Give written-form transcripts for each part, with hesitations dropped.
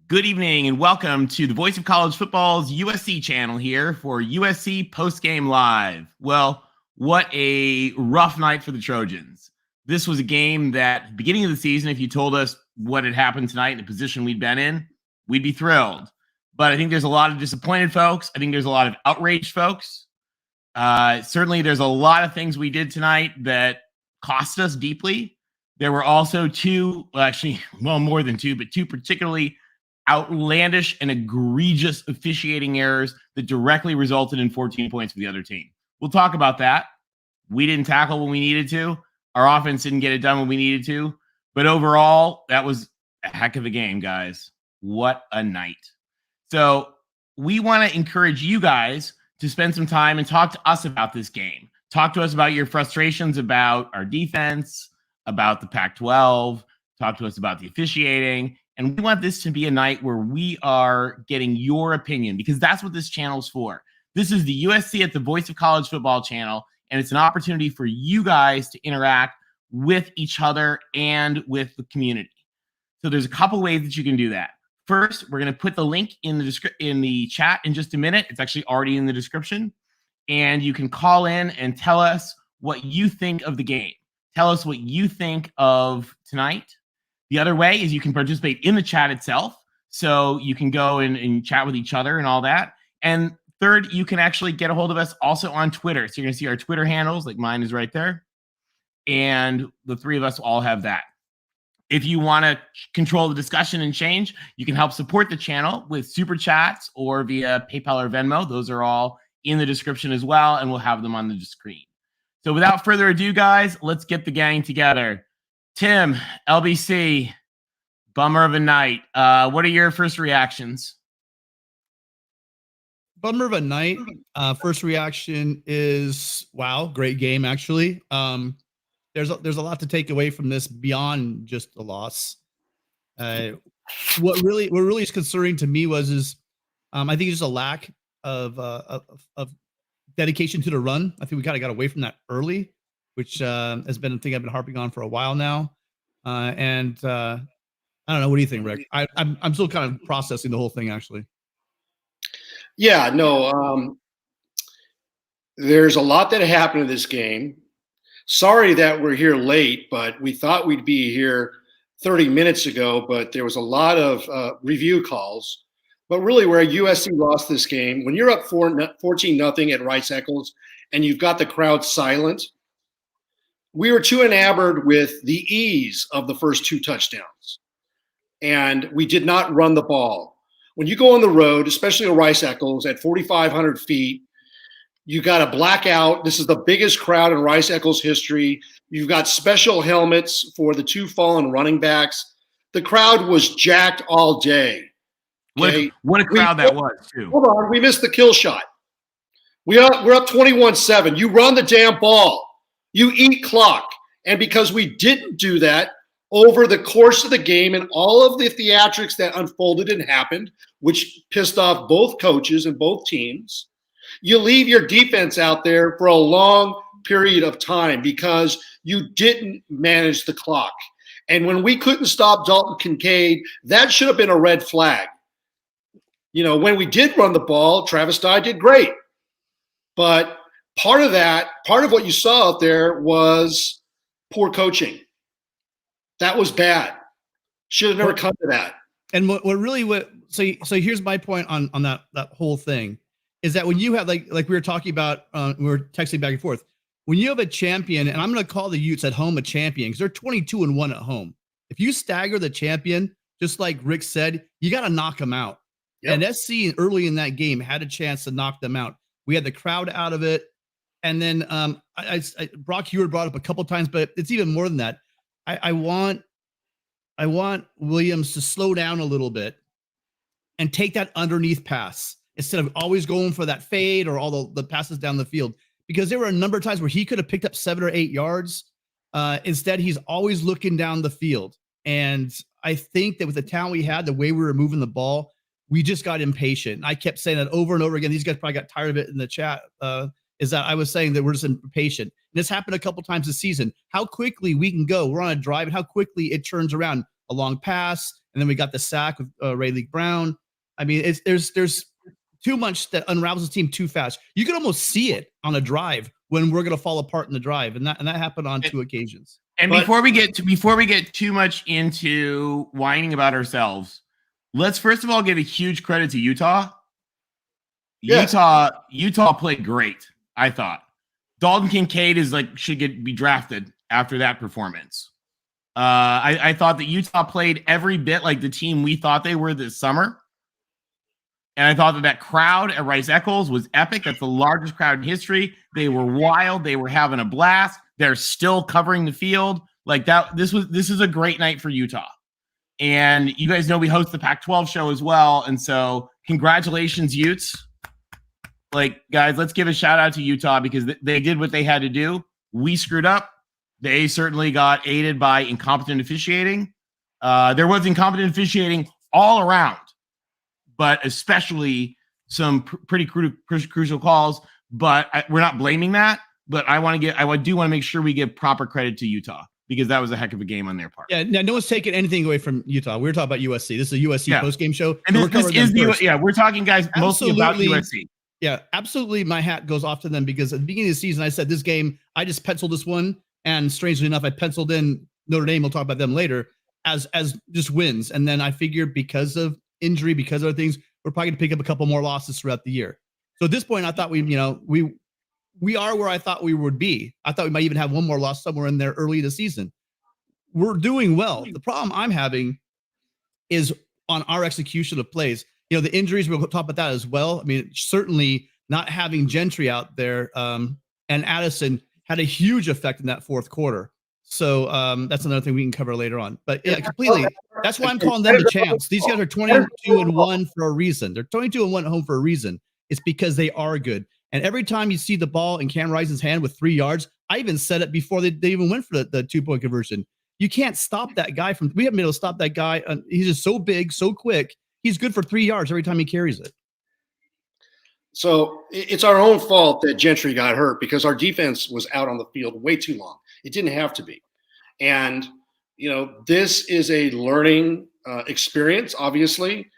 Good evening and welcome to the Voice of College Football's USC channel here for USC Postgame Live. Well, what a rough night for the Trojans. This was a game that at the beginning of the season, if you told us what had happened tonight and the position we'd been in, we'd be thrilled. But I think there's a lot of disappointed folks. I think there's a lot of outraged folks. Certainly there's a lot of things we did tonight that cost us deeply. There were also more than two, but two particularly outlandish and egregious officiating errors that directly resulted in 14 points for the other team. We'll talk about that. We didn't tackle when we needed to. Our offense didn't get it done when we needed to. But overall, that was a heck of a game, guys. What a night. So we want to encourage you guys to spend some time and talk to us about this game. Talk to us about your frustrations about our defense, about the Pac-12. Talk to us about the officiating. And we want this to be a night where we are getting your opinion, because that's what this channel's for. This is the USC at the Voice of College Football channel, and it's an opportunity for you guys to interact with each other and with the community. So there's a couple ways that you can do that. First, we're going to put the link in the chat in just a minute. It's actually already in the description. And you can call in and tell us what you think of the game. Tell us what you think of tonight. The other way is you can participate in the chat itself. So you can go and chat with each other and all that. And third, you can actually get a hold of us also on Twitter. So you're going to see our Twitter handles, like mine is right there. And the three of us all have that. If you want to control the discussion and change, you can help support the channel with super chats or via PayPal or Venmo. Those are all in the description as well, and we'll have them on the screen. So without further ado, guys, let's get the gang together. Tim, LBC, bummer of a night. What are your first reactions? Bummer of a night. First reaction is, wow, great game, actually. There's a lot to take away from this beyond just the loss. What really is concerning to me is I think it's just a lack of dedication to the run. I think we kind of got away from that early, which has been a thing I've been harping on for a while now. I don't know. What do you think, Rick? I'm still kind of processing the whole thing, actually. Yeah, no. There's a lot that happened in this game. Sorry that we're here late, but we thought we'd be here 30 minutes ago, but there was a lot of review calls. But really, where USC lost this game, when you're up 14-0 at Rice Eccles and you've got the crowd silent, we were too enamored with the ease of the first two touchdowns. And we did not run the ball. When you go on the road, especially at Rice Eccles at 4,500 feet, you got a blackout. This is the biggest crowd in Rice Eccles history. You've got special helmets for the two fallen running backs. The crowd was jacked all day. Okay? What a crowd that was, too. Hold on. We missed the kill shot. We're up 21-7. You run the damn ball. You eat clock. And because we didn't do that over the course of the game and all of the theatrics that unfolded and happened, which pissed off both coaches and both teams, you leave your defense out there for a long period of time because you didn't manage the clock. And when we couldn't stop Dalton Kincaid, that should have been a red flag. You know, when we did run the ball, Travis Dye did great. But part of what you saw out there was poor coaching. That was bad. Should have never come to that. And so here's my point on that whole thing. Is that when you have like we were talking about, we were texting back and forth. When you have a champion, and I'm going to call the Utes at home a champion because they're 22-1 at home. If you stagger the champion, just like Rick said, you got to knock them out. Yep. And SC early in that game had a chance to knock them out. We had the crowd out of it, and then Brock Hewitt brought up a couple times, but it's even more than that. I want Williams to slow down a little bit and take that underneath pass, instead of always going for that fade or all the passes down the field, because there were a number of times where he could have picked up 7 or 8 yards. Instead, he's always looking down the field. And I think that with the talent we had, the way we were moving the ball, we just got impatient. And I kept saying that over and over again. These guys probably got tired of it in the chat, is that I was saying that we're just impatient. And this happened a couple times this season. How quickly we can go. We're on a drive, and how quickly it turns around. A long pass, and and then we got the sack with Ray Leak Brown. I mean, there's too much that unravels the team too fast. You can almost see it on a drive when we're going to fall apart in the drive, and that happened on 2 occasions. And before we get too much into whining about ourselves, let's first of all give a huge credit to Utah. Yes. Utah played great, I thought. Dalton Kincaid should be drafted after that performance. I thought that Utah played every bit like the team we thought they were this summer. And I thought that crowd at Rice Eccles was epic. That's the largest crowd in history. They were wild. They were having a blast. They're still covering the field like that. This is a great night for Utah. And you guys know we host the Pac-12 show as well. And so congratulations, Utes. Guys, let's give a shout out to Utah because they did what they had to do. We screwed up. They certainly got aided by incompetent officiating. There was incompetent officiating all around, but especially some pretty crucial calls. But we're not blaming that. But I do want to make sure we give proper credit to Utah because that was a heck of a game on their part. Yeah, no one's taking anything away from Utah. We're talking about USC. This is a USC post-game show. And we're talking, guys, mostly about USC. Yeah, absolutely. My hat goes off to them because at the beginning of the season, I said this game, I just penciled this one. And strangely enough, I penciled in Notre Dame. We'll talk about them later as just wins. And then I figured because of injury, because of other things, we're probably going to pick up a couple more losses throughout the year. So at this point, I thought we are where I thought we would be. I thought we might even have one more loss somewhere in there early in the season. We're doing well. The problem I'm having is on our execution of plays. The injuries, we'll talk about that as well. I mean, certainly not having Gentry out there and Addison had a huge effect in that fourth quarter. So that's another thing we can cover later on. But yeah, completely. That's why I'm calling them the champs. These guys are 22-1 for a reason. They're 22-1 at home for a reason. It's because they are good. And every time you see the ball in Cam Rising's hand with 3 yards, I even said it before they even went for the 2-point conversion. You can't stop that guy we haven't been able to stop that guy. He's just so big, so quick. He's good for 3 yards every time he carries it. So it's our own fault that Gentry got hurt because our defense was out on the field way too long. It didn't have to be. And, this is a learning experience, obviously.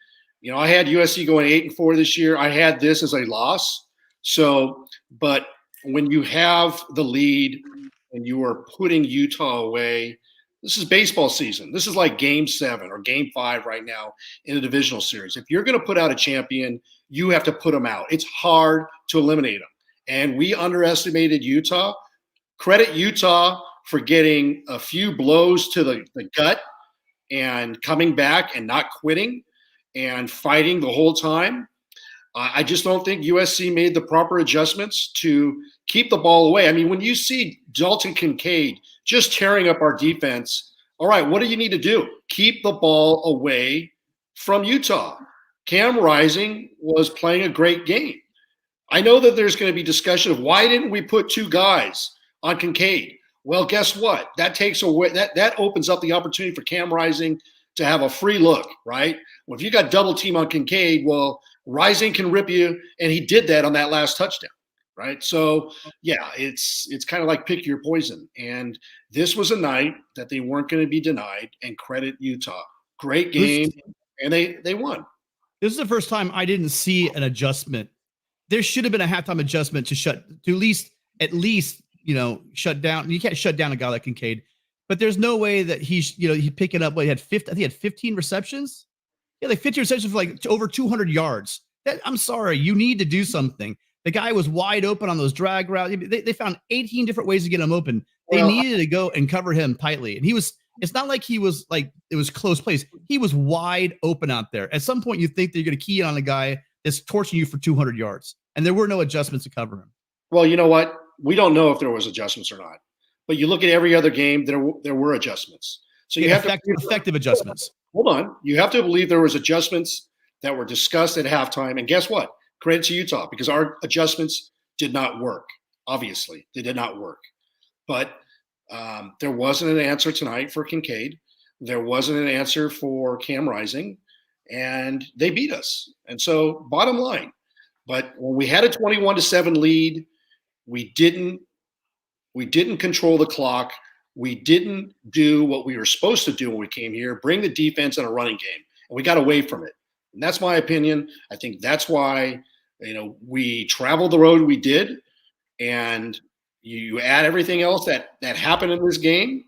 I had USC going 8-4 this year. I had this as a loss. So, but when you have the lead and you are putting Utah away, this is baseball season. This is like Game 7 or Game 5 right now in a divisional series. If you're going to put out a champion, you have to put them out. It's hard to eliminate them. And we underestimated Utah. Credit Utah for getting a few blows to the gut and coming back and not quitting and fighting the whole time. I just don't think USC made the proper adjustments to keep the ball away. I mean, when you see Dalton Kincaid just tearing up our defense, all right, what do you need to do? Keep the ball away from Utah. Cam Rising was playing a great game. I know that there's going to be discussion of why didn't we put 2 guys on Kincaid? Well, guess what? That takes away that opens up the opportunity for Cam Rising to have a free look, right? Well, if you got double team on Kincaid, well, Rising can rip you, and he did that on that last touchdown, right? So, yeah, it's kind of like pick your poison. And this was a night that they weren't going to be denied, and credit Utah. Great game, and they won. This is the first time I didn't see an adjustment. There should have been a halftime adjustment to at least shut down. You can't shut down a guy like Kincaid, but there's no way that he's picking up. He had 15 receptions. Yeah, 15 receptions for over 200 yards. I'm sorry, you need to do something. The guy was wide open on those drag routes. They found 18 different ways to get him open. They needed to go and cover him tightly. And it's not like it was close plays. He was wide open out there. At some point, you think that you're going to key in on a guy that's torching you for 200 yards. And there were no adjustments to cover him. Well, you know what? We don't know if there was adjustments or not. But you look at every other game, there were adjustments. So you have effective adjustments. Hold on. You have to believe there was adjustments that were discussed at halftime. And guess what? Credit to Utah because our adjustments did not work. Obviously, they did not work. But there wasn't an answer tonight for Kincaid. There wasn't an answer for Cam Rising. And they beat us. And so bottom line. But when we had a 21-7 lead, we didn't control the clock. we didn't do what we were supposed to do when we came here, bring the defense and a running game, and we got away from it. And that's my opinion. I think that's why, we traveled the road we did, and you add everything else that happened in this game,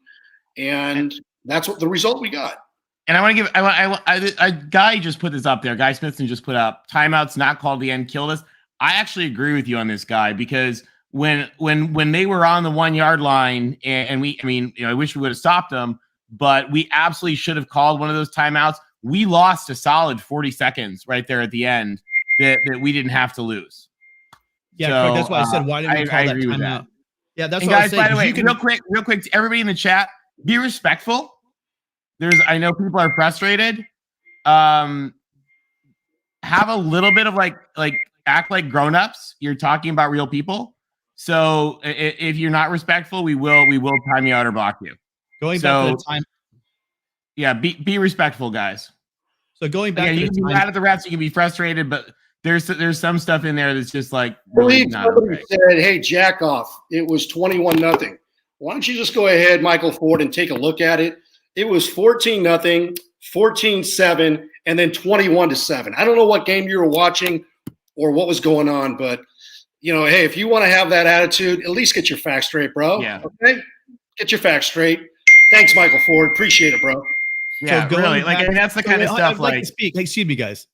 and that's what the result we got. And I want to give a guy just put this up there. Guy Smithson just put up timeouts not called the end killed us. I actually agree with you on this guy, because when they were on the 1 yard line and I wish we would have stopped them, but we absolutely should have called one of those timeouts. We lost a solid 40 seconds right there at the end that we didn't have to lose. Yeah, So, correct. That's why I said, why didn't we call that timeout? Yeah, that's what I was saying. By the way, real quick, to everybody in the chat, be respectful. I know people are frustrated. Have a little bit of like act like grown-ups. You're talking about real people. So if you're not respectful, we will time you out or block you. Going back to the time. Yeah, be respectful, guys. So going back, you can be mad at the refs, you can be frustrated, but there's some stuff in there that's just like really not somebody okay. Said, "Hey, jack off! It was 21-0. Why don't you just go ahead, Michael Ford, and take a look at it? It was 14-0, 14-7, and then 21-7. I don't know what game you were watching or what was going on, but hey, if you want to have that attitude, at least get your facts straight, bro. Yeah. Okay, get your facts straight. Thanks, Michael Ford. Appreciate it, bro. Yeah, so really. That's the kind of stuff. I'd like to speak. Hey, excuse me, guys.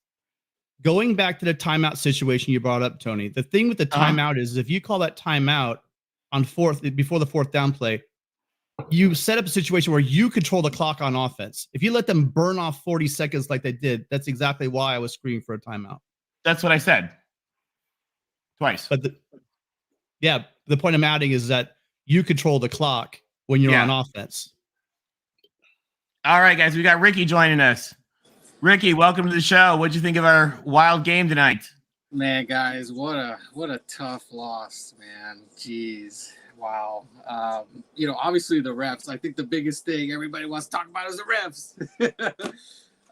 Going back to the timeout situation you brought up, Tony. The thing with the timeout is if you call that timeout on before the fourth down play, you set up a situation where you control the clock on offense. If you let them burn off 40 seconds like they did, that's exactly why I was screaming for a timeout. That's what I said. Twice. But the point I'm adding is that you control the clock when you're on offense. All right, guys, we got Ricky joining us. Ricky, welcome to the show. What'd you think of our wild game tonight? Man, guys, what a tough loss, man. Jeez. Wow. Obviously the refs. I think the biggest thing everybody wants to talk about is the refs.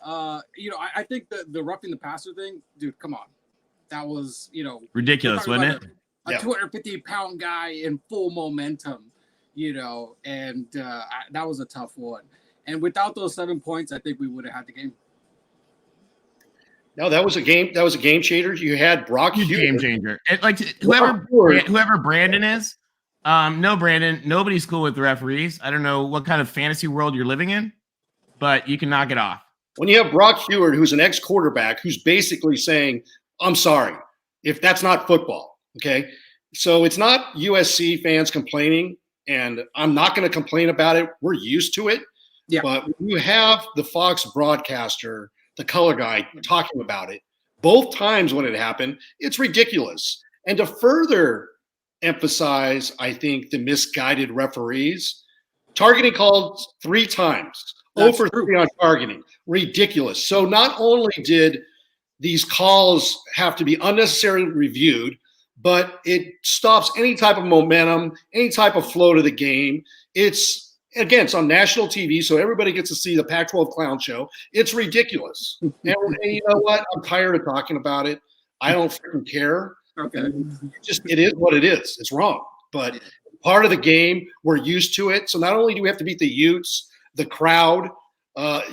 I think the roughing the passer thing, dude, come on. That was, ridiculous, wasn't it? A 250-pound guy in full momentum, and that was a tough one. And without those 7 points, I think we would have had the game. No, that was a game. That was a game changer. You had Brock Huard. Game changer. Whoever Brandon is. No, Brandon. Nobody's cool with the referees. I don't know what kind of fantasy world you're living in, but you can knock it off. When you have Brock Huard, who's an ex-quarterback, who's basically saying, "I'm sorry, if that's not football." Okay, so it's not USC fans complaining, and I'm not going to complain about it. We're used to it. Yeah. But when you have the Fox broadcaster, the color guy, talking about it, both times when it happened, it's ridiculous. And to further emphasize, I think, the misguided referees, targeting called 3 times. That's 0 for 3 on targeting. Ridiculous. So not only did these calls have to be unnecessarily reviewed, but it stops any type of momentum, any type of flow to the game. It's on national TV, so everybody gets to see the Pac-12 clown show. It's ridiculous. And you know what? I'm tired of talking about it. I don't freaking care. Okay. It is what it is. It's wrong. But part of the game, we're used to it. So not only do we have to beat the Utes, the crowd,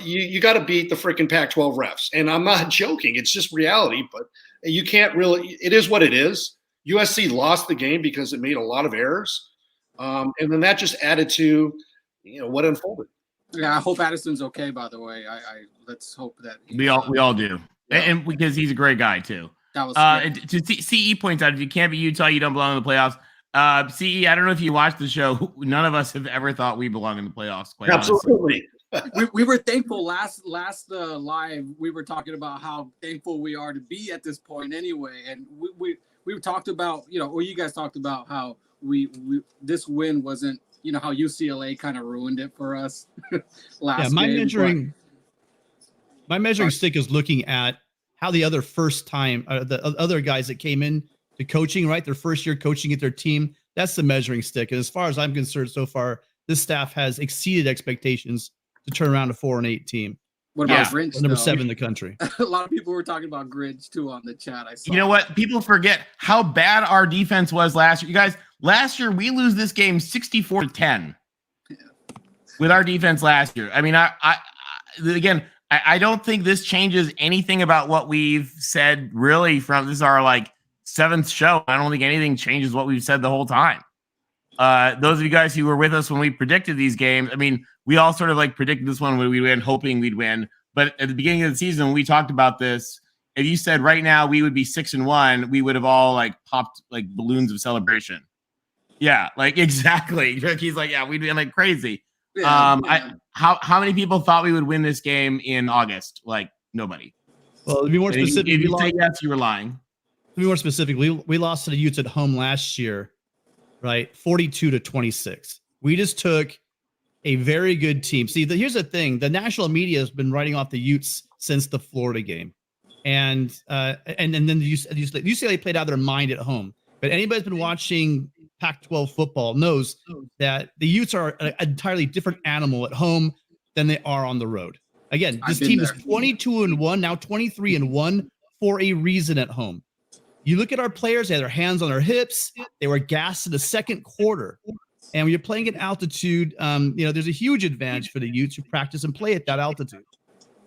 you got to beat the freaking Pac-12 refs. And I'm not joking. It's just reality. But you can't really – it is what it is. USC lost the game because it made a lot of errors. And then that just added to – what unfolded. Yeah, I hope Addison's okay, by the way. I let's hope that we all do. Yeah. And because he's a great guy too. That was CE points out, if you can't be Utah, you don't belong in the playoffs. CE, I don't know if you watched the show. None of us have ever thought we belong in the playoffs. Quite Absolutely. we were thankful last live. We were talking about how thankful we are to be at this point anyway. And we talked about, or you guys talked about how we this win wasn't, how UCLA kind of ruined it for us last game. My measuring stick is looking at how the other the other guys that came in to coaching, right? Their first year coaching at their team. That's the measuring stick. And as far as I'm concerned, so far, this staff has exceeded expectations to turn around a 4-8 team. What about Grinch? Number 7 in the country. A lot of people were talking about Grinch too on the chat. I saw. You know what? People forget how bad our defense was last year. You guys, last year we lose this game 64-10. with our defense last year. I mean, I don't think this changes anything about what we've said really from this is our like 7th show. I don't think anything changes what we've said the whole time. Those of you guys who were with us when we predicted these games, I mean, we all sort of like predicted this one when we win, hoping we'd win. But at the beginning of the season, when we talked about this, if you said right now we would be 6-1, we would have all like popped like balloons of celebration. Yeah, like exactly. He's like, yeah, we'd be like crazy. Yeah. How many people thought we would win this game in August? Like nobody. Well, to be more specific, if you say yes, you were lying. To be more specific, we lost to the Utes at home last year, right? 42-26. We just took a very good team. See, here's the thing: the national media has been writing off the Utes since the Florida game, and then the UCLA played out of their mind at home. But anybody that's been watching Pac-12 football knows that the Utes are an entirely different animal at home than they are on the road. Again, this team is 22-1, now 23-1 for a reason at home. You look at our players, they had their hands on their hips. They were gassed in the second quarter. And when you're playing at altitude, there's a huge advantage for the Utes who practice and play at that altitude.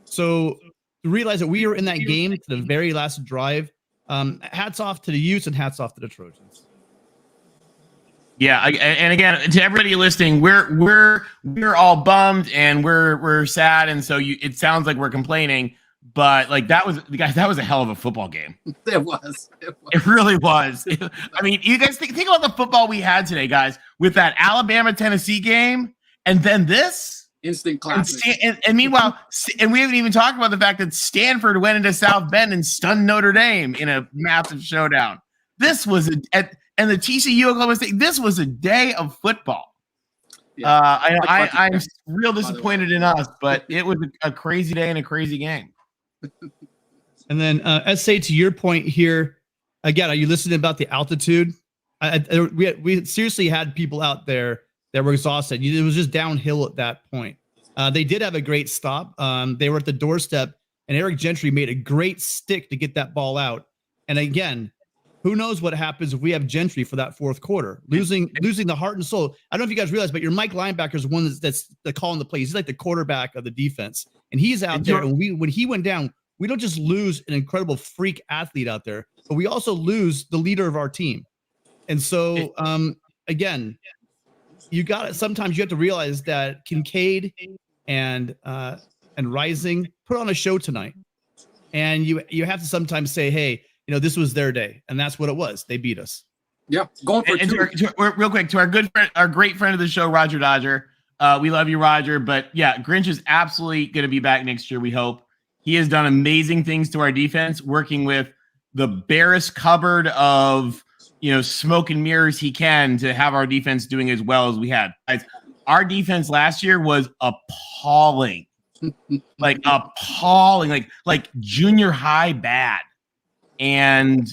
So to realize that we were in that game to the very last drive, hats off to the Utes and hats off to the Trojans. Yeah, and again, to everybody listening, we're all bummed and we're sad, and so it sounds like we're complaining, but like that was a hell of a football game. It was. It really was. I mean, you guys think about the football we had today, guys, with that Alabama-Tennessee game, and then this instant classic. And meanwhile, and we haven't even talked about the fact that Stanford went into South Bend and stunned Notre Dame in a massive showdown. This was and the TCU Oklahoma State. This was a day of football. Yeah. I'm real disappointed in us, but it was a crazy day and a crazy game. And then, SA, to your point here, again, are you listening about the altitude? We seriously had people out there that were exhausted. It was just downhill at that point. They did have a great stop. They were at the doorstep, and Eric Gentry made a great stick to get that ball out. And again, who knows what happens if we have Gentry for that fourth quarter, losing the heart and soul. I don't know if you guys realize, but your Mike linebacker is one that's the calling the plays. He's like the quarterback of the defense, and he's out there. And when he went down, we don't just lose an incredible freak athlete out there, but we also lose the leader of our team. And so, again, sometimes you have to realize that Kincaid and Rising put on a show tonight, and you have to sometimes say, hey, this was their day, and that's what it was. They beat us. Yeah, going for real quick to our good friend, our great friend of the show, Roger Dodger. We love you, Roger. But yeah, Grinch is absolutely going to be back next year. We hope. He has done amazing things to our defense, working with the barest cupboard of smoke and mirrors he can to have our defense doing as well as we had. Guys, our defense last year was appalling, like junior high bad. And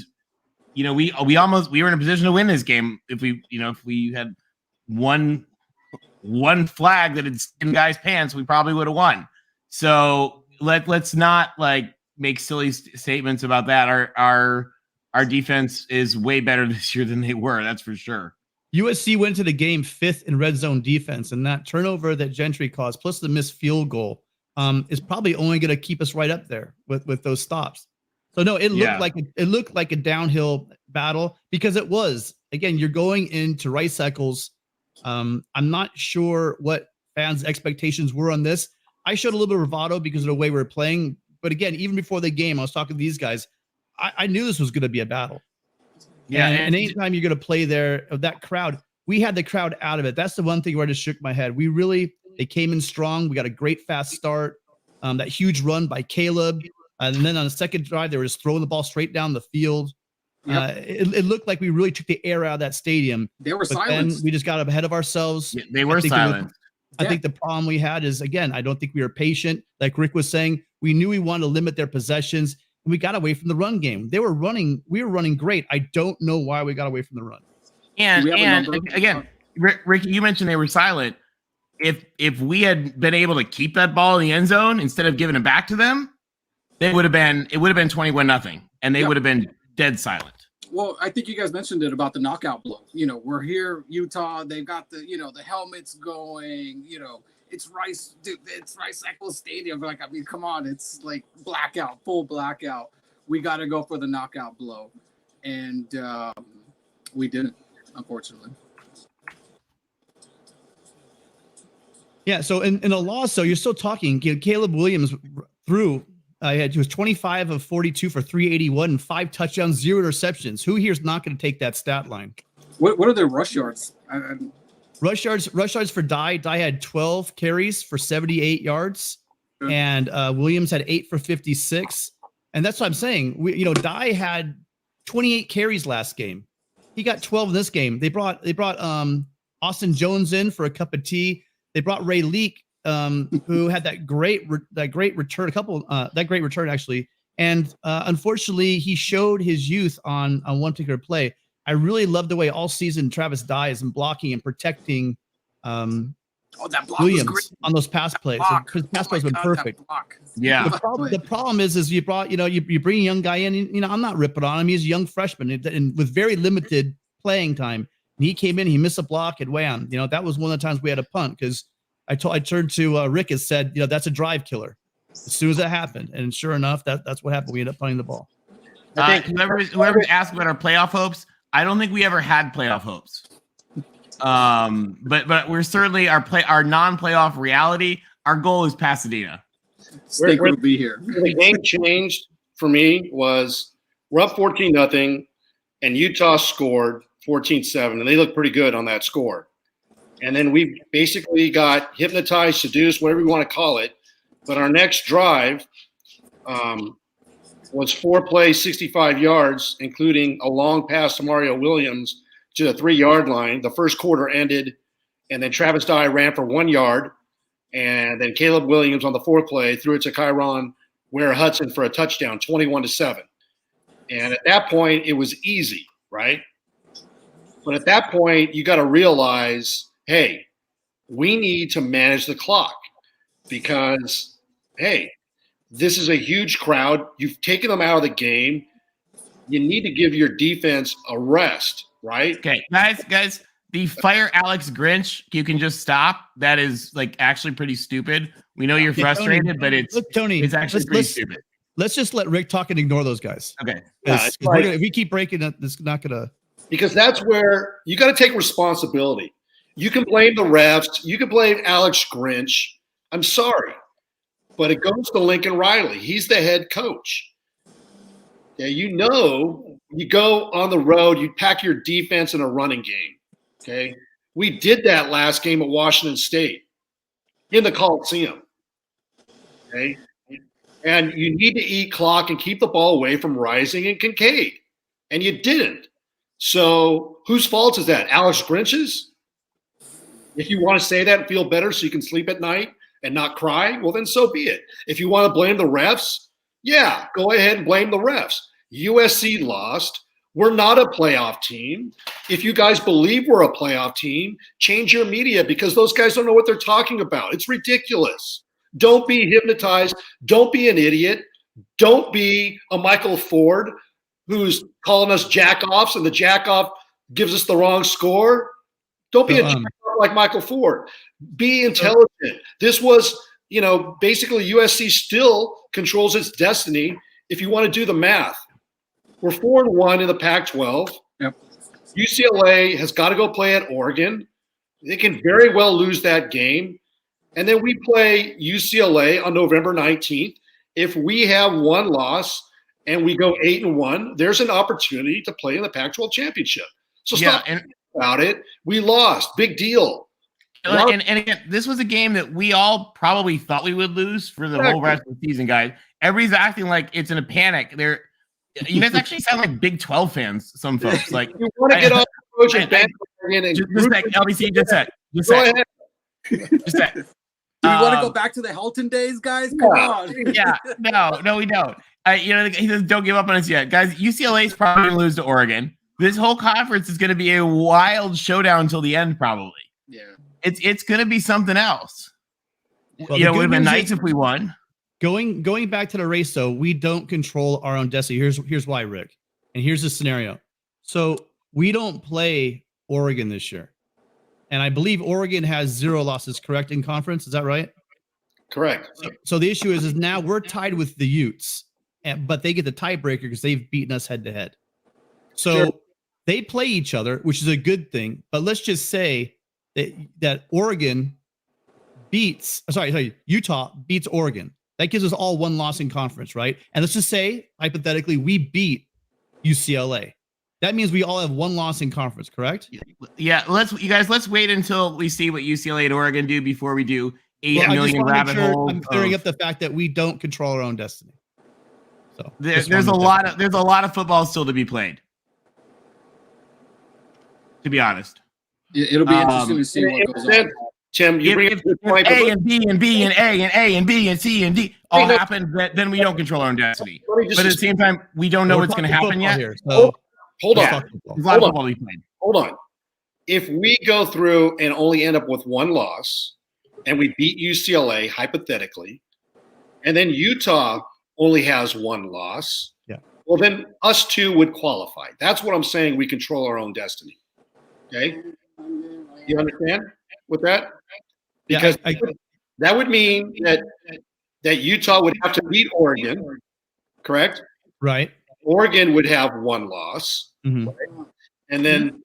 we were in a position to win this game if we had one flag that had in guys' pants, we probably would have won. So let's not make silly statements about that. Our defense is way better this year than they were. That's for sure. USC went to the game 5th in red zone defense, and that turnover that Gentry caused, plus the missed field goal, is probably only going to keep us right up there with those stops. So no, it looked like a downhill battle because it was. Again, you're going into Rice Eccles. I'm not sure what fans' expectations were on this. I showed a little bit of bravado because of the way we were playing. But again, even before the game, I was talking to these guys. I knew this was going to be a battle. Yeah, and anytime you're going to play there, that crowd, we had the crowd out of it. That's the one thing where I just shook my head. They came in strong. We got a great fast start. That huge run by Caleb. And then on the second drive, they were just throwing the ball straight down the field. Yep. It looked like we really took the air out of that stadium. They were silent. Then we just got ahead of ourselves. Yeah, they were silent. I think the problem we had is, again, I don't think we were patient. Like Rick was saying, we knew we wanted to limit their possessions, and we got away from the run game. We were running great. I don't know why we got away from the run. And again, Ricky, you mentioned they were silent. If we had been able to keep that ball in the end zone instead of giving it back to them, it would have been 21-0, and they would have been dead silent. Well, I think you guys mentioned it about the knockout blow. We're here, Utah. They've got the helmets going. it's Rice, dude. It's Rice Eccles Stadium. Like, I mean, come on, it's like blackout, full blackout. We got to go for the knockout blow, and we didn't, unfortunately. Yeah. So in a loss, so you're still talking. Caleb Williams threw. He was 25 of 42 for 381 and 5 touchdowns, 0 interceptions. Who here is not going to take that stat line? What are their rush yards? Rush yards for Dye. Dye had 12 carries for 78 yards, and Williams had 8 for 56. And that's what I'm saying. Dye had 28 carries last game. He got 12 in this game. They brought Austin Jones in for a cup of tea. They brought Ray Leak, who had that great return, that great return actually. And unfortunately, he showed his youth on one particular play. I really love the way all season Travis Dye is in blocking and protecting that block Williams was great. on those pass plays. His pass plays have been perfect. Yeah. The problem is you brought, you bring a young guy in, I'm not ripping on him. He's a young freshman and with very limited playing time. And he came in, he missed a block and wham. That was one of the times we had a punt because I turned to Rick and said, that's a drive killer. As soon as that happened, and sure enough, that's what happened. We ended up punting the ball. I think whoever asked about our playoff hopes, I don't think we ever had playoff hopes. But we're certainly our non-playoff reality. Our goal is Pasadena. Steak will be here. The game changed for me was we're up 14-0, and Utah scored 14-7, and they looked pretty good on that score. And then we basically got hypnotized, seduced, whatever you want to call it. But our next drive was 4 plays, 65 yards, including a long pass to Mario Williams to the 3-yard line. The first quarter ended, and then Travis Dye ran for 1 yard. And then Caleb Williams on the 4th play threw it to Kyron Ware-Hudson for a touchdown, 21-7. And at that point, it was easy, right? But at that point, you got to realize, hey, we need to manage the clock because, hey, this is a huge crowd. You've taken them out of the game. You need to give your defense a rest, right? Okay, guys, the fire Alex Grinch, you can just stop. That is actually pretty stupid. We know you're frustrated, Tony, but it's actually pretty stupid. Let's just let Rick talk and ignore those guys. Okay. If we keep breaking it, it's not gonna. Because that's where you got to take responsibility. You can blame the refs. You can blame Alex Grinch. I'm sorry, but it goes to Lincoln Riley. He's the head coach. Yeah, you go on the road, you pack your defense in a running game. Okay, we did that last game at Washington State in the Coliseum. Okay, and you need to eat clock and keep the ball away from Rising and Kincaid, and you didn't. So whose fault is that? Alex Grinch's? If you want to say that and feel better so you can sleep at night and not cry, well, then so be it. If you want to blame the refs, yeah, go ahead and blame the refs. USC lost. We're not a playoff team. If you guys believe we're a playoff team, change your media because those guys don't know what they're talking about. It's ridiculous. Don't be hypnotized. Don't be an idiot. Don't be a Michael Ford who's calling us jack-offs and the jack-off gives us the wrong score. Don't be a jack-off like Michael Ford. Be intelligent. This was, basically USC still controls its destiny if you want to do the math. We're 4-1 in the Pac-12. Yep. UCLA has got to go play at Oregon. They can very well lose that game. And then we play UCLA on November 19th. If we have one loss – and we go 8-1, there's an opportunity to play in the Pac-12 championship. So stop about it. We lost. Big deal. And again, this was a game that we all probably thought we would lose for the whole rest of the season, guys. Everybody's acting like it's in a panic. You guys actually sound like Big 12 fans, some folks. Like you want to get off the Trojan bandwagon and just a sec, LBC, just a sec. Go ahead. Just a sec. Do you want to go back to the Helton days, guys? Come on. Yeah, no, we don't. He says, don't give up on us yet. Guys, UCLA is probably going to lose to Oregon. This whole conference is going to be a wild showdown until the end, probably. Yeah. It's going to be something else. Well, it would have been nice if we won. Going back to the race, though, we don't control our own destiny. Here's why, Rick. And here's the scenario. So we don't play Oregon this year. And I believe Oregon has 0 losses, correct, in conference. Is that right? Correct. So the issue is now we're tied with the Utes, but they get the tiebreaker because they've beaten us head to head. So Sure. they play each other, which is a good thing. But let's just say that Utah beats Oregon. That gives us all 1 loss in conference, right? And let's just say, hypothetically, we beat UCLA. That means we all have 1 loss in conference, correct? Yeah, let's wait until we see what UCLA and Oregon do before we do 8 million rabbit holes. I'm clearing up the fact that we don't control our own destiny. So there's a lot of football still to be played. To be honest, It'll be interesting to see what goes on. Tim, you bring up a good point. A and B and B and A and A and B and C and D all happen, then we don't control our own destiny. But at the same time, we don't know what's going to happen yet. Here, so hold on. There's a lot of football to be played. Hold on. If we go through and only end up with 1 loss and we beat UCLA hypothetically, and then Utah only has 1 loss, well, then us 2 would qualify. That's what I'm saying. We control our own destiny. Okay? You understand with that? Because that would mean that Utah would have to beat Oregon, correct? Right. Oregon would have 1 loss, Mm-hmm. right? And then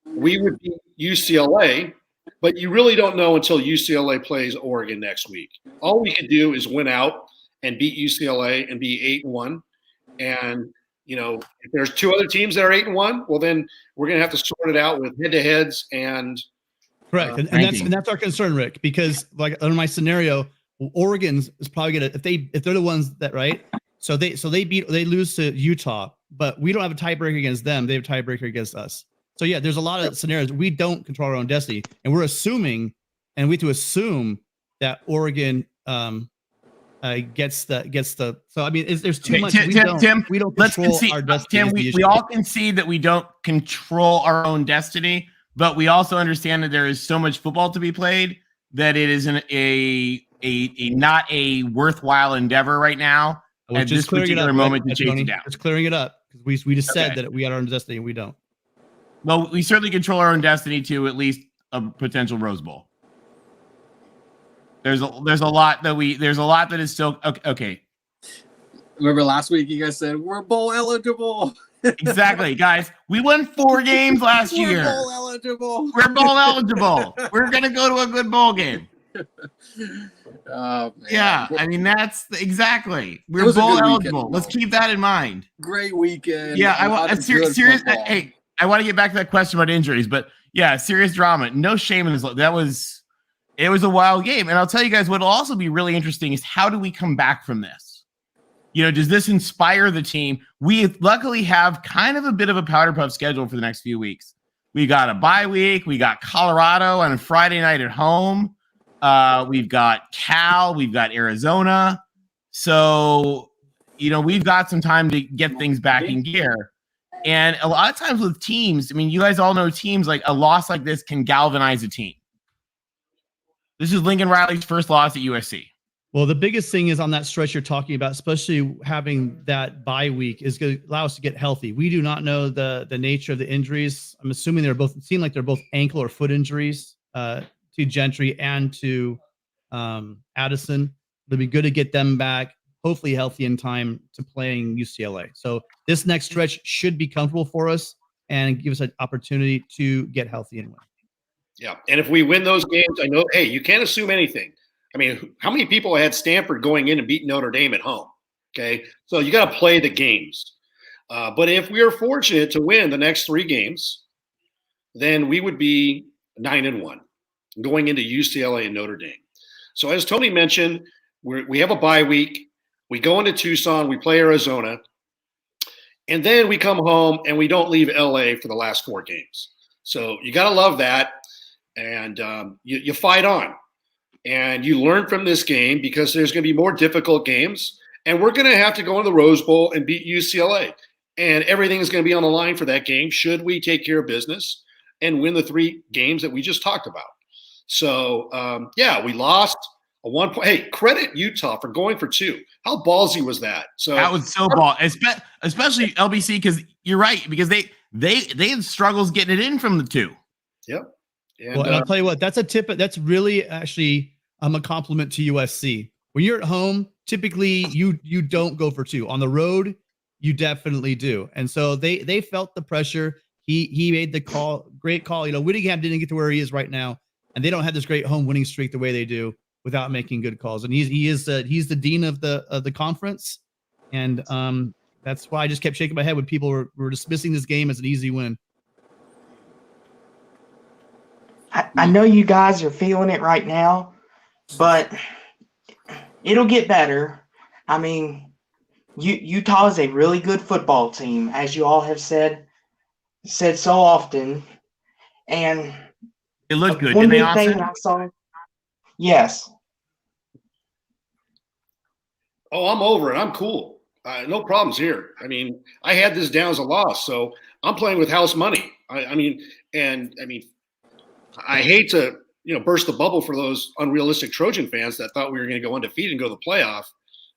we would beat UCLA, but you really don't know until UCLA plays Oregon next week. All we can do is win out and beat UCLA and be 8-1. And if there's 2 other teams that are 8-1, well, then we're going to have to sort it out with head-to-heads and. Correct, and that's our concern, Rick. Because like in my scenario, Oregon is probably gonna if they're the ones that right. So they lose to Utah, but we don't have a tiebreaker against them. They have a tiebreaker against us. So yeah, there's a lot of scenarios we don't control our own destiny, and we're assuming, and we have to assume that Oregon gets the. So I mean, there's too much. We don't control our destiny. Tim, we all concede that we don't control our own destiny, but we also understand that there is so much football to be played that it is not a worthwhile endeavor right now at this particular moment to chase it down. Just clearing it up because we just said that we got our own destiny and we don't. Well, we certainly control our own destiny to at least a potential Rose Bowl. There's a lot that is still okay. Remember last week you guys said we're bowl eligible. Exactly, guys. We won 4 games last year. We're bowl eligible. We're bowl eligible. We're gonna go to a good bowl game. Yeah, I mean that's exactly. We're bowl eligible. Let's keep that in mind. Great weekend. Yeah, serious. Hey, I want to get back to that question about injuries, but yeah, serious drama. No shame in this. It was a wild game, and I'll tell you guys what'll also be really interesting is how do we come back from this? Does this inspire the team? We luckily have kind of a bit of a powder puff schedule for the next few weeks. We got a bye week. We got Colorado on a Friday night at home. We've got Cal. We've got Arizona. So, we've got some time to get things back in gear. And a lot of times with teams, I mean, you guys all know teams like a loss like this can galvanize a team. This is Lincoln Riley's first loss at USC. Well, the biggest thing is on that stretch you're talking about, especially having that bye week, is going to allow us to get healthy. We do not know the nature of the injuries. I'm assuming they're both ankle or foot injuries to Gentry and to Addison. It'll be good to get them back, hopefully healthy in time to playing UCLA. So this next stretch should be comfortable for us and give us an opportunity to get healthy and win. Yeah, and if we win those games, I know, hey, you can't assume anything. I mean, how many people had Stanford going in and beating Notre Dame at home? Okay, so you got to play the games. But if we are fortunate to win the next 3 games, then we would be 9-1 going into UCLA and Notre Dame. So as Tony mentioned, we have a bye week. We go into Tucson, we play Arizona, and then we come home and we don't leave LA for the last 4 games. So you got to love that, and you fight on. And you learn from this game because there's going to be more difficult games. And we're going to have to go into the Rose Bowl and beat UCLA. And everything is going to be on the line for that game should we take care of business and win the 3 games that we just talked about. So, we lost a 1 point. Hey, credit Utah for going for 2. How ballsy was that? So that was so especially LBC, because you're right, because they had struggles getting it in from the 2. Yep. And I'll tell you what, that's a tip. That's really actually a compliment to USC. When you're at home, typically you don't go for 2. On the road, you definitely do. And so they felt the pressure. He made the call, great call. Whittingham didn't get to where he is right now, and they don't have this great home winning streak the way they do without making good calls. And he's the dean of the conference, and that's why I just kept shaking my head when people were dismissing this game as an easy win. I know you guys are feeling it right now, but it'll get better. I mean, Utah is a really good football team, as you all have said so often. And it looked good. One Didn't big they, thing I saw. Yes. Oh, I'm over it. I'm cool. No problems here. I mean, I had this down as a loss, so I'm playing with house money. I mean, I hate to burst the bubble for those unrealistic Trojan fans that thought we were going to go undefeated and go to the playoff.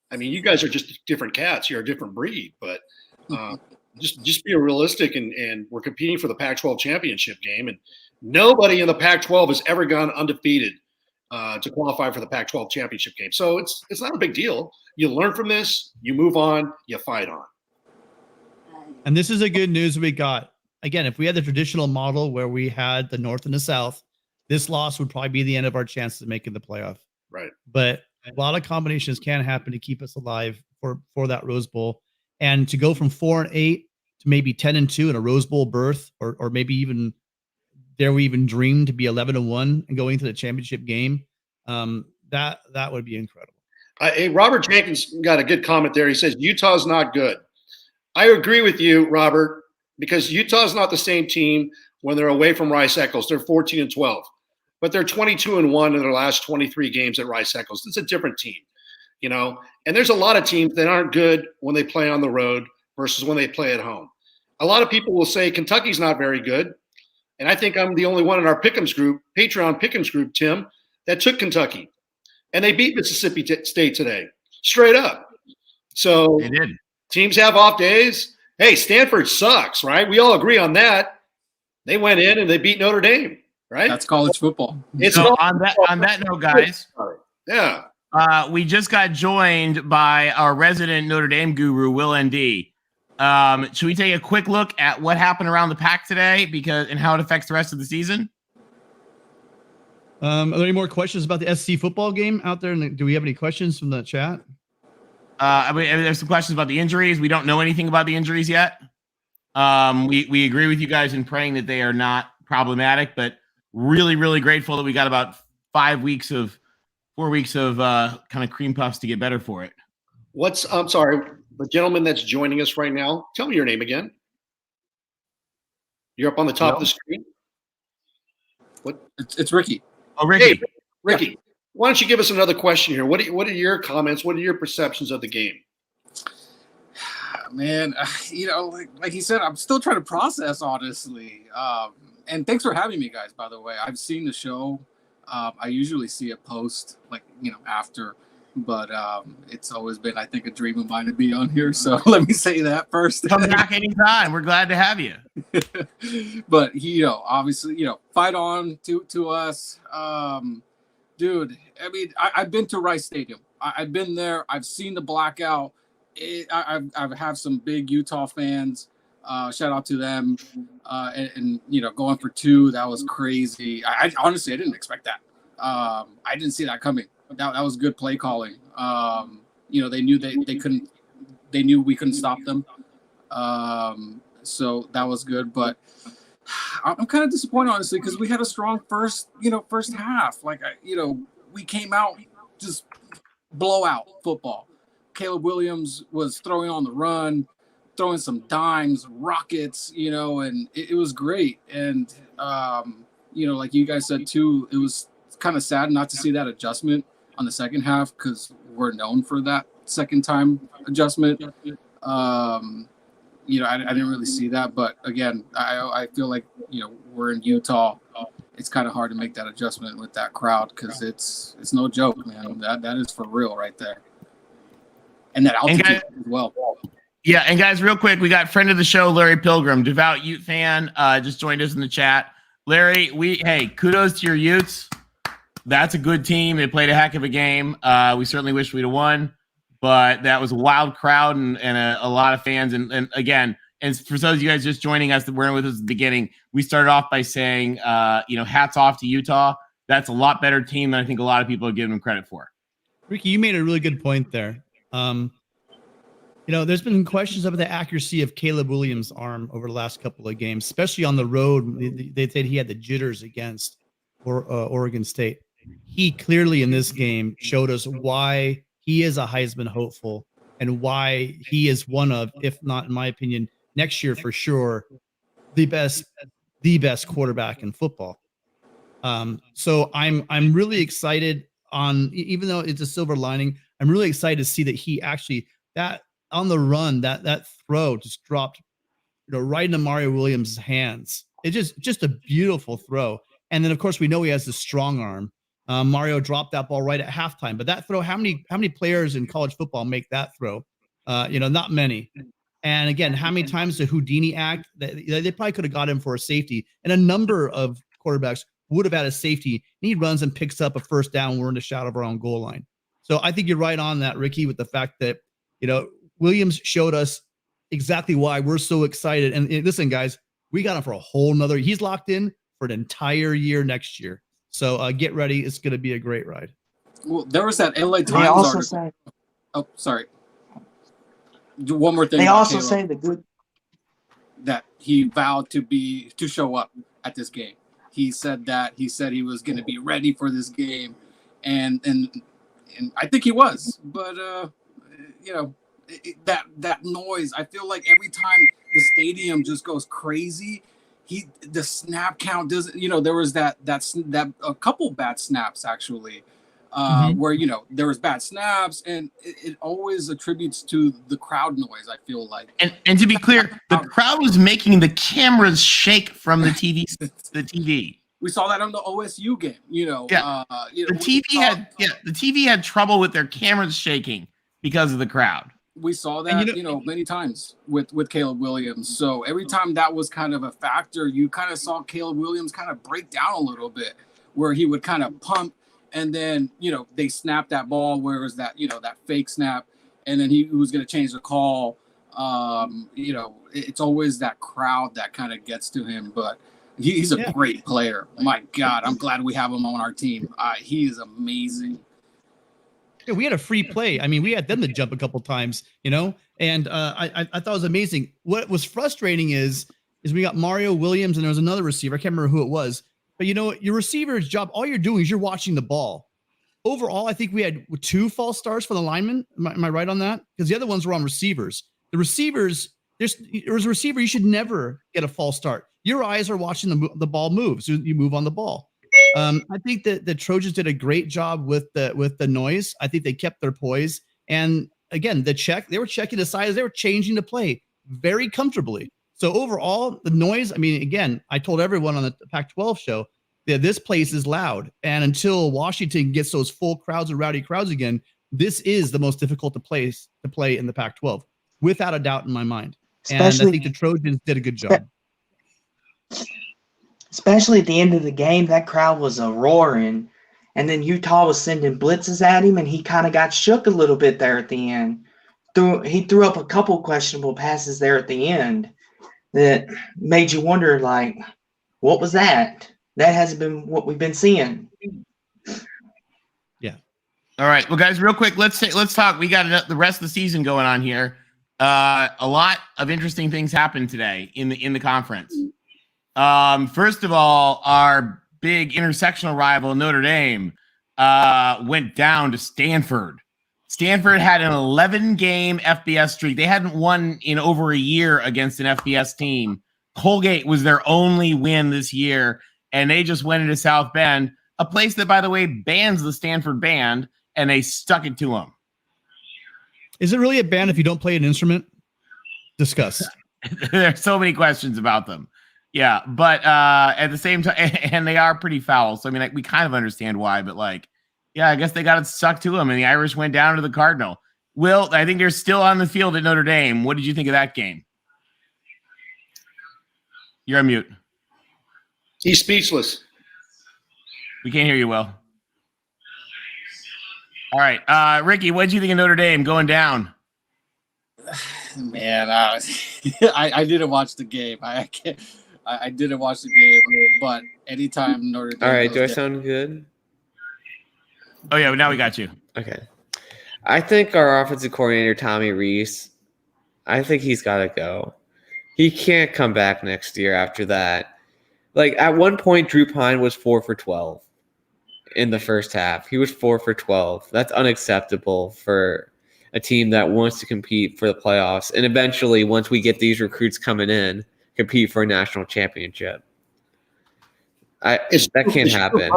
I mean, you guys are just different cats. You're a different breed, but just be realistic. And we're competing for the Pac-12 championship game, and nobody in the Pac-12 has ever gone undefeated to qualify for the Pac-12 championship game. So it's not a big deal. You learn from this, you move on, you fight on. And this is a good news we got. Again, if we had the traditional model where we had the North and the South, this loss would probably be the end of our chances of making the playoff. Right. But a lot of combinations can happen to keep us alive for that Rose Bowl. And to go from 4-8 to maybe 10-2 in a Rose Bowl berth, or maybe even dare we even dream to be 11-1 and going to the championship game, that would be incredible. Hey, Robert Jenkins got a good comment there. He says Utah's not good. I agree with you, Robert, because Utah's not the same team when they're away from Rice-Eccles. They're 14-12, but they're 22-1 in their last 23 games at Rice-Eccles. It's a different team, and there's a lot of teams that aren't good when they play on the road versus when they play at home. A lot of people will say Kentucky's not very good, and I think I'm the only one in our Pick'ems group, Patreon Pick'ems group, Tim, that took Kentucky, and they beat Mississippi State today, straight up. So they did. Teams have off days. Hey, Stanford sucks, right? We all agree on that. They went in and they beat Notre Dame, right? That's college football. So on that note, guys, yeah, we just got joined by our resident Notre Dame guru, Will ND. Should we take a quick look at what happened around the Pac today, and how it affects the rest of the season? Are there any more questions about the SC football game out there? And do we have any questions from the chat? There's some questions about the injuries. We don't know anything about the injuries yet. We agree with you guys in praying that they are not problematic, but really, really grateful that we got about 4 weeks of kind of cream puffs to get better for it. I'm sorry, the gentleman that's joining us right now, tell me your name again. You're up on the top of the screen. What? It's Ricky. Oh, Ricky. Hey, Ricky, why don't you give us another question here? What are your comments? What are your perceptions of the game? Man, like he said, I'm still trying to process, honestly. And thanks for having me, guys, by the way. I've seen the show. I usually see a post, after. But it's always been, I think, a dream of mine to be on here. So let me say that first. Come back anytime. We're glad to have you. But, obviously, fight on to us. Dude, I mean, I've been to Rice Stadium. I've been there. I've seen the blackout. I have some big Utah fans. Shout out to them. And going for 2, that was crazy. I honestly, I didn't expect that. I didn't see that coming. That was good play calling. They knew they couldn't. They knew we couldn't stop them. So that was good. But I'm kind of disappointed, honestly, because we had a strong first half. We came out just blowout football. Caleb Williams was throwing on the run, throwing some dimes, rockets, and it was great. And like you guys said too, it was kind of sad not to see that adjustment on the second half, because we're known for that second time adjustment. I didn't really see that, but again, I feel like we're in Utah. It's kind of hard to make that adjustment with that crowd, because it's no joke, man. That is for real right there, and that altitude as well. Yeah, and guys, real quick, we got friend of the show, Larry Pilgrim, devout Ute fan, just joined us in the chat. Larry, hey, kudos to your Utes. That's a good team. They played a heck of a game. We certainly wish we'd have won, but that was a wild crowd and a lot of fans. And again, and for those of you guys just joining us that weren't with us at the beginning, we started off by saying, hats off to Utah. That's a lot better team than I think a lot of people are giving them credit for. Ricky, you made a really good point there. There's been questions about the accuracy of Caleb Williams' arm over the last couple of games, especially on the road. They said he had the jitters against Oregon State. He clearly in this game showed us why he is a Heisman hopeful and why he is one of, if not, in my opinion, next year for sure, the best quarterback in football. So I'm really excited on, even though it's a silver lining, I'm really excited to see that he actually that on the run, that throw just dropped, right into Mario Williams' hands. It's just a beautiful throw. And then of course we know he has the strong arm. Mario dropped that ball right at halftime, but that throw, how many players in college football make that throw? Not many. And again, how many times the Houdini act? They probably could have got him for a safety, and a number of quarterbacks would have had a safety. And he runs and picks up a first down. We're in the shadow of our own goal line. So I think you're right on that, Ricky, with the fact that Williams showed us exactly why we're so excited. And listen, guys, we got him for a whole nother. He's locked in for an entire year next year. So get ready. It's going to be a great ride. Well, there was that LA Times They also article. say, Oh, sorry. One more thing. they about also Caleb, say the good. that he vowed to show up at this game. He said he was going to be ready for this game, and I think he was. But that noise. I feel like every time the stadium just goes crazy, the snap count doesn't. There was that a couple bad snaps actually. Where there was bad snaps, and it always attributes to the crowd noise. I feel like, and to be clear, the crowd was making the cameras shake from the TV. The TV. We saw that on the OSU game. The TV had trouble with their cameras shaking because of the crowd. We saw that many times with Caleb Williams. So every time that was kind of a factor, you kind of saw Caleb Williams kind of break down a little bit, where he would kind of pump. And then, they snapped that ball, where it was that, that fake snap. And then he was going to change the call. It's always that crowd that kind of gets to him. But he's a great player. My God, I'm glad we have him on our team. He is amazing. Yeah, we had a free play. I mean, we had them to jump a couple times, and I thought it was amazing. What was frustrating is we got Mario Williams and there was another receiver. I can't remember who it was. But your receiver's job, all you're doing is you're watching the ball. Overall, I think we had 2 false starts for the linemen. Am I right on that? Because the other ones were on receivers. The receivers, there's a receiver, you should never get a false start. Your eyes are watching the ball move, so you move on the ball. I think that the Trojans did a great job with the noise. I think they kept their poise. And again, they were checking the sides. They were changing the play very comfortably. So overall, the noise, I mean, again, I told everyone on the Pac-12 show that this place is loud. And until Washington gets those full crowds and rowdy crowds again, this is the most difficult to play in the Pac-12, without a doubt in my mind. And I think the Trojans did a good job. Especially at the end of the game, that crowd was roaring. And then Utah was sending blitzes at him, and he kind of got shook a little bit there at the end. He threw up a couple questionable passes there at the end that made you wonder, like, what was that? That hasn't been what we've been seeing. Yeah. All right. Well, guys, real quick, let's talk. We got the rest of the season going on here. A lot of interesting things happened today in the conference. First of all, our big intersectional rival, Notre Dame, went down to Stanford. Stanford had an 11-game FBS streak. They hadn't won in over a year against an FBS team. Colgate was their only win this year, and they just went into South Bend, a place that, by the way, bans the Stanford band, and they stuck it to them. Is it really a band if you don't play an instrument? Discuss. There's so many questions about them. Yeah, but at the same time, and they are pretty foul. So, I mean, we kind of understand why, but yeah, I guess they got it stuck to them, and the Irish went down to the Cardinal. Will, I think they're still on the field at Notre Dame. What did you think of that game? You're on mute. He's speechless. We can't hear you well. All right, Ricky, what did you think of Notre Dame going down? Man, I didn't watch the game. I can't. I didn't watch the game, but anytime Notre Dame. All right, do I sound good? Oh yeah, now we got you. Okay. I think our offensive coordinator, Tommy Rees, I think he's got to go. He can't come back next year after that. Like, at one point, Drew Pine was 4 for 12 in the first half. He was 4 for 12. That's unacceptable for a team that wants to compete for the playoffs. And eventually, once we get these recruits coming in, compete for a national championship. That can't happen.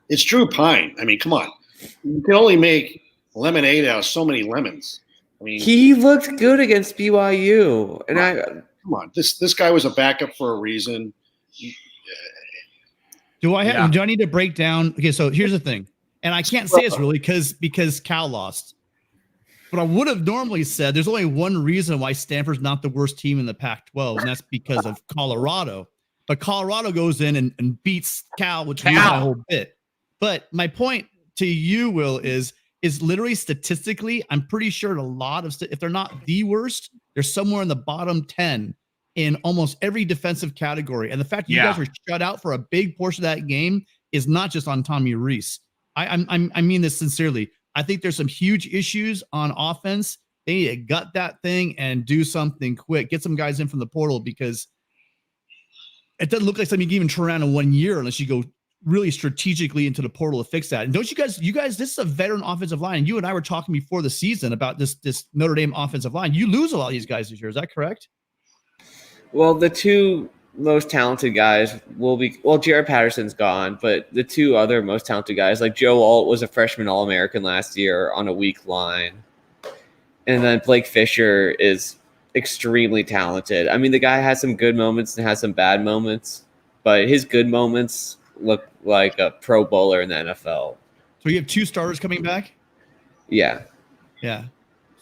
It's Drew Pine. I mean, come on. You can only make lemonade out of so many lemons. I mean, He looked good against BYU. And come on. This guy was a backup for a reason. Do I need to break down? Okay, so here's the thing, and I can't say this really because Cal lost. But I would have normally said there's only one reason why Stanford's not the worst team in the Pac-12, and that's because of Colorado. But Colorado goes in and beats Cal, which means a whole bit. But my point to you, Will, is literally statistically, I'm pretty sure a lot of if they're not the worst, they're somewhere in the bottom 10 in almost every defensive category. And the fact that you guys were shut out for a big portion of that game is not just on Tommy Rees. I mean this sincerely. I think there's some huge issues on offense. They need to gut that thing and do something quick. Get some guys in from the portal because it doesn't look like something you can even turn around in 1 year unless you go really strategically into the portal to fix that. And don't you guys, this is a veteran offensive line. And you and I were talking before the season about this Notre Dame offensive line. You lose a lot of these guys this year. Is that correct? well, the two most talented guys will be Jared Patterson's gone, but the two other most talented guys, like Joe Alt was a freshman All-American last year on a weak line. And then Blake Fisher is extremely talented. I mean, the guy has some good moments and has some bad moments, but his good moments look like a Pro Bowler in the NFL. So you have two starters coming back? Yeah. Yeah.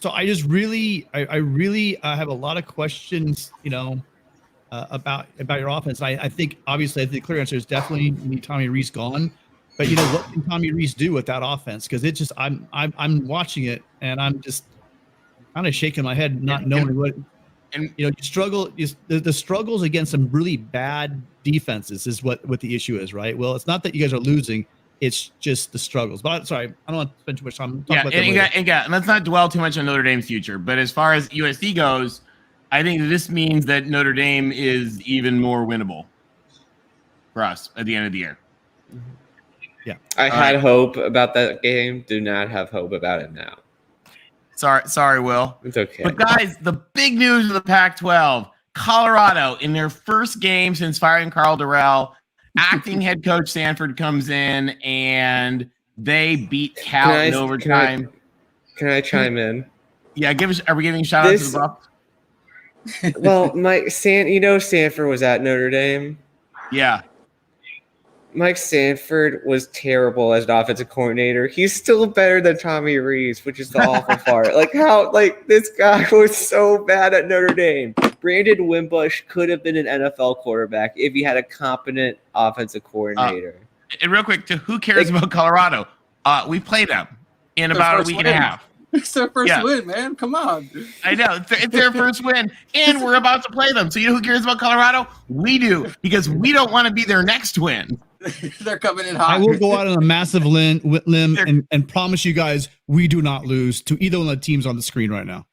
So I just really have a lot of questions, about your offense. I think obviously the clear answer is definitely you need Tommy Rees gone. But what can Tommy Rees do with that offense? Because it just I'm watching it and I'm just kind of shaking my head, not knowing what. And you struggle. The struggles against some really bad defenses is what the issue is, right? Well, it's not that you guys are losing; it's just the struggles. But sorry, I don't want to spend too much time. And let's not dwell too much on Notre Dame's future. But as far as USC goes, I think this means that Notre Dame is even more winnable for us at the end of the year. Yeah, I had hope about that game. Do not have hope about it now. Sorry, Will. It's okay. But guys, the big news of the Pac-12, Colorado in their first game since firing Carl Durrell, acting head coach Stanford comes in and they beat Cal in overtime. Can I chime in? Yeah, are we giving shout out to the Buffs? Well, Stanford was at Notre Dame. Yeah. Mike Sanford was terrible as an offensive coordinator. He's still better than Tommy Rees, which is the awful part. This guy was so bad at Notre Dame. Brandon Wimbush could have been an NFL quarterback if he had a competent offensive coordinator. And real quick, who cares about Colorado? We play them in about a week and a half. It's their first win, man. Come on. I know. It's their first win, and we're about to play them. So who cares about Colorado? We do, because we don't want to be their next win. They're coming in hot. I will go out on a massive limb and promise you guys we do not lose to either one of the teams on the screen right now.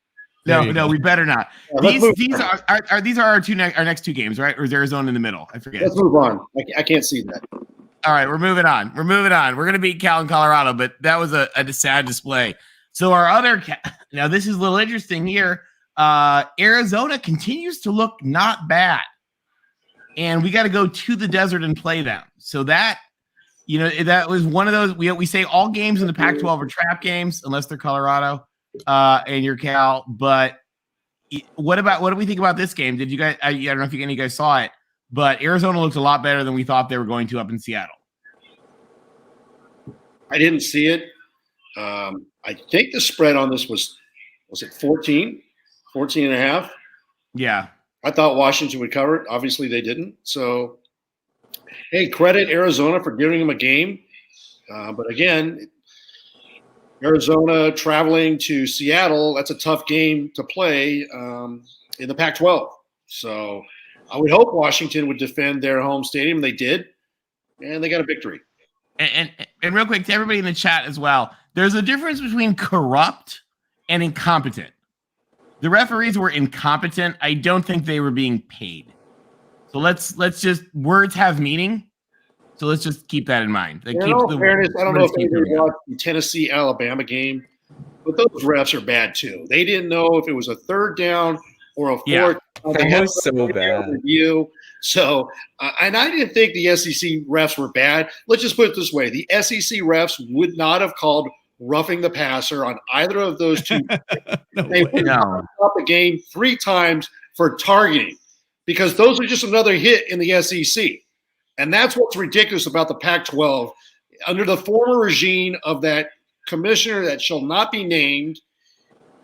No, we better not. These are our next two games, right? Or is Arizona in the middle? I forget. Let's move on. I can't see that. All right, we're moving on. We're going to beat Cal in Colorado, but that was a sad display. So our other now this is a little interesting here. Arizona continues to look not bad, and we got to go to the desert and play them. So that that was one of those we say all games in the Pac-12 are trap games unless they're Colorado and you're Cal. But what do we think about this game? Did you guys? I don't know if any of you guys saw it, but Arizona looked a lot better than we thought they were going to up in Seattle. I didn't see it. I think the spread on this was it 14 and a half? Yeah. I thought Washington would cover it. Obviously they didn't. So Hey, credit Arizona for giving them a game. But again, Arizona traveling to Seattle, that's a tough game to play in the Pac-12. So I would hope Washington would defend their home stadium. They did, and they got a victory. And real quick to everybody in the chat as well, there's a difference between corrupt and incompetent. The referees were incompetent. I don't think they were being paid. So let's just, words have meaning. So let's just keep that in mind. In all fairness, I don't know if anybody watched the Tennessee-Alabama game, but those refs are bad too. They didn't know if it was a third down or a fourth. Yeah, that was so bad. Review. So, and I didn't think the SEC refs were bad. Let's just put it this way. The SEC refs would not have called roughing the passer on either of those two. They would have stopped the game 3 times for targeting because those are just another hit in the SEC. And that's what's ridiculous about the Pac-12. Under the former regime of that commissioner that shall not be named,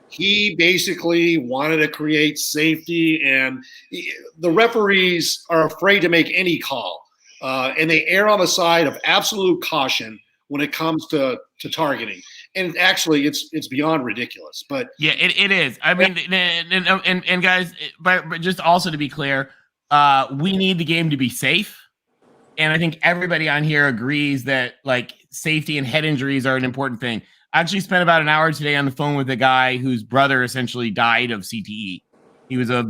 he basically wanted to create safety, and the referees are afraid to make any call. And they err on the side of absolute caution when it comes to targeting. And actually, it's beyond ridiculous. But yeah, it is. I mean, and guys, but just also to be clear, we need the game to be safe. And I think everybody on here agrees that like safety and head injuries are an important thing. I actually spent about an hour today on the phone with a guy whose brother essentially died of CTE. He was a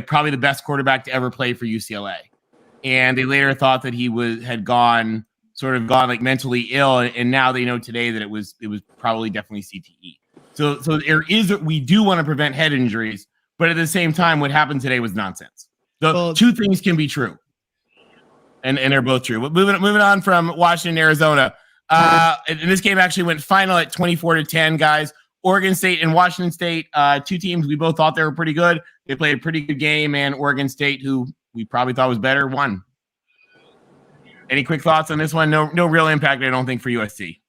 probably the best quarterback to ever play for UCLA. And they later thought that he had gone like mentally ill. And now they know today that it was probably definitely CTE. So we do want to prevent head injuries, but at the same time, what happened today was nonsense. So two things can be true. And they're both true. Moving on from Washington, Arizona. And this game actually went final at 24-10, guys. Oregon State and Washington State, 2 teams we both thought they were pretty good. They played a pretty good game, and Oregon State, who we probably thought was better, won. Any quick thoughts on this one? No real impact, I don't think, for USC.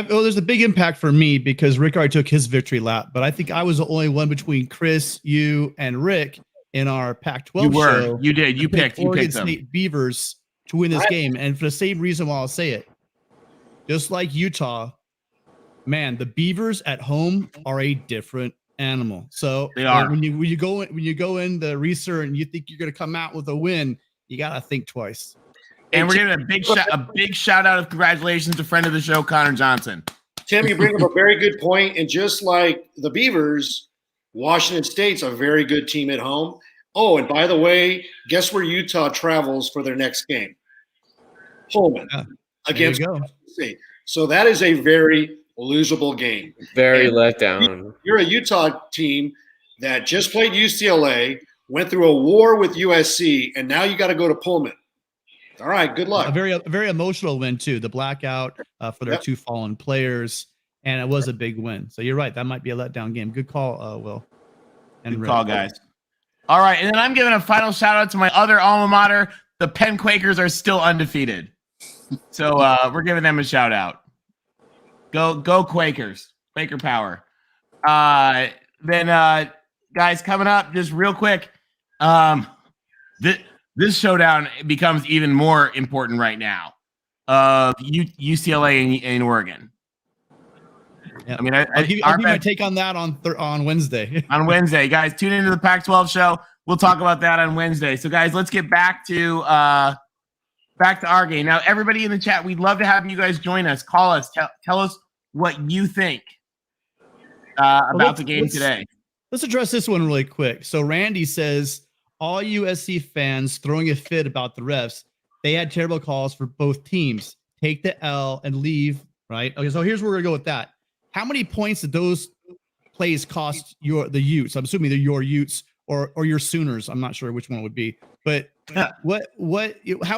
There's a big impact for me because Rick already took his victory lap, but I think I was the only one between Chris, you, and Rick in our Pac-12 show. You did. You picked Oregon them. State Beavers to win this game, and for the same reason why I'll say it. Just like Utah, man, the Beavers at home are a different animal. So they are. When you go in the research and you think you're going to come out with a win, you got to think twice. And we're giving a big shout out of congratulations to friend of the show, Connor Johnson. Tim, you bring up a very good point. And just like the Beavers, Washington State's a very good team at home. Oh, and by the way, guess where Utah travels for their next game? Pullman against Washington State. So that is a very losable game. Very let down. You're a Utah team that just played UCLA, went through a war with USC, and now you got to go to Pullman. All right, good luck. A very emotional win too. The blackout for their 2 fallen players, and it was a big win. So you're right. That might be a letdown game. Good call, Will. And good call, guys. All right, and then I'm giving a final shout out to my other alma mater. The Penn Quakers are still undefeated, so we're giving them a shout out. Go Quakers, Quaker power. Then guys, coming up just real quick. This showdown becomes even more important right now. UCLA and Oregon. Yeah. I mean, I'll give my take on that on Wednesday. On Wednesday, guys, tune into the Pac-12 show. We'll talk about that on Wednesday. So, guys, let's get back to our game. Now, everybody in the chat, we'd love to have you guys join us. Call us. Tell us what you think about the game today. Let's address this one really quick. So, Randy says, all USC fans throwing a fit about the refs. They had terrible calls for both teams. Take the L and leave, right? Okay, so here's where we're going to go with that. How many points did those plays cost the Utes? I'm assuming they're your Utes or your Sooners. I'm not sure which one it would be. But how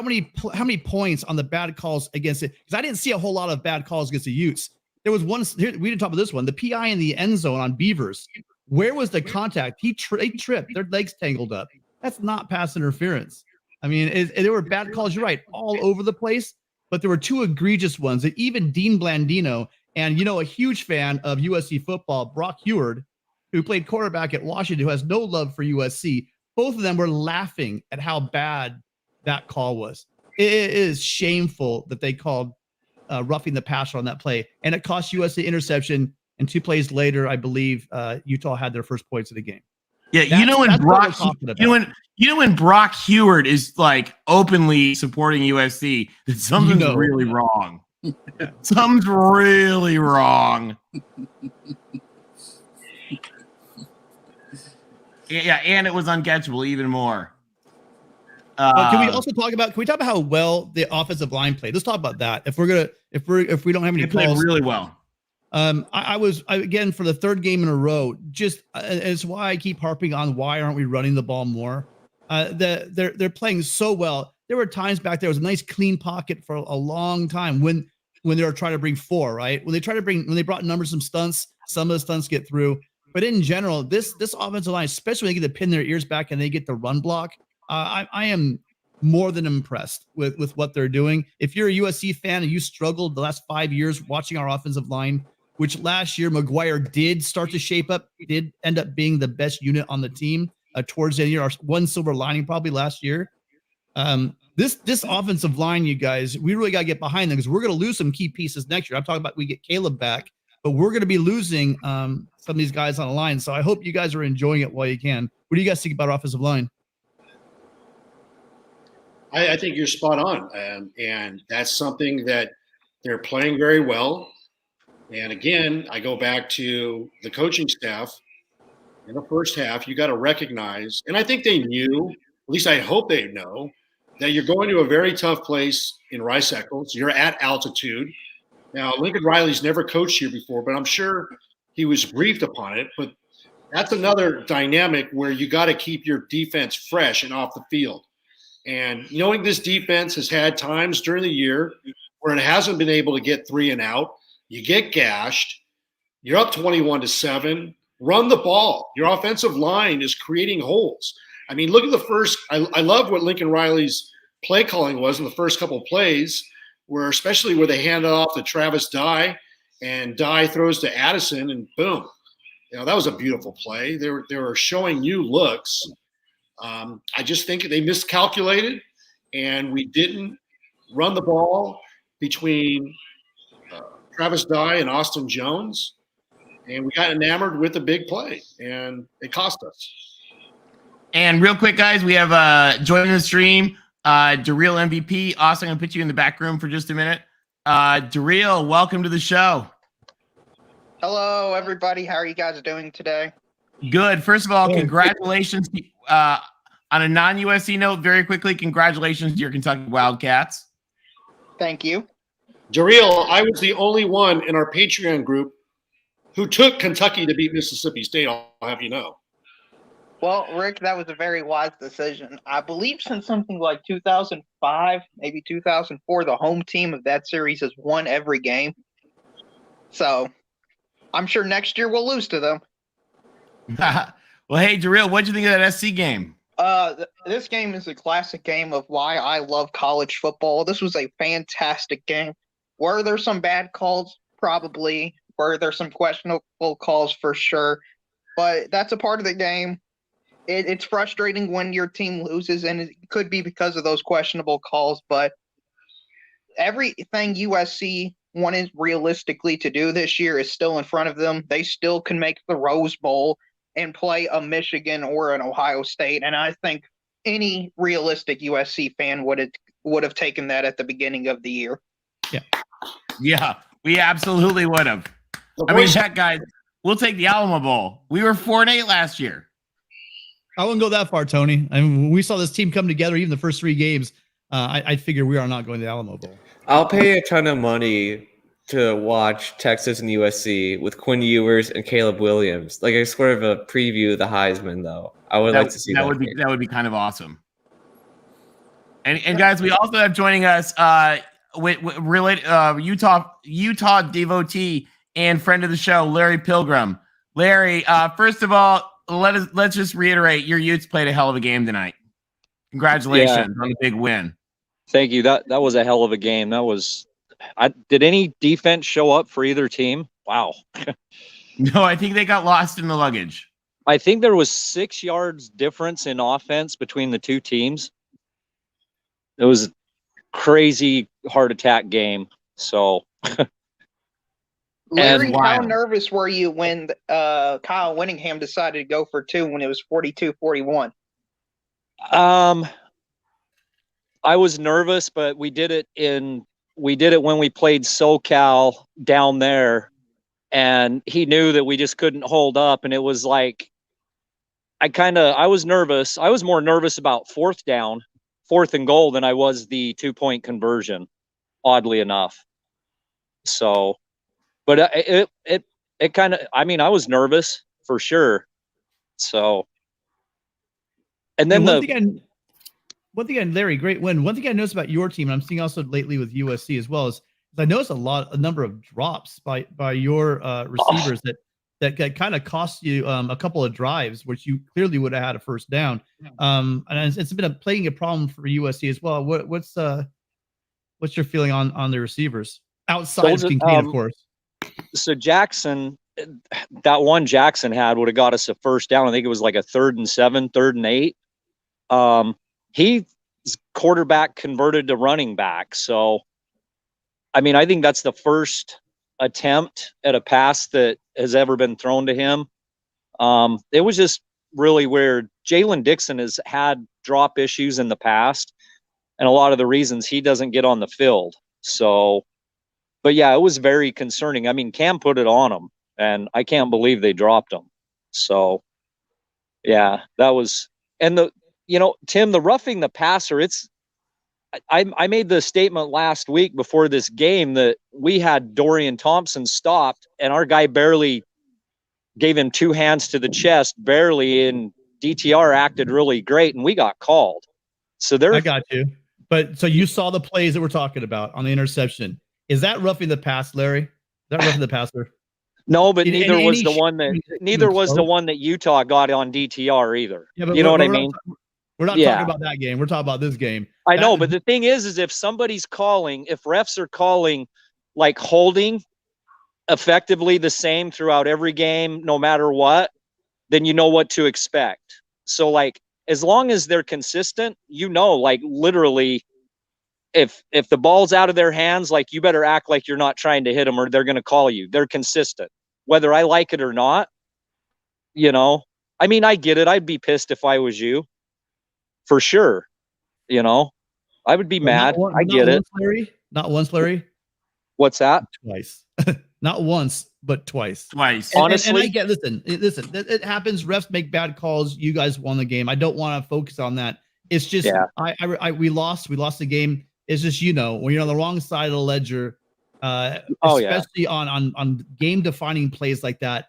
many points on the bad calls against it? Because I didn't see a whole lot of bad calls against the Utes. There was one, we didn't talk about this one, the PI in the end zone on Beavers. Where was the contact? He tripped, their legs tangled up. That's not pass interference. I mean, there were bad calls, you're right, all over the place, but there were 2 egregious ones that even Dean Blandino and, a huge fan of USC football, Brock Heward, who played quarterback at Washington, who has no love for USC, both of them were laughing at how bad that call was. it is shameful that they called roughing the passer on that play, and it cost USC interception. And 2 plays later, I believe Utah had their first points of the game. Yeah, when Brock Heward is like openly supporting USC, that something's really wrong. Something's really wrong. Yeah, and it was uncatchable even more. Can we also talk about how well the offensive line played? Let's talk about that. If we don't have any calls, played really well. I was again for the 3rd game in a row. Just it's why I keep harping on why aren't we running the ball more? They're playing so well. There were times back there was a nice clean pocket for a long time when they were trying to bring 4, right? When they brought numbers, some of the stunts get through. But in general, this offensive line, especially when they get to pin their ears back and they get the run block, I am more than impressed with what they're doing. If you're a USC fan and you struggled the last 5 years watching our offensive line, which last year McGuire did start to shape up, did end up being the best unit on the team towards the end of the year, our one silver lining probably last year. This offensive line, you guys, we really got to get behind them because we're going to lose some key pieces next year. I'm talking about we get Caleb back, but we're going to be losing some of these guys on the line. So I hope you guys are enjoying it while you can. What do you guys think about our offensive line? I think you're spot on. And that's something that they're playing very well. And again, I go back to the coaching staff. In the first half, you got to recognize, and I think they knew, at least I hope they know, that you're going to a very tough place in Rice Eccles. You're at altitude. Now, Lincoln Riley's never coached here before, but I'm sure he was briefed upon it. But that's another dynamic where you got to keep your defense fresh and off the field. And knowing this defense has had times during the year where it hasn't been able to get 3 and out, you get gashed, you're up 21-7, run the ball. Your offensive line is creating holes. I mean, look at the first – I love what Lincoln Riley's play calling was in the first couple of plays, especially where they handed off to Travis Dye, and Dye throws to Addison, and boom. That was a beautiful play. They were showing new looks. I just think they miscalculated, and we didn't run the ball between Travis Dye and Austin Jones, and we got enamored with a big play, and it cost us. And real quick, guys, we have joining the stream, Daryl MVP. Austin, I'm going to put you in the back room for just a minute. Daryl, welcome to the show. Hello, everybody. How are you guys doing today? Good. First of all, congratulations. On a non-USC note, very quickly, congratulations to your Kentucky Wildcats. Thank you. Daryl, I was the only one in our Patreon group who took Kentucky to beat Mississippi State, I'll have you know. Well, Rick, that was a very wise decision. I believe since something like 2005, maybe 2004, the home team of that series has won every game. So I'm sure next year we'll lose to them. Well, hey, Daryl, what'd you think of that SC game? This game is a classic game of why I love college football. This was a fantastic game. Were there some bad calls? Probably. Were there some questionable calls? For sure. But that's a part of the game. It's frustrating when your team loses, and it could be because of those questionable calls. But everything USC wanted realistically to do this year is still in front of them. They still can make the Rose Bowl and play a Michigan or an Ohio State. And I think any realistic USC fan would have taken that at the beginning of the year. Yeah, we absolutely would have. I mean, heck, guys, we'll take the Alamo Bowl. We were 4-8 last year. I wouldn't go that far, Tony. I mean, when we saw this team come together, even the first 3 games, I figure we are not going to the Alamo Bowl. I'll pay a ton of money to watch Texas and USC with Quinn Ewers and Caleb Williams. Like, I sort of a preview of the Heisman, though. I would like to see that. That would be kind of awesome. And guys, we also have joining us with Utah devotee and friend of the show, Larry Pilgrim. Larry, first of all, let's just reiterate, your Utes played a hell of a game tonight. Congratulations on the big win. Thank you. That was a hell of a game. Did any defense show up for either team? Wow. No, I think they got lost in the luggage. I think there was 6 yards difference in offense between the two teams. It was crazy heart attack game. So, Larry, how wild. nervous were you when Kyle Winningham decided to go for 2 when it was 42-41? I was nervous, but we did it when we played SoCal down there, and he knew that we just couldn't hold up. And it was like, I was nervous. I was more nervous about 4th and goal than I was the 2-point conversion, oddly enough. So, but it kind of, I mean, I was nervous for sure. So, and then one thing, Larry, great win. One thing I noticed about your team, and I'm seeing also lately with USC as well, is I noticed a number of drops by your receivers that kind of cost you a couple of drives, which you clearly would have had a first down. And it's been playing a problem for USC as well. What's your feeling on the receivers outside of Kincaid, of course? So Jackson, that one Jackson had would have got us a first down. I think it was like a 3rd and 7, 3rd and 8. He's quarterback converted to running back. So, I mean, I think that's the first attempt at a pass that has ever been thrown to him. It was just really weird. Jalen Dixon has had drop issues in the past, and a lot of the reasons he doesn't get on the field. So, but yeah, it was very concerning. I mean, Cam put it on him, and I can't believe they dropped him. So, yeah, that was, and Tim, the roughing the passer, I made the statement last week before this game that we had Dorian Thompson stopped, and our guy barely gave him 2 hands to the chest, barely, and DTR acted really great, and we got called. So I got you. But so you saw the plays that we're talking about on the interception. Is that roughing the pass, Larry? Is that roughing the passer? No, but neither was the one that Utah got on DTR either. Yeah, you know what I mean? We're not talking about that game. We're talking about this game. I know, but the thing is if somebody's calling, if refs are calling like holding effectively the same throughout every game, no matter what, then you know what to expect. So like, as long as they're consistent, like literally if the ball's out of their hands, like you better act like you're not trying to hit them or they're going to call you. They're consistent, whether I like it or not. I mean, I get it. I'd be pissed if I was you. For sure. I would be mad. I get it. Not once, Larry. What's that? Twice. Not once, but twice. Honestly, and I get, listen, it happens. Refs make bad calls. You guys won the game. I don't want to focus on that. It's just, we lost the game. It's just, when you're on the wrong side of the ledger, especially on game defining plays like that,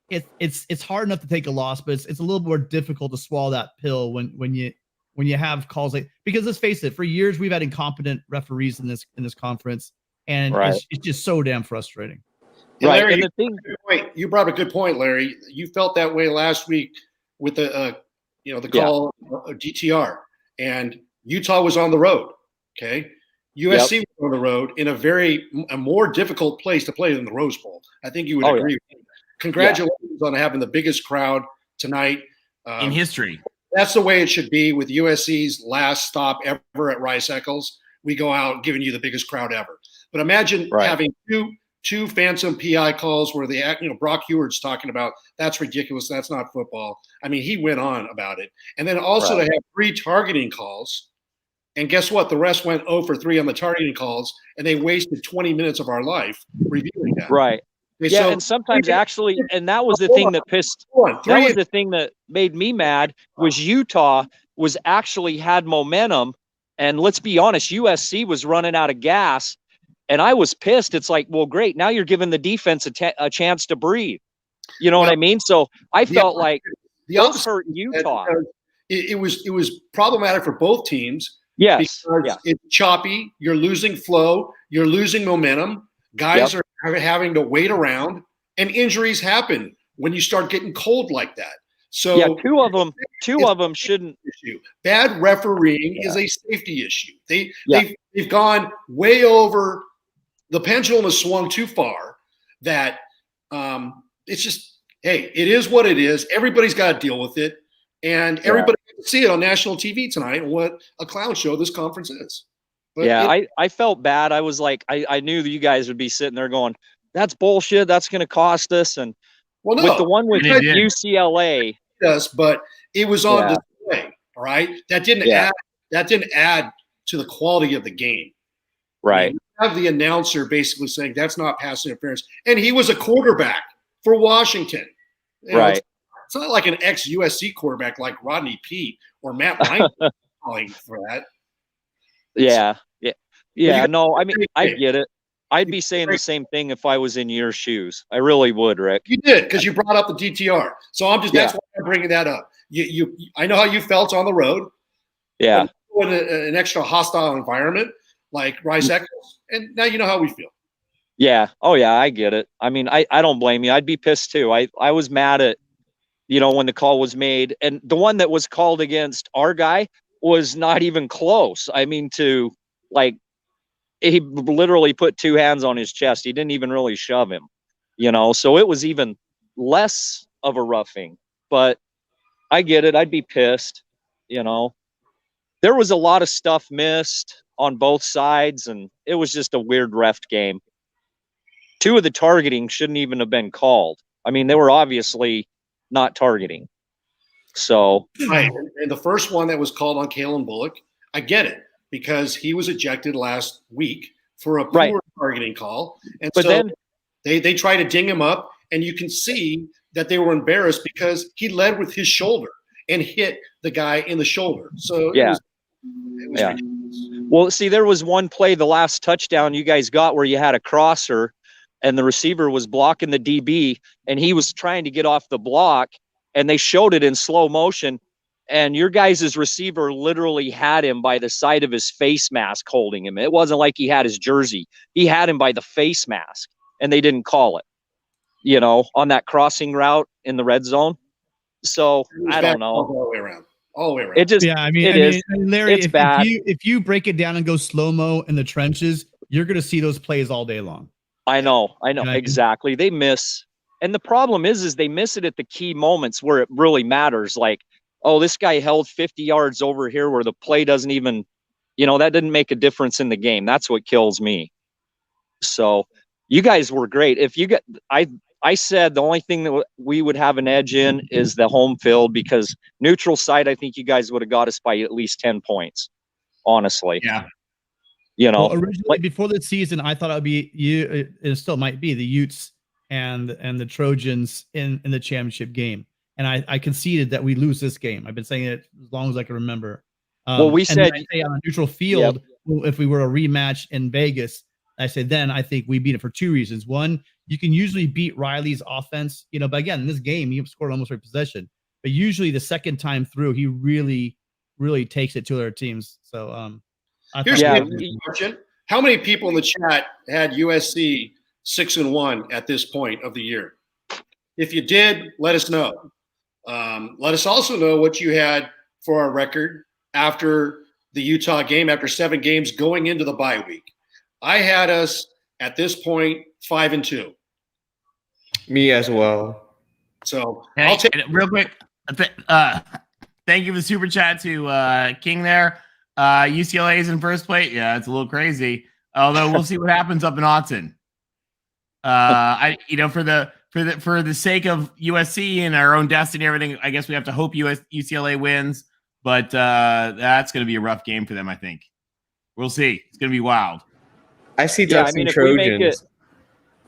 it's hard enough to take a loss, but it's a little more difficult to swallow that pill when you have calls because let's face it, for years we've had incompetent referees in this conference, and it's just so damn frustrating. Right. Larry, you brought up a good point, Larry. You felt that way last week with the call of DTR, and Utah was on the road. Okay. USC was on the road in a more difficult place to play than the Rose Bowl. I think you would agree. Yeah. Congratulations on having the biggest crowd tonight in history. That's the way it should be with USC's last stop ever at Rice Eccles. We go out giving you the biggest crowd ever. But imagine having two phantom PI calls where Brock Heward's talking about that's ridiculous. That's not football. I mean, he went on about it. And then also to have 3 targeting calls. And guess what? The rest went 0 for 3 on the targeting calls, and they wasted 20 minutes of our life reviewing that. Right. Yeah, and sometimes actually, and that was the thing that that was the thing that made me mad was Utah was actually had momentum, and let's be honest, USC was running out of gas, and I was pissed. It's like, well, great, now you're giving the defense a chance to breathe. You know what I mean? So I felt like those hurt Utah. It was problematic for both teams. Yes, because it's choppy. You're losing flow. You're losing momentum. Guys are having to wait around, and injuries happen when you start getting cold like that. So two of them shouldn't. Bad refereeing is a safety issue. They've gone way over. The pendulum has swung too far. That it's just, hey, it is what it is. Everybody's got to deal with it, and everybody can see it on national TV tonight. What a clown show this conference is. But I felt bad. I was like, I knew that you guys would be sitting there going, that's bullshit. That's going to cost us. And well, no, with the one with And it did. UCLA, yes, but it was on Yeah. display. All right, that didn't Yeah. add to the quality of the game. right? You have the announcer basically saying that's not pass interference, and he was a quarterback for Washington. You know, Right. It's not like an ex-USC quarterback like Rodney Peete or Matt Ryan calling for that. Yeah. Yeah. Yeah. No, I mean, I great. get it. I'd be saying the same thing if I was in your shoes. I really would, Rick. You did because you brought up the DTR. So that's Yeah. why I'm bringing that up. I know how you felt on the road. Yeah. In an extra hostile environment like Rice Eccles, and now you know how we feel. Yeah. Oh yeah, I get it. I mean, I don't blame you. I'd be pissed too. I was mad at, when the call was made, and the one that was called against our guy was not even close. I mean, he literally put two hands on his chest. He didn't even really shove him, so it was even less of a roughing, but I get it. I'd be pissed, there was a lot of stuff missed on both sides, and it was just a weird ref game. Two of the targeting shouldn't even have been called. I mean, they were obviously not targeting. So Right. And the first one that was called on Kalen Bullock, I get it because he was ejected last week for a poor targeting call. And but so then they try to ding him up, and you can see that they were embarrassed because he led with his shoulder and hit the guy in the shoulder. So Yeah. it was Yeah. ridiculous. Well, see, there was one play, the last touchdown you guys got, where you had a crosser and the receiver was blocking the DB and he was trying to get off the block, and they showed it in slow motion. And your guys' receiver literally had him by the side of his face mask holding him. It wasn't like he had his jersey. He had him by the face mask, and they didn't call it, on that crossing route in the red zone. So It was I bad don't know. all the way around. All the way around. It just, Yeah, I mean, Larry, it's if bad. if you break it down and go slow mo in the trenches, you're going to see those plays all day long. I know, Right. exactly. They miss, and the problem is they miss it at the key moments where it really matters. Like, oh, this guy held 50 yards over here where the play doesn't even, that didn't make a difference in the game. That's what kills me. So you guys were great. If you get, I said the only thing that we would have an edge in is the home field, because neutral site, I think you guys would have got us by at least 10 points, honestly. Yeah. Well, originally before the season, I thought it would be you. It still might be the Utes and the Trojans in the championship game. And I conceded that we lose this game. I've been saying it as long as I can remember. Well, we said on a neutral field, if we were a rematch in Vegas, I said then I think we beat it for two reasons. One, you can usually beat Riley's offense, but again, in this game, he scored almost every possession. But usually the second time through, he really, really takes it to their teams. So Here's the question: how many people in the chat had USC 6-1 at this point of the year? If you did, let us know. Let us also know what you had for our record after the Utah game, after 7 games going into the bye week. I had us at this point 5-2. Me as well. So I'll take it real quick. Thank you for the super chat to King there. UCLA is in first place. Yeah, it's a little crazy. Although we'll see what happens up in Autzen. For the sake of USC and our own destiny, and everything, I guess we have to hope UCLA wins. But that's going to be a rough game for them. I think we'll see. It's going to be wild. I see Ducks and Trojans.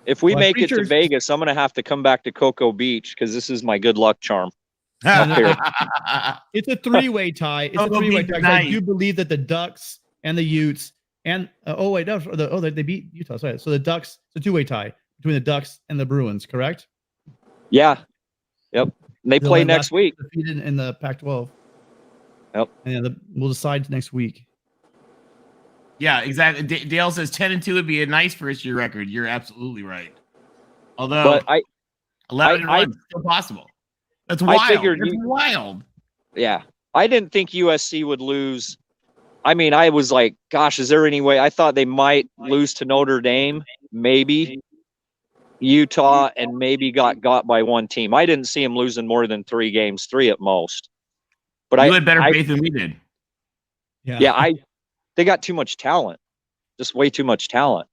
If we make it to Vegas, I'm going to have to come back to Cocoa Beach because this is my good luck charm. It's a three-way tie. It's a three-way tie. I do believe that the Ducks and the Utes and they beat Utah. Sorry. So the Ducks, it's a two-way tie between the Ducks and the Bruins, correct? Yeah. Yep. And they play next week. Defeated in the Pac-12. Yep. And we'll decide next week. Yeah, exactly. Dale says 10-2 would be a nice first-year record. You're absolutely right. Although 11-1 is still possible. That's wild. It's wild. Yeah. I didn't think USC would lose. I mean, I was like, gosh, is there any way? I thought they might lose to Notre Dame, maybe Utah, and maybe got by one team. I didn't see them losing more than 3 games, 3 at most. But you had better faith than we did. Yeah, they got too much talent, just way too much talent.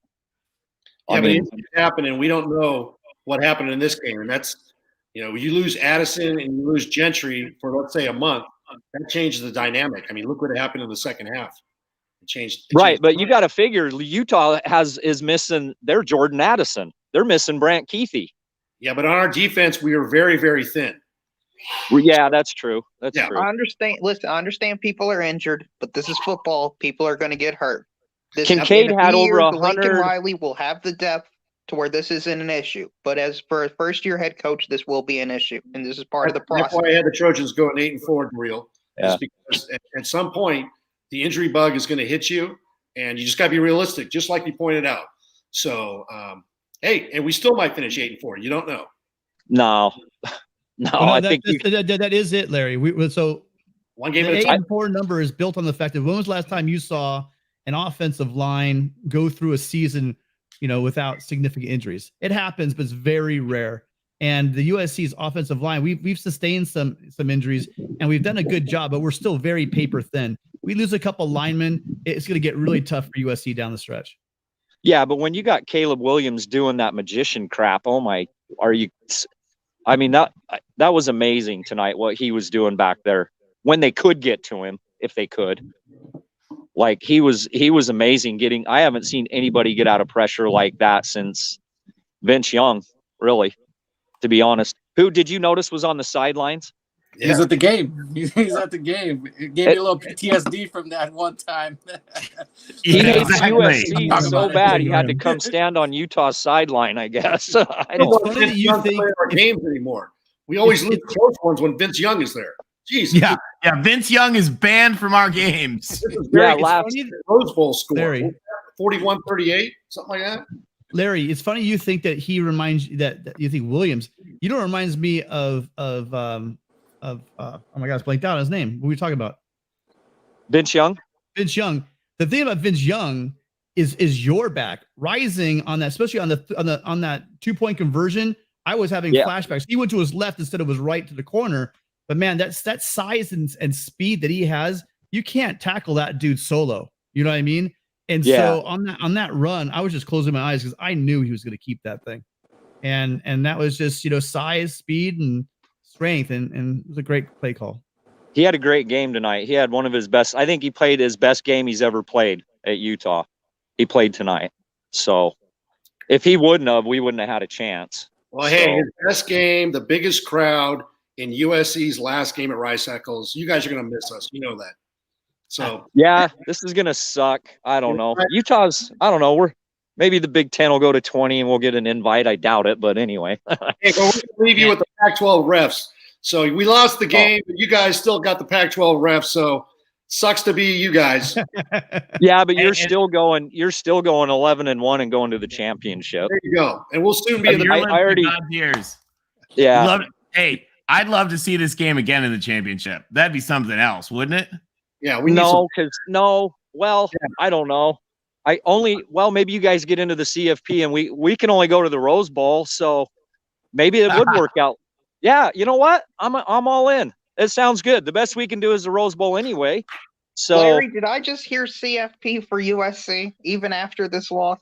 Yeah, I but mean, it's happening. We don't know what happened in this game, and that's you lose Addison and you lose Gentry for let's say a month. That changes the dynamic. I mean, look what happened in the second half. It changed. Right, but you got to figure Utah is missing their Jordan Addison. They're missing Brant Keithy. Yeah, but on our defense, we are very, very thin. Yeah, that's true. That's Yeah. true. I understand. Listen, I understand people are injured, but this is football. People are going to get hurt. Kincaid had over 100. Lincoln Riley will have the depth to where this isn't an issue. But as for a first-year head coach, this will be an issue, and this is part of the process. That's why I had the Trojans going 8-4 real. Yeah. Because at some point, the injury bug is going to hit you, and you just got to be realistic, just like you pointed out. So, hey, and we still might finish 8-4. You don't know. No, I think that is it, Larry. So one game the at a time. 8-4 number is built on the fact that when was the last time you saw an offensive line go through a season, without significant injuries? It happens, but it's very rare. And the USC's offensive line, we've sustained some injuries, and we've done a good job, but we're still very paper thin. We lose a couple linemen, it's going to get really tough for USC down the stretch. Yeah, but when you got Caleb Williams doing that magician crap, I mean, that was amazing tonight, what he was doing back there when they could get to him, if they could. Like he was amazing I haven't seen anybody get out of pressure like that since Vince Young, really, to be honest. Who did you notice was on the sidelines? He's at the game. He's at the game. It gave me a little PTSD from that one time. He hates Exactly. USC so bad he had to come stand on Utah's sideline, I guess. I don't funny that you think our games anymore. We always lose close ones when Vince Young is there. Jeez. Yeah. Vince Young is banned from our games. Rose Bowl score. Larry. 41-38, something like that. Larry, it's funny you think that he reminds you that you think Williams. You know what reminds me of oh my God, it's blanked out his name. What were we talking about? Vince Young. Vince Young. The thing about Vince Young is your back rising on that, especially on that 2-point conversion. I was having flashbacks. He went to his left instead of his right to the corner. But man, that size and speed that he has, you can't tackle that dude solo. You know what I mean? And so on that run, I was just closing my eyes because I knew he was going to keep that thing. And that was just, size, speed, and strength, and it was a great play call. He had a great game tonight. He had one of his best. I think he played his best game he's ever played at Utah. He played tonight. So if he wouldn't have, we wouldn't have had a chance. Well, hey, his best game, the biggest crowd in USC's last game at Rice Eccles. You guys are going to miss us. You know that. So yeah, this is going to suck. I don't know. Utah's, I don't know. Maybe the Big Ten will go to 20 and we'll get an invite. I doubt it, but anyway. Hey, well, we'll leave you with the Pac-12 refs. So we lost the game, but you guys still got the Pac-12 refs. So sucks to be you guys. Yeah, but you're still going 11-1 and going to the championship. There you go. And we'll soon be in the I already years. Yeah. Hey, I'd love to see this game again in the championship. That'd be something else, wouldn't it? Yeah, I don't know. Maybe you guys get into the CFP and we can only go to the Rose Bowl, so maybe it would work out. Yeah, you know what? I'm all in. It sounds good. The best we can do is the Rose Bowl anyway. So Larry, did I just hear CFP for USC even after this loss?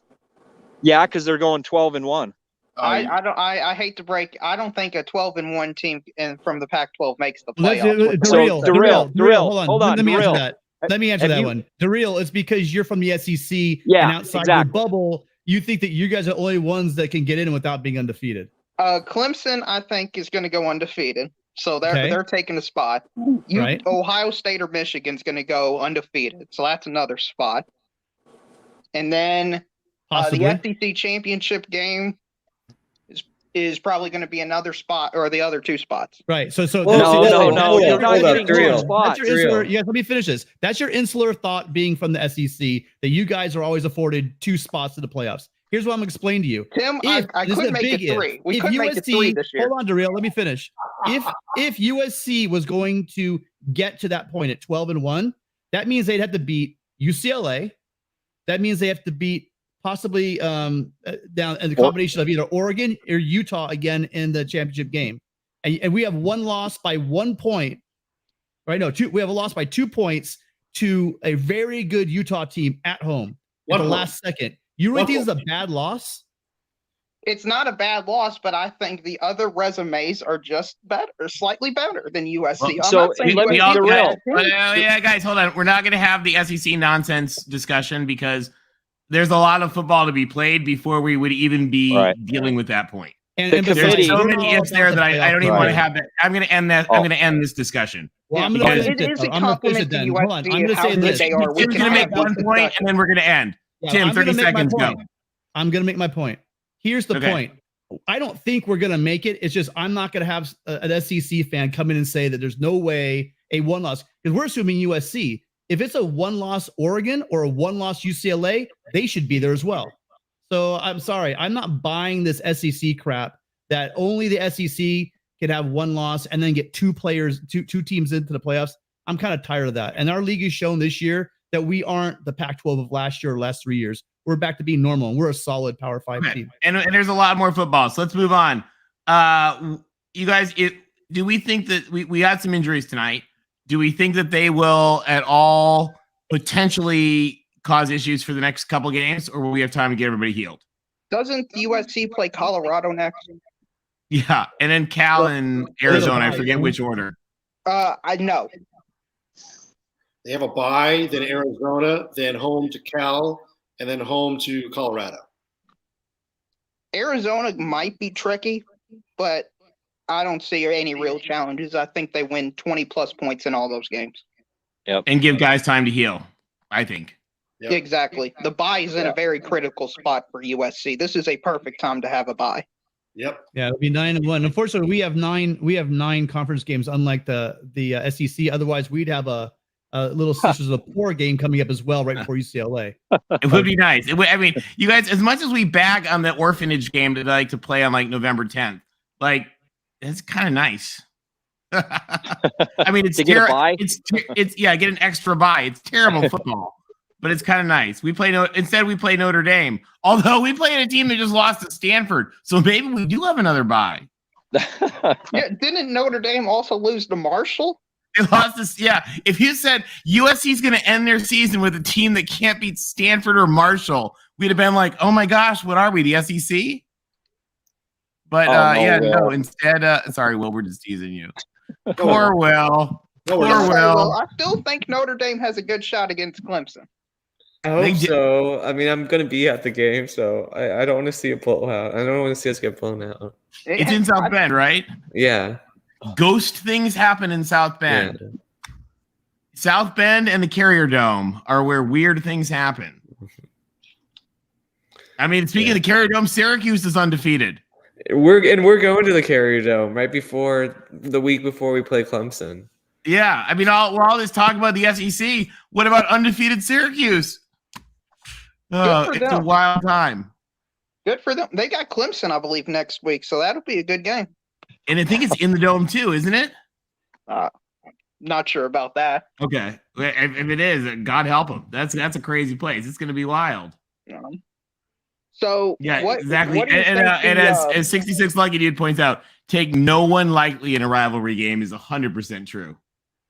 Yeah, because they're going 12-1. I hate to break. I don't think a 12-1 team from the Pac-12 makes the playoffs. Darrell, hold on. Let me answer Darrell. that. Let me answer that one. Darrell, it's because you're from the SEC and outside your bubble, you think that you guys are the only ones that can get in without being undefeated. Clemson, I think, is going to go undefeated. So they're taking a spot. Right. Ohio State or Michigan's going to go undefeated. So that's another spot. And then the SEC championship game is probably going to be another spot or the other two spots. Right. So no, you're not getting two spots. Let me finish this. That's your insular thought being from the SEC that you guys are always afforded 2 spots to the playoffs. Here's what I'm going to explain to you. Tim, I could make it 3. We could make it 3 this year. Hold on, Darrell. Let me finish. If USC was going to get to that point at 12-1, that means they'd have to beat UCLA. That means they have to beat possibly down in the combination of either Oregon or Utah again in the championship game. And we have one loss by 1 point. Right? No, we have a loss by 2 points to a very good Utah team at home at the last second. You really think this is a bad loss? It's not a bad loss, but I think the other resumes are just better, slightly better than USC. Well, I'm so not saying let me USC is a derail. bad team. Yeah, guys, hold on. We're not going to have the SEC nonsense discussion because there's a lot of football to be played before we would even be dealing with that point. And, The and committee- There's so many ifs there that I don't even want to have that. I'm going to end that. I'm going to end this discussion. Well, I'm But going it is a I'm going to finish compliment it to then. Hold on. I'm USC going and to how say good this. they are. We Tim's can going to have make one this point, discussion. and then we're going to end. Yeah, Tim, I'm gonna 30 make my seconds, go. point. I'm going to make my point. Here's the Okay. point. I don't think we're going to make it. It's just I'm not going to have an SEC fan come in and say that there's no way a one loss, because we're assuming USC. If it's a one loss Oregon or a one loss UCLA, they should be there as well. So I'm sorry. I'm not buying this SEC crap that only the SEC can have one loss and then get two teams into the playoffs. I'm kind of tired of that. And our league has shown this year that we aren't the Pac-12 of last year or last 3 years. We're back to being normal, and we're a solid Power 5 team. And there's a lot more football. So let's move on. You guys, do we think that we had some injuries tonight? Do we think that they will at all potentially cause issues for the next couple games, or will we have time to get everybody healed? Doesn't USC play Colorado next? Yeah, and then Cal and Arizona. I forget which order. I know. They have a bye, then Arizona, then home to Cal, and then home to Colorado. Arizona might be tricky, but I don't see any real challenges. I think they win 20-plus points in all those games. And give guys time to heal, I think. Yep. Exactly. The bye is in a very critical spot for USC. This is a perfect time to have a bye. Yep. Yeah, it'll be 9-1. Unfortunately, we have nine conference games, unlike the SEC. Otherwise, we'd have a little Sisters of the Poor game coming up as well right before UCLA. It would be nice. I mean, you guys, as much as we bag on the orphanage game that I like to play on like November 10th, like it's kind of nice. I mean, it's get a bye? It's get an extra bye. It's terrible football, but it's kind of nice. We play Notre Dame, although we played a team that just lost to Stanford, so maybe we do have another bye. Yeah, didn't Notre Dame also lose to Marshall? They lost this. Yeah, if you said USC is going to end their season with a team that can't beat Stanford or Marshall, we'd have been like, "Oh my gosh, what are we, the SEC?" But no. Instead, sorry, Will, we're just teasing you. Poor Will. Poor Will. I still think Notre Dame has a good shot against Clemson. I hope so. I mean, I'm going to be at the game, so I don't want to see a blowout. I don't want to see us get blown out. It's in South Bend, right? Yeah. Ghost things happen in South Bend. Yeah. South Bend and the Carrier Dome are where weird things happen. I mean, speaking of the Carrier Dome, Syracuse is undefeated. We're going to the Carrier Dome right before the week before we play Clemson. Yeah, I mean, we're all this talk about the SEC. What about undefeated Syracuse? It's a wild time. Good for them. They got Clemson, I believe, next week, so that'll be a good game. And I think it's in the Dome too, isn't it? Not sure about that. Okay, if it is, God help them. That's a crazy place. It's going to be wild. So exactly. What do you and think as 66 Lucky Dude points out, take no one lightly in a rivalry game is 100% true.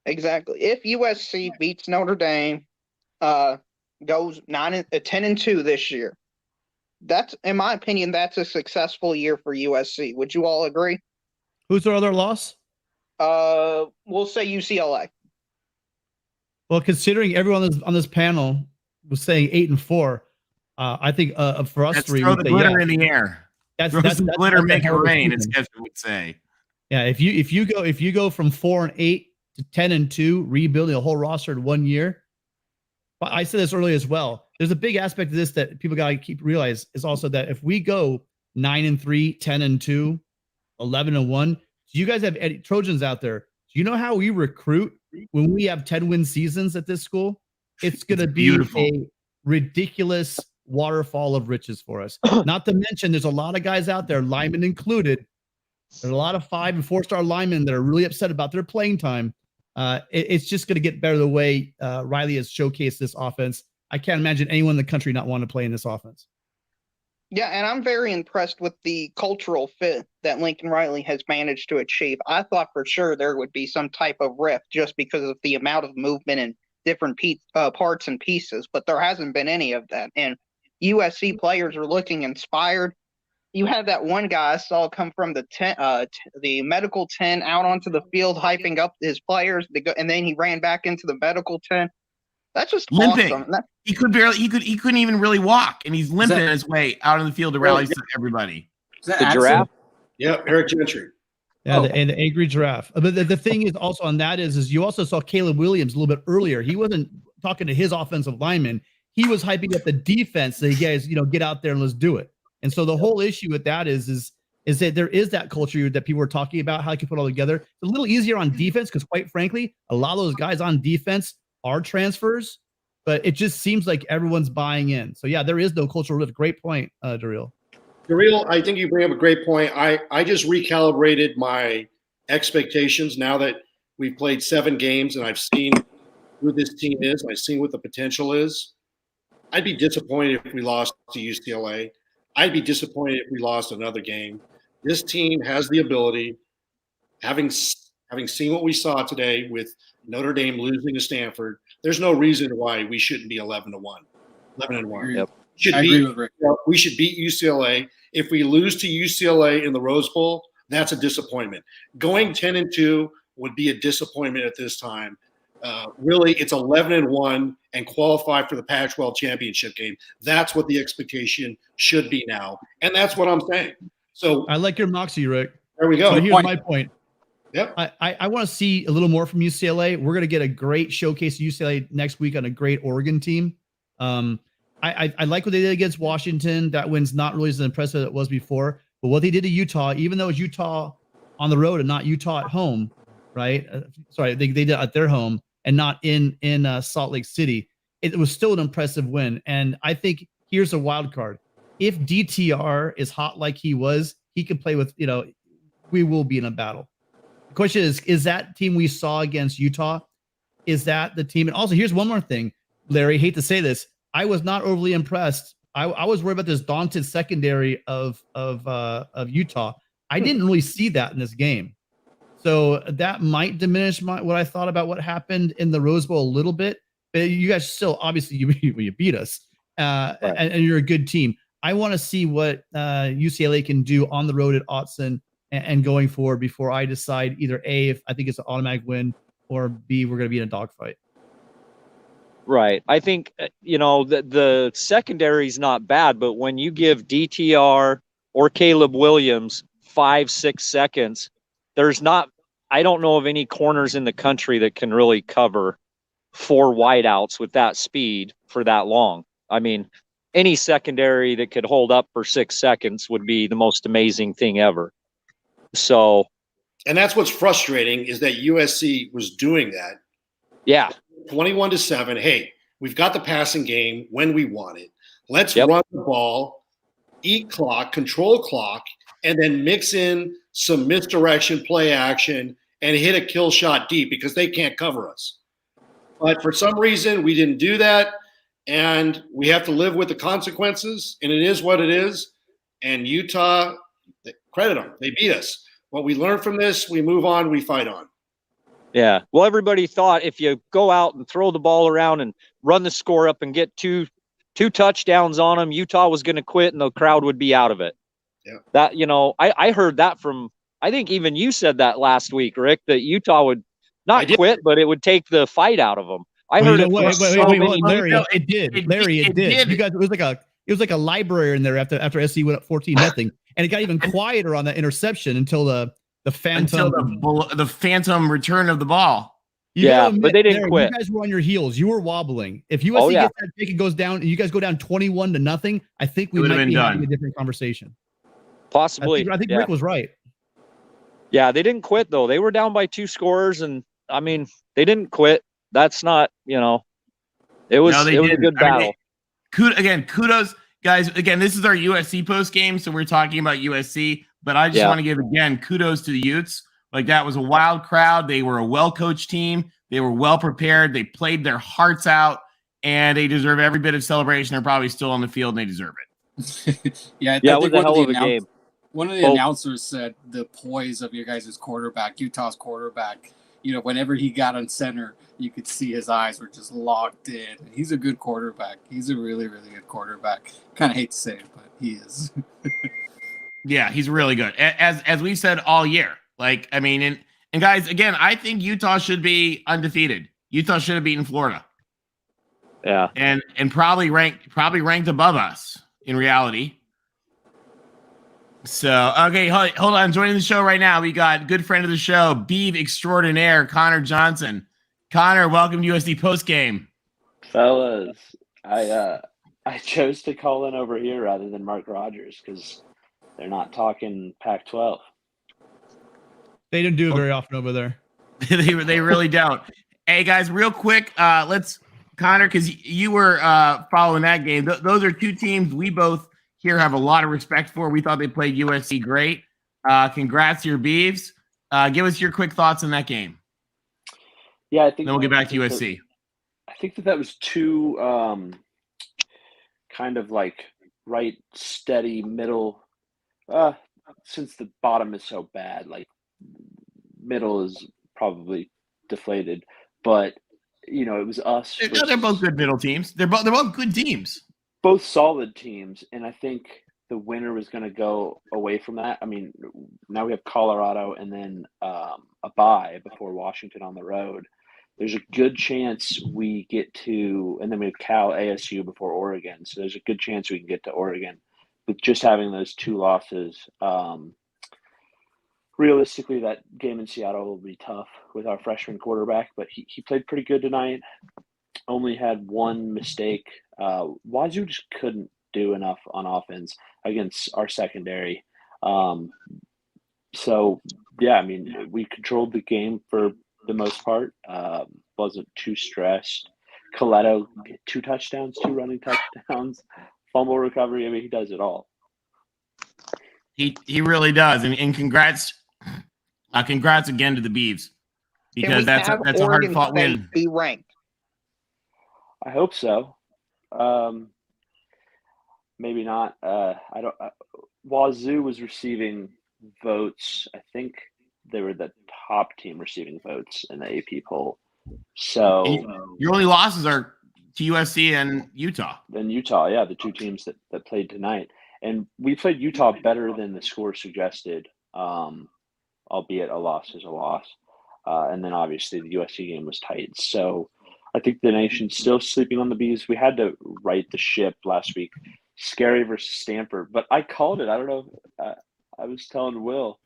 Exactly. If USC beats Notre Dame, goes 10-2 this year, that's, in my opinion, that's a successful year for USC. Would you all agree? Who's their other loss? We'll say UCLA. Well, considering everyone on this panel was saying 8-4, I think for us Let's three, throw the say, glitter in the air. Throw some glitter, make it rain, as season. Kevin would say. Yeah, if you go from 4-8 to 10-2, rebuilding a whole roster in 1 year. But I said this earlier as well. There's a big aspect of this that people got to keep realize is also that if we go 9-3, 10-2, 11-1, so you guys have Trojans out there. Do you know how we recruit when we have 10-win seasons at this school? It's going to be beautiful. A ridiculous waterfall of riches for us. Not to mention, there's a lot of guys out there, linemen included. There's a lot of 5- and 4-star linemen that are really upset about their playing time. It's just going to get better the way Riley has showcased this offense. I can't imagine anyone in the country not want to play in this offense. Yeah, and I'm very impressed with the cultural fit that Lincoln Riley has managed to achieve. I thought for sure there would be some type of rift just because of the amount of movement and different parts and pieces, but there hasn't been any of that. And USC players are looking inspired. You have that one guy I saw come from the medical tent out onto the field, hyping up his players, and then he ran back into the medical tent. That's just limping. awesome. He couldn't even really walk, and he's limping his way out on the field to rally everybody. Is that The Axel? giraffe? Yep, Eric Gentry. Yeah, and the angry giraffe. But the thing is also on that is you also saw Caleb Williams a little bit earlier. He wasn't talking to his offensive lineman. He was hyping up the defense. Say, guys, get out there and let's do it. And so the whole issue with that is that there is that culture that people were talking about, how you can put it all together. It's a little easier on defense because, quite frankly, a lot of those guys on defense are transfers, but it just seems like everyone's buying in. So, yeah, there is no cultural rift. Great point, Daryl. Daryl, I think you bring up a great point. I just recalibrated my expectations now that we've played 7 games and I've seen who this team is and I've seen what the potential is. I'd be disappointed if we lost to UCLA. I'd be disappointed if we lost another game. This team has the ability, having seen what we saw today with Notre Dame losing to Stanford, there's no reason why we shouldn't be 11-1. 11-1. Yep. We should beat UCLA. If we lose to UCLA in the Rose Bowl, that's a disappointment. Going 10-2 would be a disappointment at this time. Really, it's 11-1 and qualify for the Pac-12 championship game. That's what the expectation should be now, and that's what I'm saying. So I like your moxie, Rick. There we go. So here's my point. Yep. I want to see a little more from UCLA. We're going to get a great showcase of UCLA next week on a great Oregon team. I like what they did against Washington. That win's not really as impressive as it was before. But what they did to Utah, even though it's Utah on the road and not Utah at home, right? They did at their home and not in Salt Lake City. It was still an impressive win. And I think here's a wild card. If DTR is hot like he was, he could play with, we will be in a battle. The question is that team we saw against Utah, is that the team? And also, here's one more thing, Larry, hate to say this. I was not overly impressed. I was worried about this daunted secondary of Utah. I didn't really see that in this game. So that might diminish what I thought about what happened in the Rose Bowl a little bit. But you guys still, obviously, you beat us, right. and you're a good team. I want to see what UCLA can do on the road at Autzen and going forward before I decide either A, if I think it's an automatic win, or B, we're going to be in a dogfight. Right. I think, the secondary is not bad, but when you give DTR or Caleb Williams 5-6 seconds, I don't know of any corners in the country that can really cover 4 wideouts with that speed for that long. I mean, any secondary that could hold up for 6 seconds would be the most amazing thing ever. So, and that's what's frustrating is that USC was doing that. Yeah. 21-7. Hey, we've got the passing game when we want it. Let's run the ball, eat clock, control clock, and then mix in some misdirection, play action, and hit a kill shot deep because they can't cover us. But for some reason, we didn't do that, and we have to live with the consequences, and it is what it is. And Utah, credit them. They beat us. What we learn from this, we move on, we fight on. Yeah. Well, everybody thought if you go out and throw the ball around and run the score up and get two touchdowns on them, Utah was going to quit and the crowd would be out of it. Yeah. That, I heard that from, I think even you said that last week, Rick, that Utah would not quit, but it would take the fight out of them. I heard it. Larry, it did. Larry, it did. You guys, it was like a library in there after SC went up 14-0, and it got even quieter on that interception until the phantom the phantom return of the ball. But they didn't quit. You guys were on your heels. You were wobbling. If USC gets that pick, it goes down, and you guys go down 21-0. I think we might be having a different conversation. Possibly. I think Rick was right. Yeah, they didn't quit though. They were down by 2 scores, and I mean, they didn't quit. That's not, it was a good battle. Kudos, guys. Again, this is our USC post game, so we're talking about USC. But I just want to give kudos to the Utes. Like, that was a wild crowd. They were a well-coached team. They were well prepared. They played their hearts out, and they deserve every bit of celebration. They're probably still on the field, and they deserve it. It was a hell of a game. One of the announcers said the poise of your guys' quarterback, Utah's quarterback, whenever he got on center, you could see his eyes were just locked in. He's a good quarterback. He's a really, really good quarterback. Kind of hate to say it, but he is. Yeah, he's really good. As we've said all year. Like, I mean, and guys, again, I think Utah should be undefeated. Utah should have beaten Florida. Yeah. And probably ranked above us in reality. So, okay, hold on. Joining the show right now, we got good friend of the show, Beeve extraordinaire, Connor Johnson. Connor, welcome to USC Postgame. Fellas, I chose to call in over here rather than Mark Rogers because they're not talking Pac-12. They don't do it very often over there. They really don't. Hey, guys, real quick, let's, Connor, because you were following that game. Those are two teams we both here have a lot of respect for. We thought they played USC great. Congrats to your Beeves. Give us your quick thoughts on that game. Yeah, I think. Then we'll get back to USC. I think that was two kind of like right, steady, middle. Since the bottom is so bad, like middle is probably deflated. But it was us. They're both good middle teams. They're both good teams. Both solid teams, and I think the winner was going to go away from that. I mean, now we have Colorado and then a bye before Washington on the road. There's a good chance we get to, and then we have Cal, ASU before Oregon. So there's a good chance we can get to Oregon. With just having those two losses, realistically, that game in Seattle will be tough with our freshman quarterback, but he played pretty good tonight. Only had one mistake. Wazoo just couldn't do enough on offense against our secondary. So, yeah, I mean, we controlled the game for the most part. Wasn't too stressed. Coletto, 2 touchdowns, 2 running touchdowns, fumble recovery. I mean, he does it all. He really does. And congrats again to the Beavs, because that's a hard fought win. Be ranked. I hope so. Maybe not. Wazoo was receiving votes. I think they were the top team receiving votes in the AP poll. So your only losses are to USC and Utah. And Utah, yeah, the two teams that played tonight. And we played Utah better than the score suggested, albeit a loss is a loss. And then obviously the USC game was tight. So I think the nation's still sleeping on the Bees. We had to right the ship last week. Scary versus Stanford. But I called it. I don't know. I was telling Will,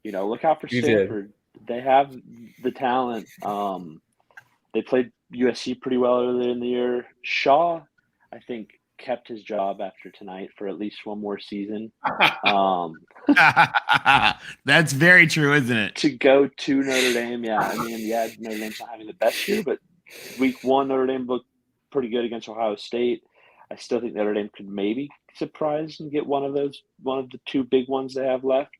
look out for Stanford. They have the talent. They played USC pretty well earlier in the year. Shaw, I think, kept his job after tonight for at least one more season. That's very true, isn't it? To go to Notre Dame, yeah. I mean, yeah, Notre Dame's not having the best year, but week 1, Notre Dame looked pretty good against Ohio State. I still think Notre Dame could maybe surprise and get one of the 2 big ones they have left.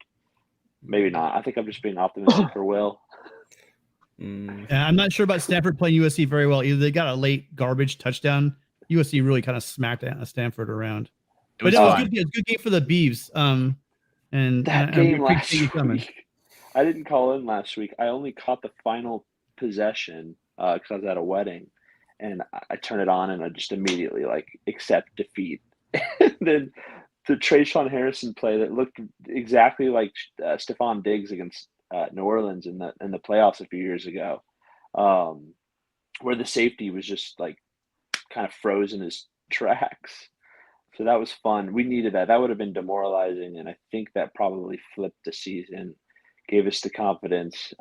Maybe not. I think I'm just being optimistic for Will. Yeah, I'm not sure about Stanford playing USC very well either. They got a late garbage touchdown. USC really kind of smacked Stanford around. But it was a good game for the Beavs. And that game last week, I didn't call in last week. I only caught the final possession because I was at a wedding, and I turned it on and I just immediately accept defeat. And then the Trayshawn Harrison play that looked exactly like Stephon Diggs against New Orleans in the playoffs a few years ago, where the safety was just kind of frozen his tracks. So that was fun. We needed that. That would have been demoralizing, and I think that probably flipped the season, gave us the confidence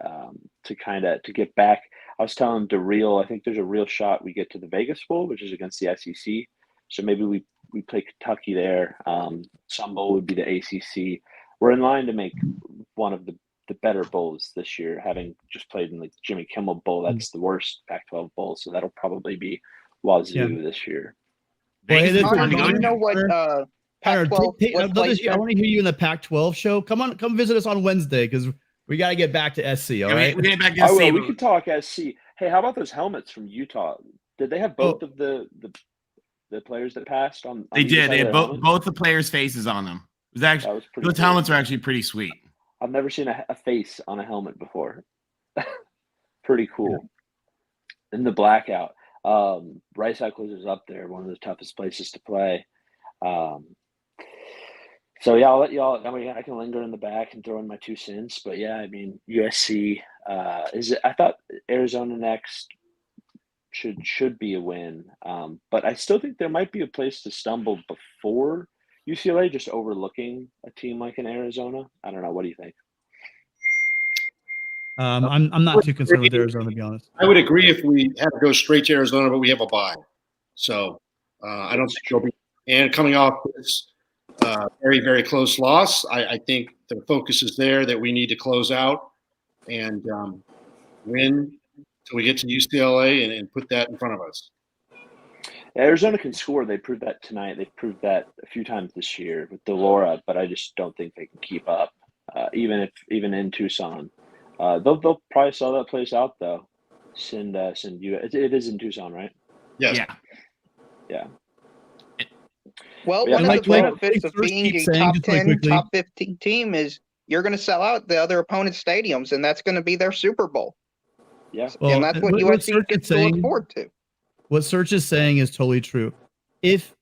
to get back. I was telling DeReal, I think there's a real shot we get to the Vegas Bowl, which is against the SEC. So maybe we play Kentucky there. Some bowl would be the ACC. We're in line to make one of the better bowls this year, having just played in the Jimmy Kimmel Bowl. That's the worst Pac-12 bowl, so that'll probably be Wazoo this year. Well, hey, Connor, do you know what Pac-12 I want to hear you in the Pac-12 show. Come visit us on Wednesday, because we got to get back to SC. All right, we get back to SC. We can talk SC. Hey, how about those helmets from Utah? Did they have both of the players that passed on? They did. They had both the players' faces on them. It was actually those helmets are actually pretty sweet. I've never seen a face on a helmet before. pretty cool. In the blackout, Rice Eccles is up there, one of the toughest places to play. So yeah, I'll let y'all. I mean, I can linger in the back and throw in my 2 cents, but yeah, I mean, USC I thought Arizona next should be a win, but I still think there might be a place to stumble before UCLA, just overlooking a team like in Arizona. I don't know. What do you think? I'm not too concerned with Arizona, to be honest. I would agree if we had to go straight to Arizona, but we have a bye. So I don't think they'll be. And coming off this very, very close loss, I think the focus is there that we need to close out and win till we get to UCLA and put that in front of us. Arizona can score. They proved that tonight. They've proved that a few times this year with Delora, but I just don't think they can keep up, even in Tucson. They'll probably sell that place out though. Send you. It is in Tucson, right? Yes. Yeah. Well, Yeah, one of the like benefits of first being keep a saying, top just really 10, quickly- top 15 team is you're going to sell out the other opponent's stadiums, and that's going to be their Super Bowl. Yeah. Well, And that's what USC Serge is gets to look saying- forward to. What Serge is saying is totally true. If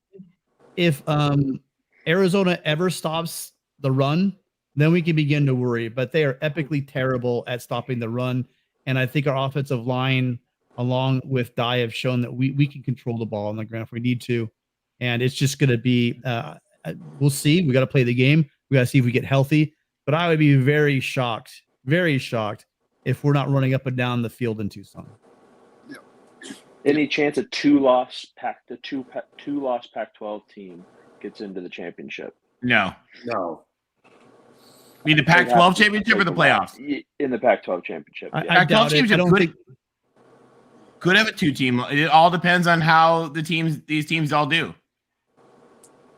Arizona ever stops the run, then we can begin to worry. But they are epically terrible at stopping the run, and I think our offensive line, along with Dye, have shown that we can control the ball on the ground if we need to. And it's just going to be we'll see. We got to play the game. We got to see if we get healthy. But I would be very shocked if we're not running up and down the field in Tucson. Any chance a two-loss Pac-12 team gets into the championship? No. No. I mean, the Pac-12 championship or the playoffs? In the Pac-12 championship. Yeah. I doubt it. I don't think. Could have a 2-team. It all depends on how these teams all do.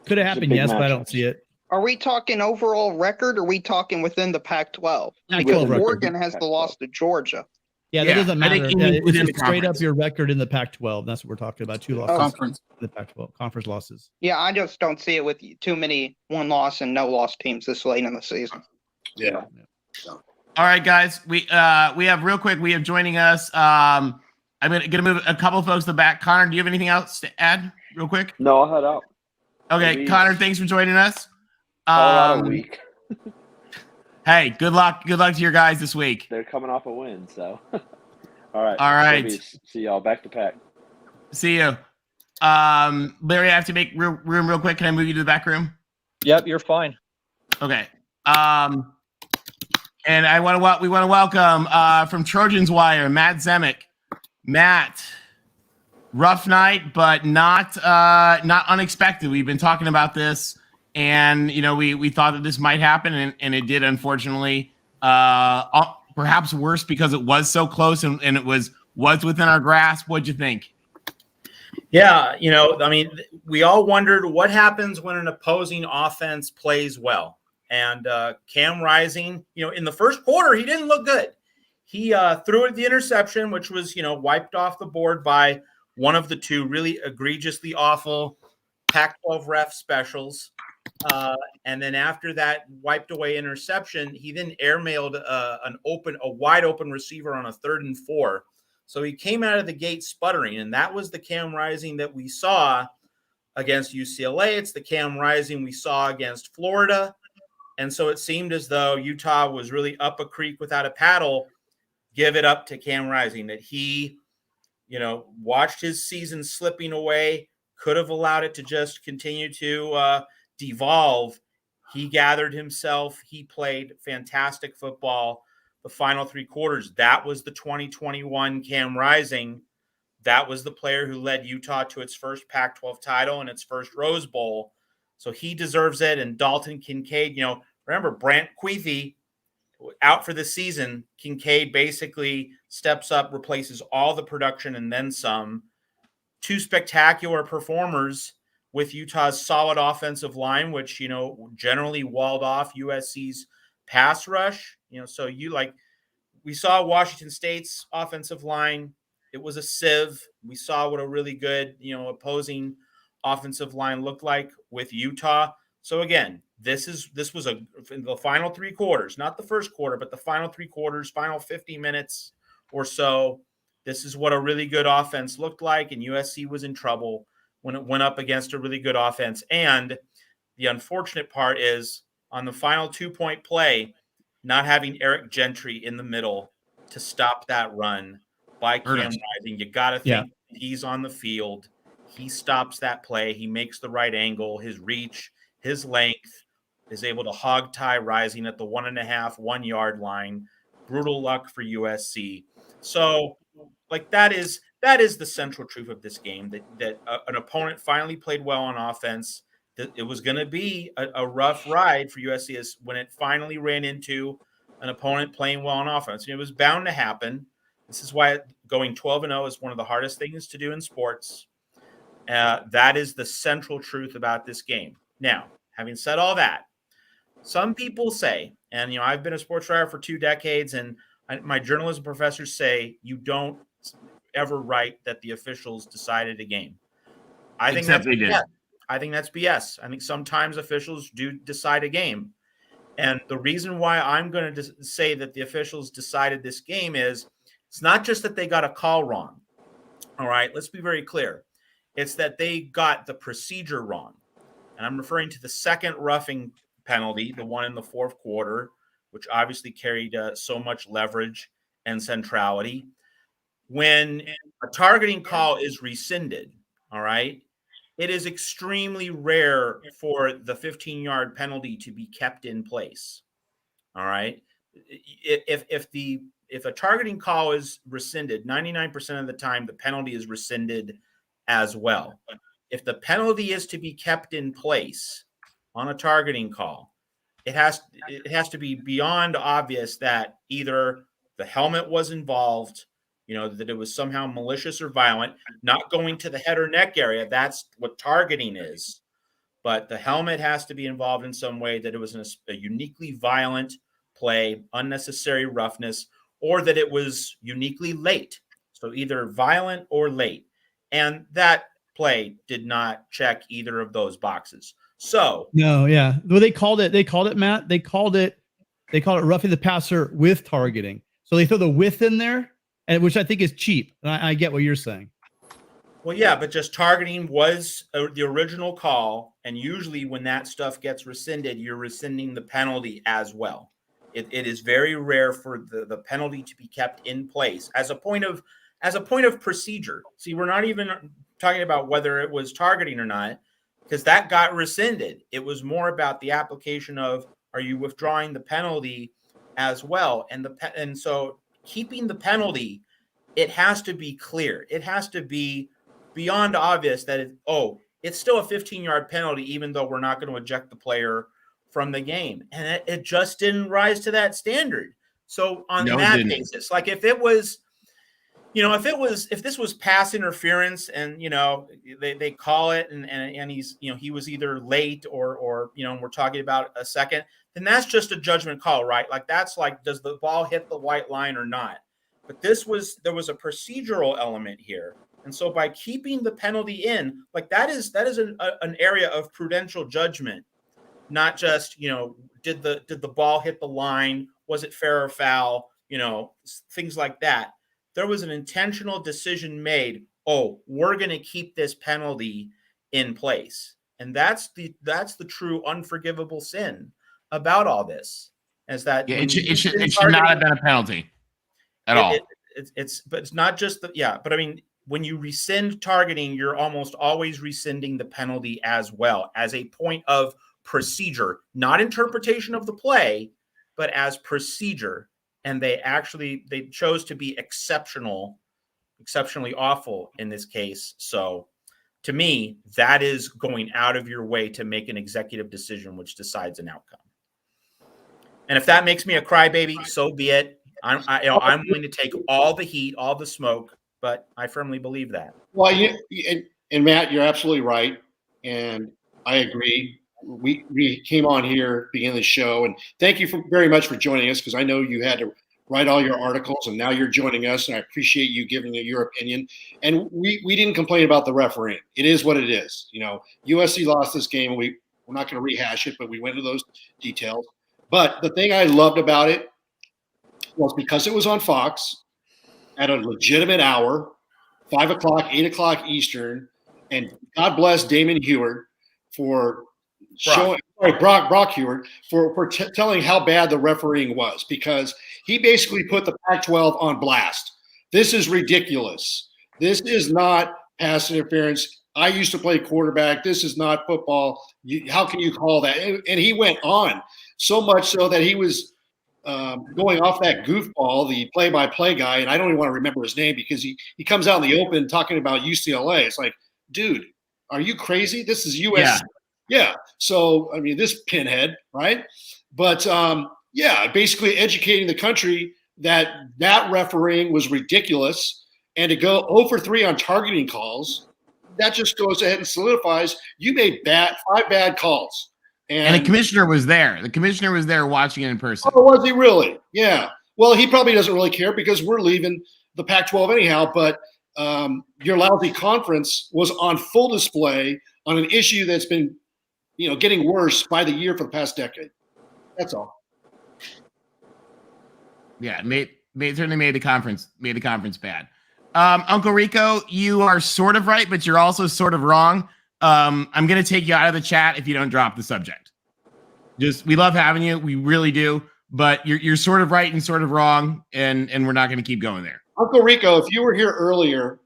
Could have happened, yes, but I don't see it. Are we talking overall record, or are we talking within the Pac-12? Pac-12 Because record. Oregon has the loss to Georgia. Yeah, that doesn't I matter. think Yeah, within the it's straight up conference. your record in the Pac-12. That's what we're talking about. 2 losses Conference. in the Pac-12. Conference losses. Yeah, I just don't see it with too many one-loss and no-loss teams this late in the season. Yeah. All right, guys. We have real quick. We have joining us. I'm gonna move a couple folks to the back. Connor, do you have anything else to add, real quick? No, I'll head out. Okay, Maybe Connor, thanks for joining us. Colorado week. Hey, good luck. Good luck to your guys this week. They're coming off a win, so. All right. All right. Babies. See y'all. Back to Pac. See you. Larry, I have to make room real quick. Can I move you to the back room? Yep, you're fine. Okay. And we want to welcome from Trojans Wire, Matt Zemek. Matt, rough night, but not unexpected. We've been talking about this, and we thought that this might happen, and it did, unfortunately. Perhaps worse because it was so close and it was within our grasp. What'd you think? Yeah, I mean, we all wondered what happens when an opposing offense plays well. And Cam Rising, in the first quarter, he didn't look good. He threw it the interception, which was, wiped off the board by one of the 2 really egregiously awful Pac-12 ref specials. And then after that wiped away interception, he then airmailed a wide open receiver on a 3rd and 4. So he came out of the gate sputtering, and that was the Cam Rising that we saw against UCLA. It's the Cam Rising we saw against Florida. And so it seemed as though Utah was really up a creek without a paddle. Give it up to Cam Rising that he, watched his season slipping away, could have allowed it to just continue to devolve. He gathered himself. He played fantastic football the final 3 quarters. That was the 2021 Cam Rising. That was the player who led Utah to its first Pac-12 title and its first Rose Bowl. So he deserves it. And Dalton Kincaid, remember Brant Queefy out for the season. Kincaid basically steps up, replaces all the production and then some. 2 spectacular performers with Utah's solid offensive line, which, generally walled off USC's pass rush. So we saw Washington State's offensive line. It was a sieve. We saw what a really good, opposing offensive line looked like with Utah. So again, this was in the final 3 quarters, not the first quarter, but the final 3 quarters, final 50 minutes or so, this is what a really good offense looked like, and USC was in trouble when it went up against a really good offense. And the unfortunate part is on the final 2-point play, not having Eric Gentry in the middle to stop that run by Cam Rising. You got to think he's on the field. He stops that play. He makes the right angle, his reach, his length, is able to hog tie Rising at the 1.5 yard line. Brutal luck for USC. So, like, that is the central truth of this game, that an opponent finally played well on offense. That it was going to be a rough ride for USC is when it finally ran into an opponent playing well on offense. And it was bound to happen. This is why going 12-0 is one of the hardest things to do in sports. That is the central truth about this game. Now, having said all that, some people say, and I've been a sports writer for 2 decades, and my journalism professors say you don't ever write that the officials decided a game. I think that's BS. I think that's BS. I think sometimes officials do decide a game. And the reason why I'm going to say that the officials decided this game is it's not just that they got a call wrong. All right, let's be very clear. It's that they got the procedure wrong. And I'm referring to the second roughing penalty, the one in the fourth quarter, which obviously carried so much leverage and centrality. When a targeting call is rescinded, all right, it is extremely rare for the 15-yard penalty to be kept in place. All right. If a targeting call is rescinded, 99% of the time the penalty is rescinded as well. If the penalty is to be kept in place on a targeting call, it has to be beyond obvious that either the helmet was involved, that it was somehow malicious or violent, not going to the head or neck area. That's what targeting is. But the helmet has to be involved in some way, that it was a uniquely violent play, unnecessary roughness, or that it was uniquely late. So either violent or late. And that play did not check either of those boxes. So no, yeah. Well, they called it, Matt. They called it roughing the passer with targeting. So they throw the with in there, and which I think is cheap. And I get what you're saying. Well, yeah, but just targeting was the original call, and usually when that stuff gets rescinded, you're rescinding the penalty as well. It is very rare for the penalty to be kept in place as a point of procedure. See, we're not even talking about whether it was targeting or not, because that got rescinded. It was more about the application of, are you withdrawing the penalty as well? And so keeping the penalty, it has to be clear. It has to be beyond obvious that it's still a 15-yard penalty, even though we're not going to eject the player from the game. And it just didn't rise to that standard. So on that basis, like if it was, if this was pass interference and, they call it and he's, he was either late or we're talking about a second, then that's just a judgment call, right? Like that's like, does the ball hit the white line or not? But there was a procedural element here. And so by keeping the penalty in, like that is an area of prudential judgment, not just, did the ball hit the line? Was it fair or foul? Things like that. There was an intentional decision made. We're going to keep this penalty in place. And that's the true unforgivable sin about all this, is that it should not have been a penalty at all. But it's not just but I mean, when you rescind targeting, you're almost always rescinding the penalty as well, as a point of procedure, not interpretation of the play, but as procedure. And they chose to be exceptionally awful in this case. So to me, that is going out of your way to make an executive decision which decides an outcome. And if that makes me a crybaby, so be it. I'm willing to take all the heat, all the smoke, but I firmly believe that. Well, and Matt, you're absolutely right, and I agree. We came on here beginning of the show, and thank you very much for joining us, because I know you had to write all your articles, and now you're joining us, and I appreciate you giving your opinion. And we didn't complain about the refereeing. It is what it is. USC lost this game. We're not going to rehash it, but we went into those details. But the thing I loved about it was because it was on Fox, at a legitimate hour, 5 o'clock, 8 o'clock Eastern, and God bless Damon Heward for Brock Heward for telling how bad the refereeing was, because he basically put the Pac-12 on blast. This is ridiculous. This is not pass interference. I used to play quarterback. This is not football. How can you call that? And he went on, so much so that he was going off that goofball, the play-by-play guy, and I don't even want to remember his name because he comes out in the open talking about UCLA. It's like, dude, are you crazy? This is USC. Yeah. So, I mean, this pinhead, right? But, basically educating the country that refereeing was ridiculous, and to go 0 for 3 on targeting calls, that just goes ahead and solidifies you made 5 bad calls. And the commissioner was there. The commissioner was there watching it in person. Oh, was he really? Yeah. Well, he probably doesn't really care because we're leaving the Pac-12 anyhow, but your lousy conference was on full display on an issue that's been, getting worse by the year for the past decade. That's all. Yeah, certainly made the conference bad. Uncle Rico, you are sort of right, but you're also sort of wrong. I'm going to take you out of the chat if you don't drop the subject. We love having you. We really do. But you're sort of right and sort of wrong, and we're not going to keep going there. Uncle Rico, if you were here earlier,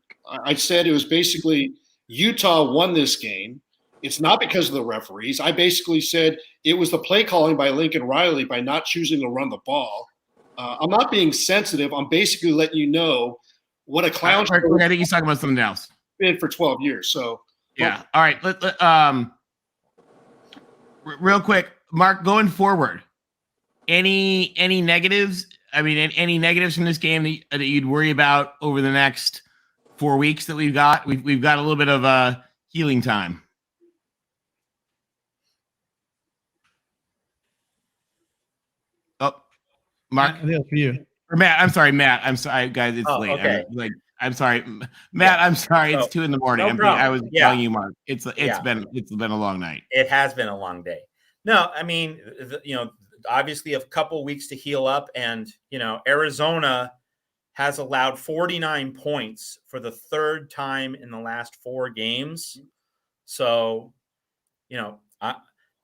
I said it was basically Utah won this game. It's not because of the referees. I basically said it was the play calling by Lincoln Riley by not choosing to run the ball. I'm not being sensitive. I'm basically letting you know what a clown show. I think he's talking about something else. Been for 12 years. So yeah. All right. Real quick, Mark, going forward, any negatives? I mean, any negatives from this game that you'd worry about over the next 4 weeks that we've got? We've got a little bit of healing time. Oh, Mark, I think that's for you. Or Matt. I'm sorry, Matt. I'm sorry, guys. It's late. Okay. I'm sorry, Matt. I'm sorry. It's 2 a.m. I was telling you, Mark. It's been a long night. It has been a long day. No, I mean, obviously a couple weeks to heal up, and Arizona has allowed 49 points for the 3rd time in the last 4 games. So,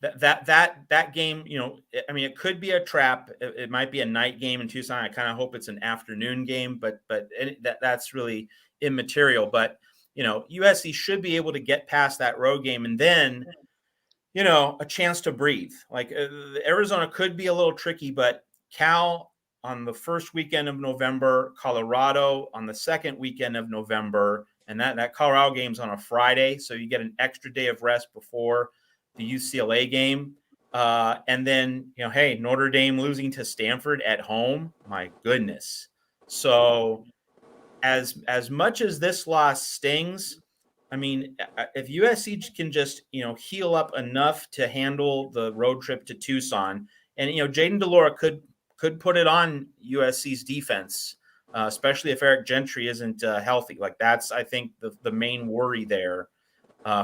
that game, I mean, it could be a trap. It might be a night game in Tucson. I kind of hope it's an afternoon game, but that's really immaterial. But USC should be able to get past that road game, and then a chance to breathe. Like Arizona could be a little tricky, but Cal on the first weekend of November, Colorado on the second weekend of November, and that Colorado game's on a Friday, so you get an extra day of rest before the UCLA game. And then, hey, Notre Dame losing to Stanford at home. My goodness. So as much as this loss stings, I mean, if USC can just, heal up enough to handle the road trip to Tucson, and, Jaden DeLora could put it on USC's defense, especially if Eric Gentry isn't healthy. Like that's, I think, the main worry there.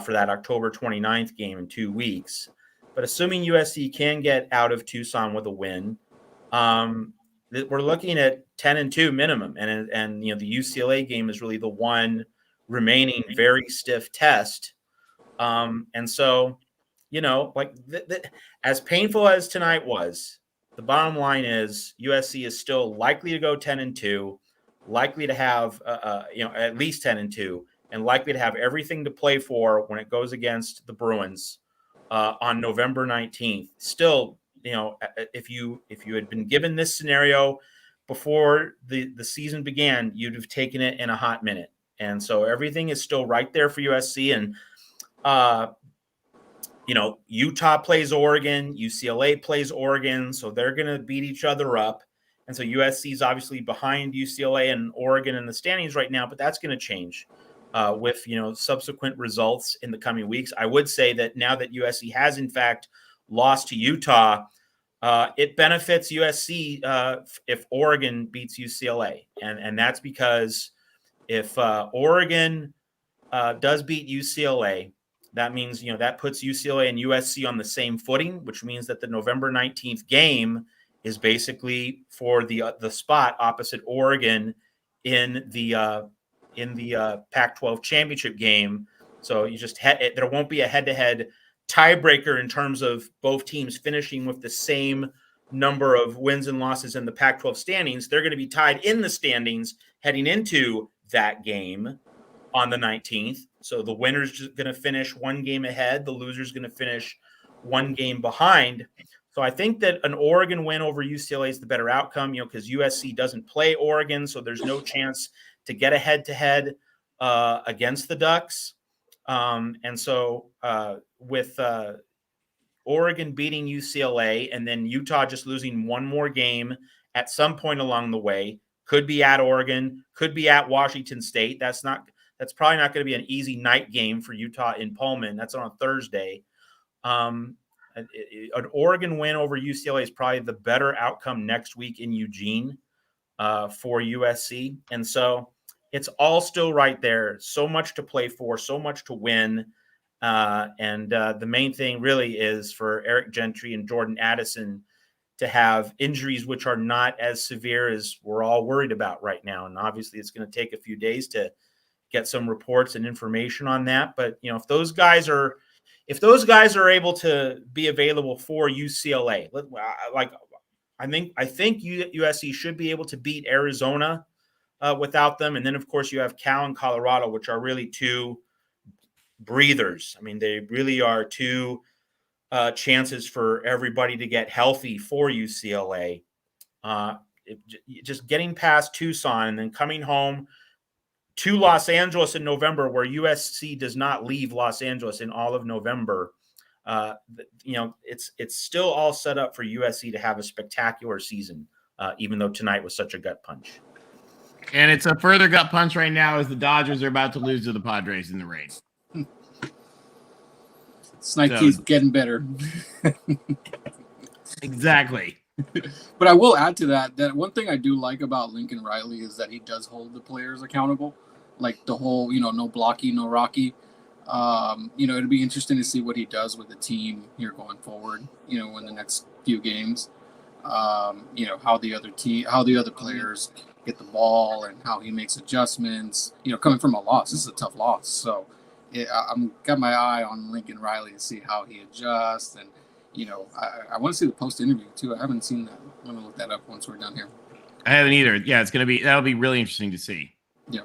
For that October 29th game in 2 weeks. But assuming USC can get out of Tucson with a win, we're looking at 10-2 minimum. And the UCLA game is really the one remaining very stiff test. And so, as painful as tonight was, the bottom line is USC is still likely to go 10-2, likely to have, at least 10-2. And likely to have everything to play for when it goes against the Bruins on November 19th. Still, if you had been given this scenario before the season began, you'd have taken it in a hot minute. And so everything is still right there for USC. And Utah plays Oregon, UCLA plays Oregon, so they're going to beat each other up. And so USC is obviously behind UCLA and Oregon in the standings right now, but that's going to change. With subsequent results in the coming weeks. I would say that now that USC has in fact lost to Utah, it benefits USC if Oregon beats UCLA, and that's because if Oregon does beat UCLA, that means that puts UCLA and USC on the same footing, which means that the November 19th game is basically for the spot opposite Oregon in the Pac-12 championship game. So you just there won't be a head-to-head tiebreaker in terms of both teams finishing with the same number of wins and losses in the Pac-12 standings. They're going to be tied in the standings heading into that game on the 19th. So the winner's just going to finish one game ahead. The loser's going to finish one game behind. So I think that an Oregon win over UCLA is the better outcome, because USC doesn't play Oregon, so there's no chance to get a head-to-head against the Ducks. And so with Oregon beating UCLA and then Utah just losing one more game at some point along the way, could be at Oregon, could be at Washington State. That's probably not going to be an easy night game for Utah in Pullman. That's on a Thursday. An Oregon win over UCLA is probably the better outcome next week in Eugene for USC. And so it's all still right there. So much to play for, so much to win. And the main thing really is for Eric Gentry and Jordan Addison to have injuries which are not as severe as we're all worried about right now. And obviously it's going to take a few days to get some reports and information on that. But, if those guys are able to be available for UCLA, I think USC should be able to beat Arizona without them. And then, of course, you have Cal and Colorado, which are really two breathers. I mean, they really are two chances for everybody to get healthy for UCLA. Just getting past Tucson and then coming home to Los Angeles in November, where USC does not leave Los Angeles in all of November. It's still all set up for USC to have a spectacular season, even though tonight was such a gut punch. And it's a further gut punch right now as the Dodgers are about to lose to the Padres in the rain. Snipe keeps getting better. Exactly. But I will add to that one thing I do like about Lincoln Riley is that he does hold the players accountable. Like the whole, no blocky, no rocky. It'd be interesting to see what he does with the team here going forward, in the next few games. How the other players get the ball and how he makes adjustments, coming from a loss. This is a tough loss. So I'm got my eye on Lincoln Riley to see how he adjusts. And, I want to see the post interview too. I haven't seen that. I'm going to look that up once we're done here. I haven't either. Yeah, that'll be really interesting to see. Yeah.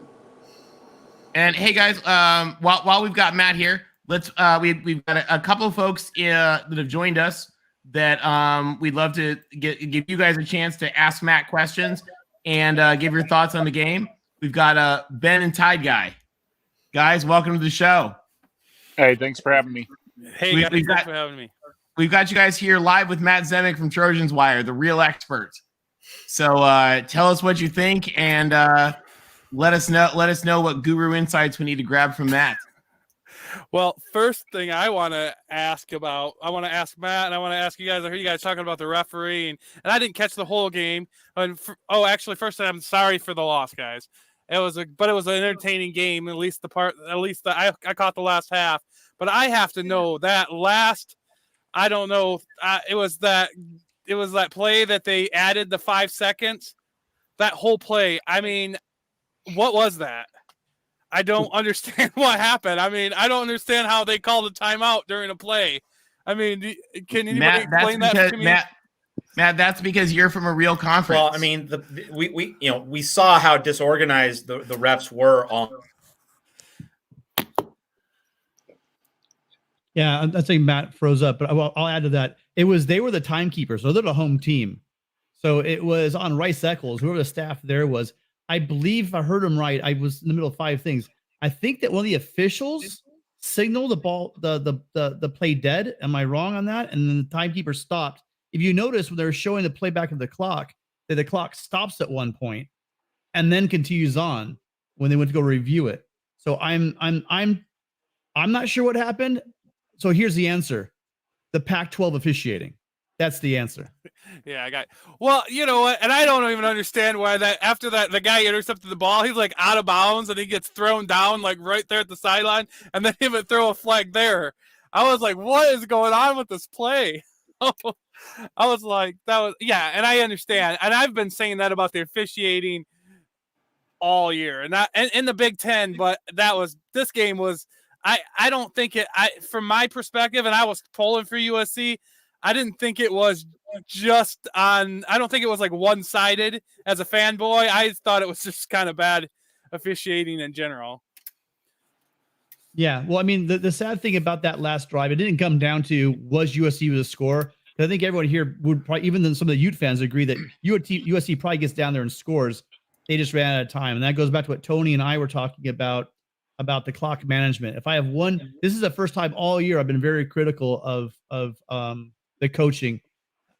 And hey guys, while we've got Matt here, let's we've got a couple of folks that have joined us that we'd love to give you guys a chance to ask Matt questions and give your thoughts on the game. We've got Ben and Tide Guy. Guys, welcome to the show. Hey, thanks for having me. Hey, thanks for having me. We've got you guys here live with Matt Zemek from Trojans Wire, the real expert. So tell us what you think and let us know what guru insights we need to grab from Matt. Well, first thing I want to ask Matt, and I want to ask you guys. I heard you guys talking about the referee, and I didn't catch the whole game. Actually, first I'm sorry for the loss, guys. It was an entertaining game. At least I caught the last half. But I have to know that last. I don't know. It was that play that they added the 5 seconds. That whole play. I mean, what was that? I don't understand what happened. I mean, I don't understand how they called a timeout during a play. I mean, can anybody explain that to me? Matt, that's because you're from a real conference. Well, I mean, we saw how disorganized the refs were on. Yeah, I think Matt froze up, but I'll add to that. They were the timekeepers, so they're the home team. So it was on Rice Eccles, whoever the staff there was. I believe if I heard him right, I was in the middle of 5 things. I think that one of the officials signaled the ball, the play dead. Am I wrong on that? And then the timekeeper stopped. If you notice when they're showing the playback of the clock, that the clock stops at one point and then continues on when they went to go review it. So I'm not sure what happened. So here's the answer: the Pac-12 officiating. That's the answer. Yeah, I got it. Well, you know what? And I don't even understand why after that the guy intercepted the ball, he's like out of bounds and he gets thrown down like right there at the sideline, and then he would throw a flag there. I was like, what is going on with this play? I was like, and I understand. And I've been saying that about the officiating all year, and that and in the Big Ten. But this game was. I don't think it. From my perspective, and I was pulling for USC. I didn't think it was just on. I don't think it was like one-sided as a fanboy. I thought it was just kind of bad officiating in general. Yeah, well, I mean, the sad thing about that last drive, it didn't come down to was USC with a score. I think everyone here would probably, even then some of the Ute fans, agree that USC probably gets down there and scores. They just ran out of time, and that goes back to what Tony and I were talking about the clock management. If I have one, this is the first time all year I've been very critical of the coaching.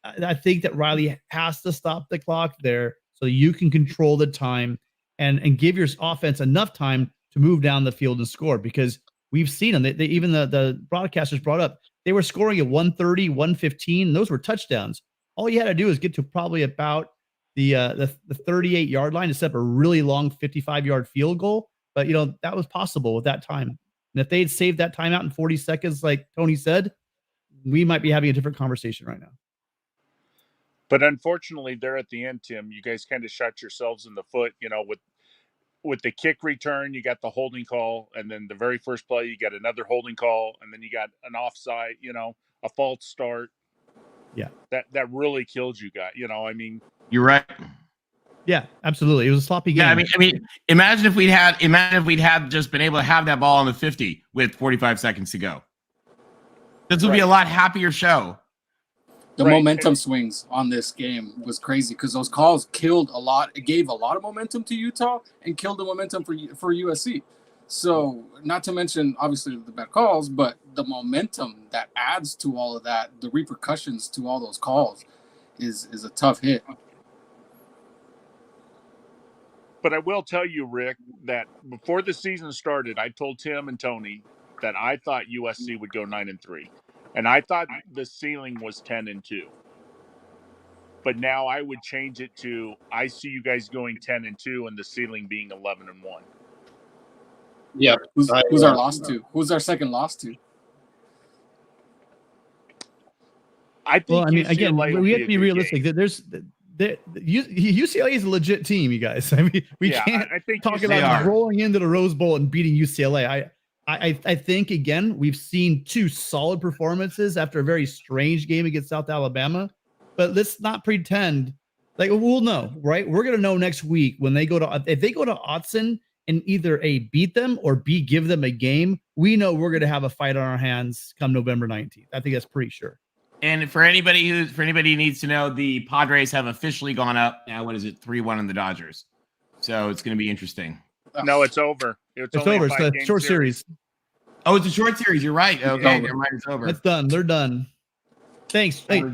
I think that Riley has to stop the clock there so you can control the time and give your offense enough time to move down the field and score, because we've seen them. They even the broadcasters brought up they were scoring at 130, 115. And those were touchdowns. All you had to do is get to probably about the 38-yard line to set up a really long 55-yard field goal. But that was possible with that time. And if they had saved that time out in 40 seconds, like Tony said, we might be having a different conversation right now. But unfortunately, there at the end, Tim, you guys kind of shot yourselves in the foot. With the kick return, you got the holding call, and then the very first play, you got another holding call, and then you got an offside, a false start. Yeah. That really killed you guys. You're right. Yeah, absolutely. It was a sloppy game. Yeah, I mean, imagine if we'd had just been able to have that ball on the 50 with 45 seconds to go. This would be a lot happier show. The momentum swings on this game was crazy because those calls killed a lot. It gave a lot of momentum to Utah and killed the momentum for USC. So, not to mention, obviously, the bad calls, but the momentum that adds to all of that, the repercussions to all those calls is a tough hit. But I will tell you, Rick, that before the season started, I told Tim and Tony that I thought USC would go 9-3. And I thought the ceiling was 10-2. But now I would change it to I see you guys going 10-2 and the ceiling being 11-1. Yeah. Who's our loss to? Who's our second loss to? I think. Well, I mean, UCLA again, we have to be realistic. game. UCLA is a legit team, you guys. I mean, we can't talk about rolling into the Rose Bowl and beating UCLA. I think, again, we've seen two solid performances after a very strange game against South Alabama. But let's not pretend like we'll know, right? We're going to know next week when they go to, if they go to Autzen and either A, beat them or B, give them a game, we know we're going to have a fight on our hands come November 19th. I think that's pretty sure. And for anybody who needs to know, the Padres have officially gone up. Now, what is it? 3-1 in the Dodgers. So it's going to be interesting. No, it's over. It's over. It's a short series. Oh, it's a short series. You're right. Okay, never mind. It's over. It's done. They're done. Thanks. Hey,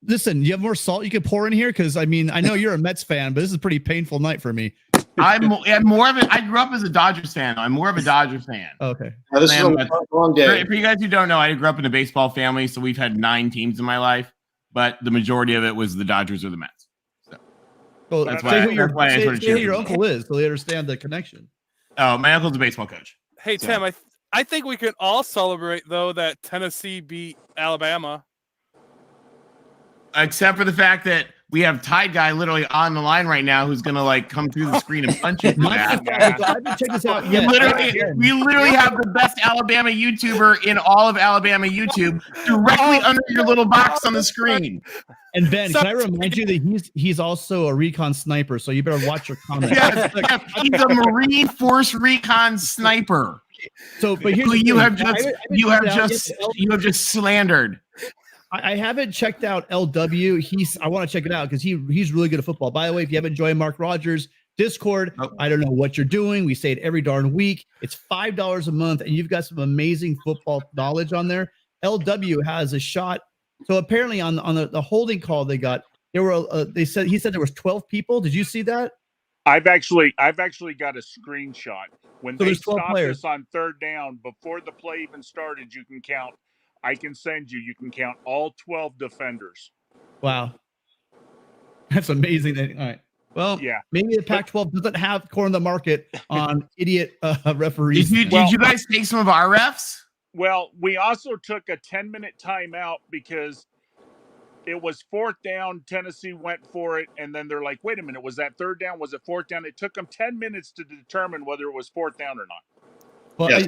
listen, you have more salt you can pour in here? Because, I mean, I know you're a Mets fan, but this is a pretty painful night for me. I'm more of a. I grew up as a Dodgers fan. I'm more of a Dodgers fan. Okay. This is a long day. For you guys who don't know, I grew up in a baseball family, so we've had 9 teams in my life, but the majority of it was the Dodgers or the Mets. So well, that's why who your uncle is, so they understand the connection. Oh, my uncle's a baseball coach. Hey, Tim, I think we can all celebrate, though, that Tennessee beat Alabama. Except for the fact that we have Tide Guy literally on the line right now who's going to, come through the screen and punch you. I haven't checked this out yet. We literally have the best Alabama YouTuber in all of Alabama YouTube directly under your little box on the screen. And Ben, can I remind you that he's also a recon sniper, so you better watch your comments. Yes, he's a Marine Force recon sniper. So, but here's you have just slandered. I haven't checked out LW. I want to check it out because he's really good at football. By the way, if you haven't joined Mark Rogers Discord, I don't know what you're doing. We say it every darn week. It's $5 a month, and you've got some amazing football knowledge on there. LW has a shot. So apparently on the holding call they got, he said there was 12 people. Did you see that? I've actually got a screenshot. When So they there's 12 stopped players. us on third down, before the play even started, you can count. I can send you can count all 12 defenders. Wow. That's amazing. All right. Well, yeah. Maybe the Pac-12 doesn't have cornered the market on idiot referees. Did you guys take some of our refs? Well, we also took a 10-minute timeout because it was fourth down. Tennessee went for it, and then they're like, wait a minute, was that third down? Was it fourth down? It took them 10 minutes to determine whether it was fourth down or not. Well, yes.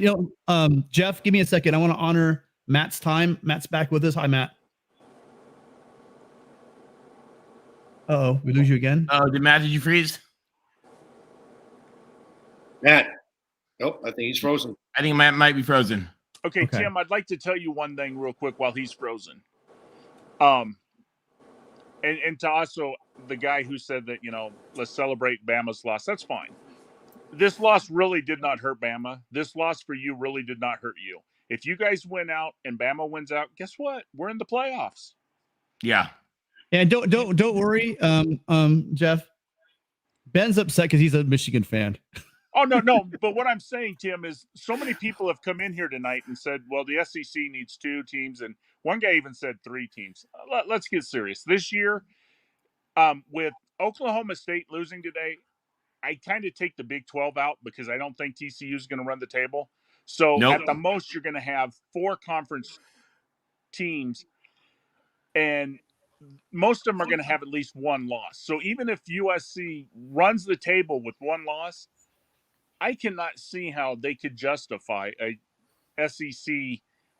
Jeff, give me a second. I want to honor Matt's time. Matt's back with us. Hi, Matt. Uh-oh, we lose you again. Oh, did you freeze? Matt. Nope, I think he's frozen. I think Matt might be frozen. Okay, Tim, I'd like to tell you one thing real quick while he's frozen. And to also the guy who said that, let's celebrate Bama's loss. That's fine. This loss really did not hurt Bama. This loss for you really did not hurt you. If you guys win out and Bama wins out, guess what? We're in the playoffs. Yeah. And don't worry, Jeff. Ben's upset because he's a Michigan fan. Oh, no. But what I'm saying, Tim, is so many people have come in here tonight and said, well, the SEC needs 2 teams. And one guy even said 3 teams. Let's get serious. This year, with Oklahoma State losing today, I kind of take the Big 12 out because I don't think TCU is going to run the table. So at the most, you're going to have 4 conference teams, and most of them are going to have at least 1 loss. So even if USC runs the table with 1 loss, I cannot see how they could justify a SEC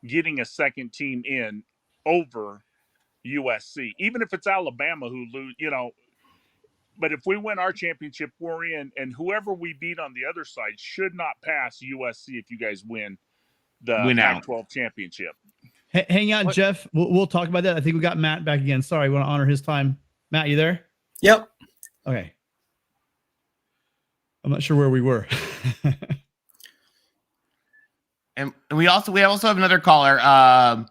getting a second team in over USC, even if it's Alabama who lose, But if we win our championship, we're in, and whoever we beat on the other side should not pass USC if you guys win the Pac-12 championship. Hang out, Jeff. We'll talk about that. I think we got Matt back again. Sorry, we want to honor his time. Matt, you there? Yep. Okay. I'm not sure where we were. And we also have another caller. And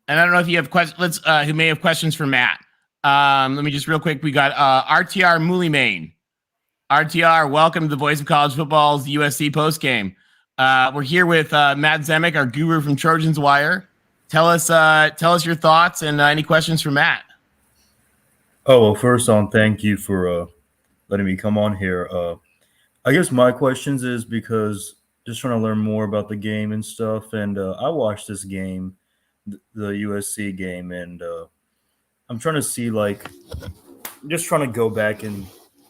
I don't know if you have questions. Who may have questions for Matt. Let me just real quick. We got RTR Mooley RTR, welcome to the Voice of College Football's USC postgame. We're here with Matt Zemek, our guru from Trojans Wire. Tell us your thoughts and any questions for Matt. Oh, well, first on, thank you for letting me come on here. I guess my questions is because just trying to learn more about the game and stuff. And I watched this game, the USC game, and I'm trying to see, just trying to go back and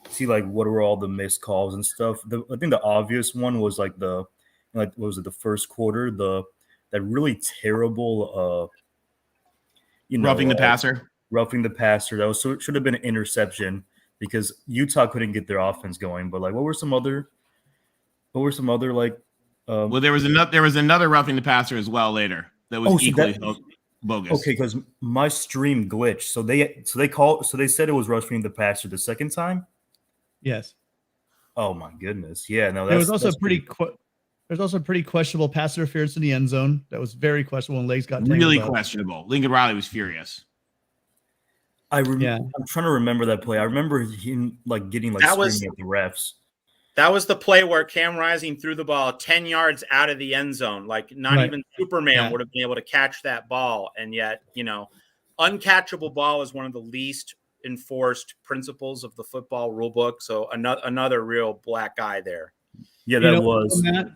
see, what were all the missed calls and stuff. I think the obvious one was, what was it, the first quarter, that really terrible, roughing the passer. Roughing the passer. It should have been an interception because Utah couldn't get their offense going. But what were some other well, there was another roughing the passer as well later that was equally bogus. Okay, because my stream glitched. So they said it was roughing the passer the second time. Yes. Oh my goodness. Yeah. No. There was also pretty questionable pass interference in the end zone. That was very questionable, and legs got really questionable. Lincoln Riley was furious. I'm trying to remember that play. I remember him getting screaming at the refs. That was the play where Cam Rising threw the ball 10 yards out of the end zone. Even Superman would have been able to catch that ball. And yet, uncatchable ball is one of the least enforced principles of the football rule book. So another real black eye there. Yeah, that was. Matt,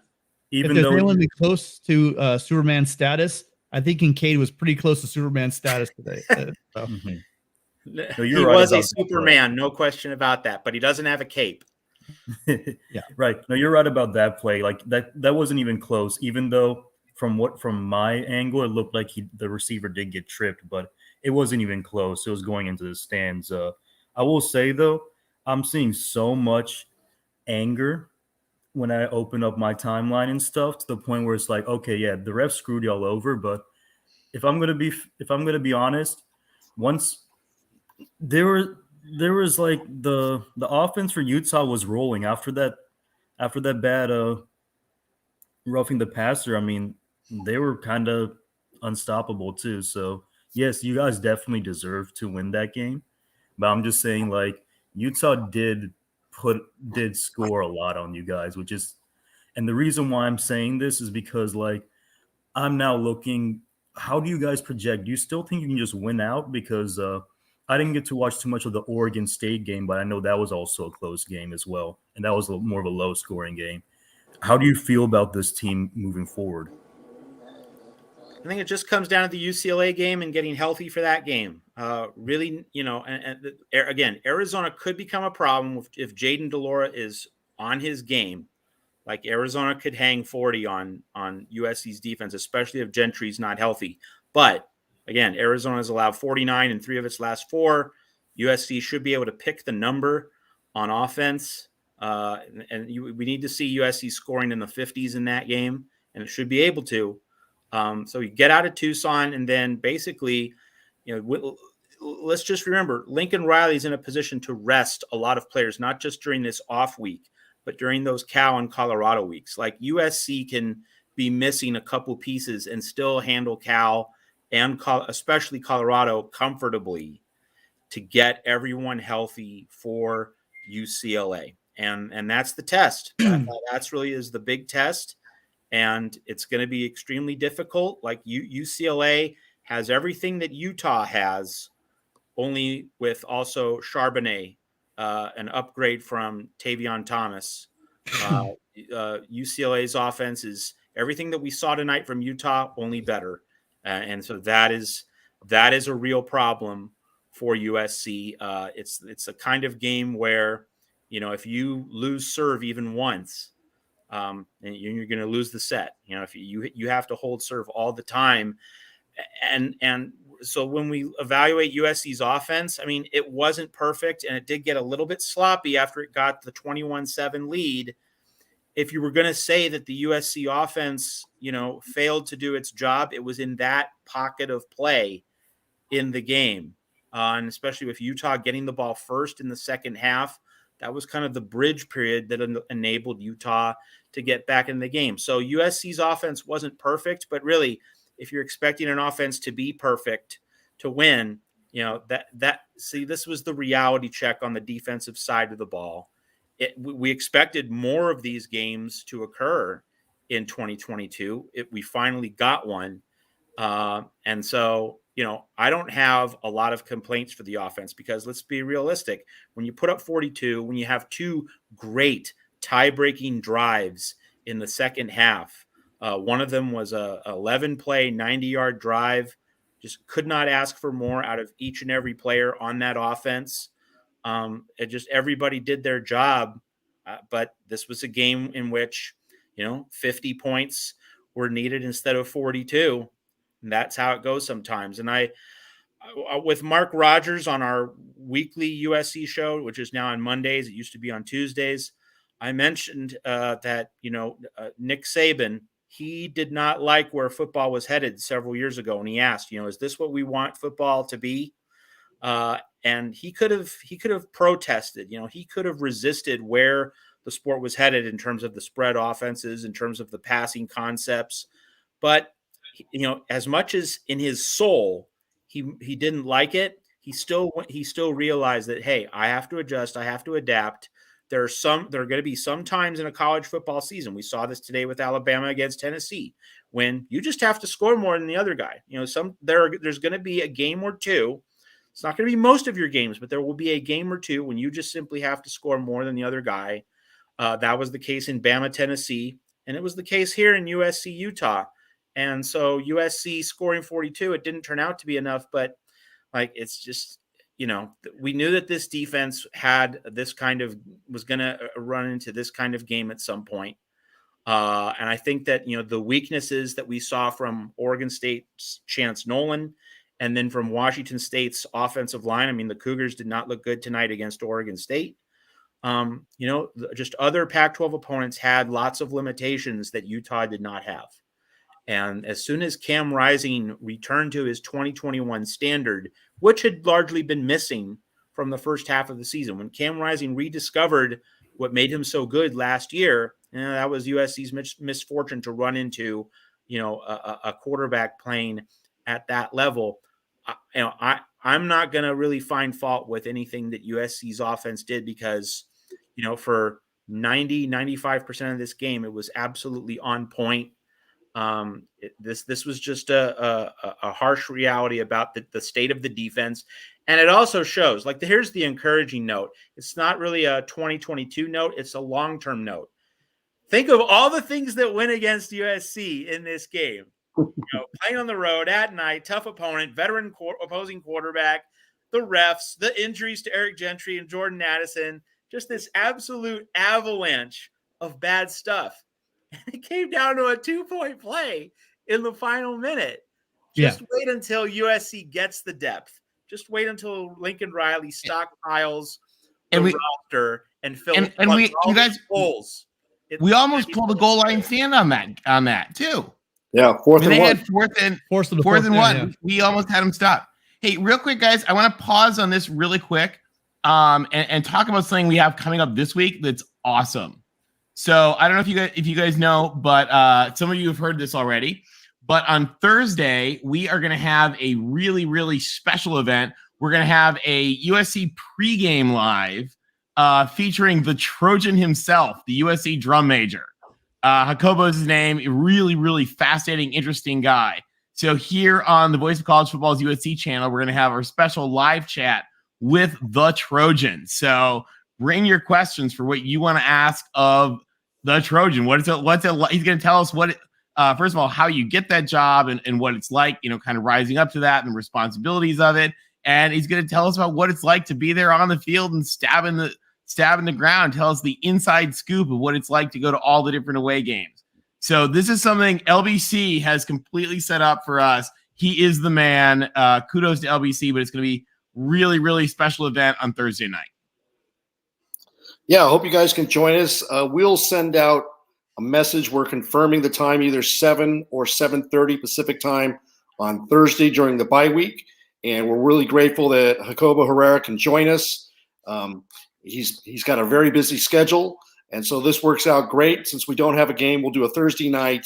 even though anyone be close to Superman status, I think Kincaid was pretty close to Superman status today. Mm-hmm. No, he was a Superman, no question about that, but he doesn't have a cape. Yeah, right. No, you're right about that play. That wasn't even close. Even though from my angle, it looked like the receiver did get tripped, but it wasn't even close. It was going into the stands. I will say though, I'm seeing so much anger when I open up my timeline and stuff to the point where it's okay, yeah, the refs screwed y'all over. But if I'm gonna be honest, once there was the offense for Utah was rolling after that bad roughing the passer. I mean, they were kind of unstoppable too. So yes, you guys definitely deserve to win that game. But I'm just saying, Utah did score a lot on you guys, and the reason why I'm saying this is because I'm now looking, how do you guys project? Do you still think you can just win out? Because I didn't get to watch too much of the Oregon State game, but I know that was also a close game as well. And that was more of a low scoring game. How do you feel about this team moving forward? I think it just comes down to the UCLA game and getting healthy for that game. Really, again, Arizona could become a problem if Jaden Delora is on his game. Like Arizona could hang 40 on USC's defense, especially if Gentry's not healthy. But again, Arizona has allowed 49 in 3 of its last 4. USC should be able to pick the number on offense. We need to see USC scoring in the 50s in that game, and it should be able to. So you get out of Tucson, and then basically, let's just remember Lincoln Riley's in a position to rest a lot of players, not just during this off week, but during those Cal and Colorado weeks. Like USC can be missing a couple pieces and still handle Cal and especially Colorado comfortably to get everyone healthy for UCLA. And that's the test. That's really is the big test. And it's going to be extremely difficult. Like UCLA has everything that Utah has, only with also Charbonnet, an upgrade from Tavion Thomas. UCLA's offense is everything that we saw tonight from Utah, only better. And so that is a real problem for USC. It's a kind of game where, if you lose serve even once, and you're going to lose the set. If you have to hold serve all the time, and so when we evaluate USC's offense, I mean, it wasn't perfect, and it did get a little bit sloppy after it got the 21-7 lead. If you were going to say that the USC offense, failed to do its job, it was in that pocket of play in the game, and especially with Utah getting the ball first in the second half. That was kind of the bridge period that enabled Utah to get back in the game. So USC's offense wasn't perfect, but really, if you're expecting an offense to be perfect to win, this was the reality check on the defensive side of the ball. We expected more of these games to occur in 2022. We finally got one. And so, I don't have a lot of complaints for the offense because let's be realistic. When you put up 42, when you have 2 great tie-breaking drives in the second half, one of them was a 11-play, 90-yard drive. Just could not ask for more out of each and every player on that offense. Everybody did their job. But this was a game in which, 50 points were needed instead of 42. And that's how it goes sometimes. And I with Mark Rogers on our weekly USC show, which is now on Mondays, it used to be on Tuesdays, I mentioned that, Nick Saban, he did not like where football was headed several years ago. And he asked, is this what we want football to be? And he could have protested, he could have resisted where the sport was headed in terms of the spread offenses, in terms of the passing concepts. But, as much as in his soul, he didn't like it, he still realized that, hey, I have to adjust. I have to adapt. There are going to be some times in a college football season. We saw this today with Alabama against Tennessee, when you just have to score more than the other guy. There's going to be a game or two. It's not going to be most of your games, but there will be a game or two when you just simply have to score more than the other guy. That was the case in Bama, Tennessee, and it was the case here in USC, Utah. And so USC scoring 42, it didn't turn out to be enough, but it's just, we knew that this defense was going to run into this kind of game at some point. And I think that, the weaknesses that we saw from Oregon State's Chance Nolan and then from Washington State's offensive line, I mean, the Cougars did not look good tonight against Oregon State. Just other Pac-12 opponents had lots of limitations that Utah did not have. And as soon as Cam Rising returned to his 2021 standard, which had largely been missing from the first half of the season, when Cam Rising rediscovered what made him so good last year, that was USC's misfortune to run into, a quarterback playing at that level. I'm not going to really find fault with anything that USC's offense did because, for 95% of this game, it was absolutely on point. This was just a harsh reality about the state of the defense. And it also shows, here's the encouraging note. It's not really a 2022 note. It's a long-term note. Think of all the things that went against USC in this game. Playing on the road at night, tough opponent, veteran opposing quarterback, the refs, the injuries to Eric Gentry and Jordan Addison, just this absolute avalanche of bad stuff. And it came down to a 2-point play in the final minute. Just wait until USC gets the depth. Just wait until Lincoln Riley stockpiles the roster and fills you guys holes. We almost pulled a goal line stand on that too. Yeah, fourth and they one. had fourth and one. Yeah. We almost had them stop. Hey, real quick, guys, I want to pause on this really quick and talk about something we have coming up this week that's awesome. So I don't know if you guys know, but some of you have heard this already. But on Thursday, we are going to have a really, really special event. We're going to have a USC pregame live featuring the Trojan himself, the USC drum major. Jacobo is his name. A really, really fascinating, interesting guy. So here on the Voice of College Football's USC channel, we're going to have our special live chat with the Trojans. So bring your questions for what you want to ask of the Trojan. What's it? He's going to tell us what. First of all, how you get that job and what it's like, kind of rising up to that and the responsibilities of it. And he's going to tell us about what it's like to be there on the field and stabbing the ground. Tell us the inside scoop of what it's like to go to all the different away games. So this is something LBC has completely set up for us. He is the man. Kudos to LBC, but it's going to be really, really special event on Thursday night. Yeah, I hope you guys can join us. We'll send out a message. We're confirming the time, either 7 or 7:30 Pacific time on Thursday during the bye week. And we're really grateful that Jacobo Herrera can join us. He's got a very busy schedule. And so this works out great. Since we don't have a game, we'll do a Thursday night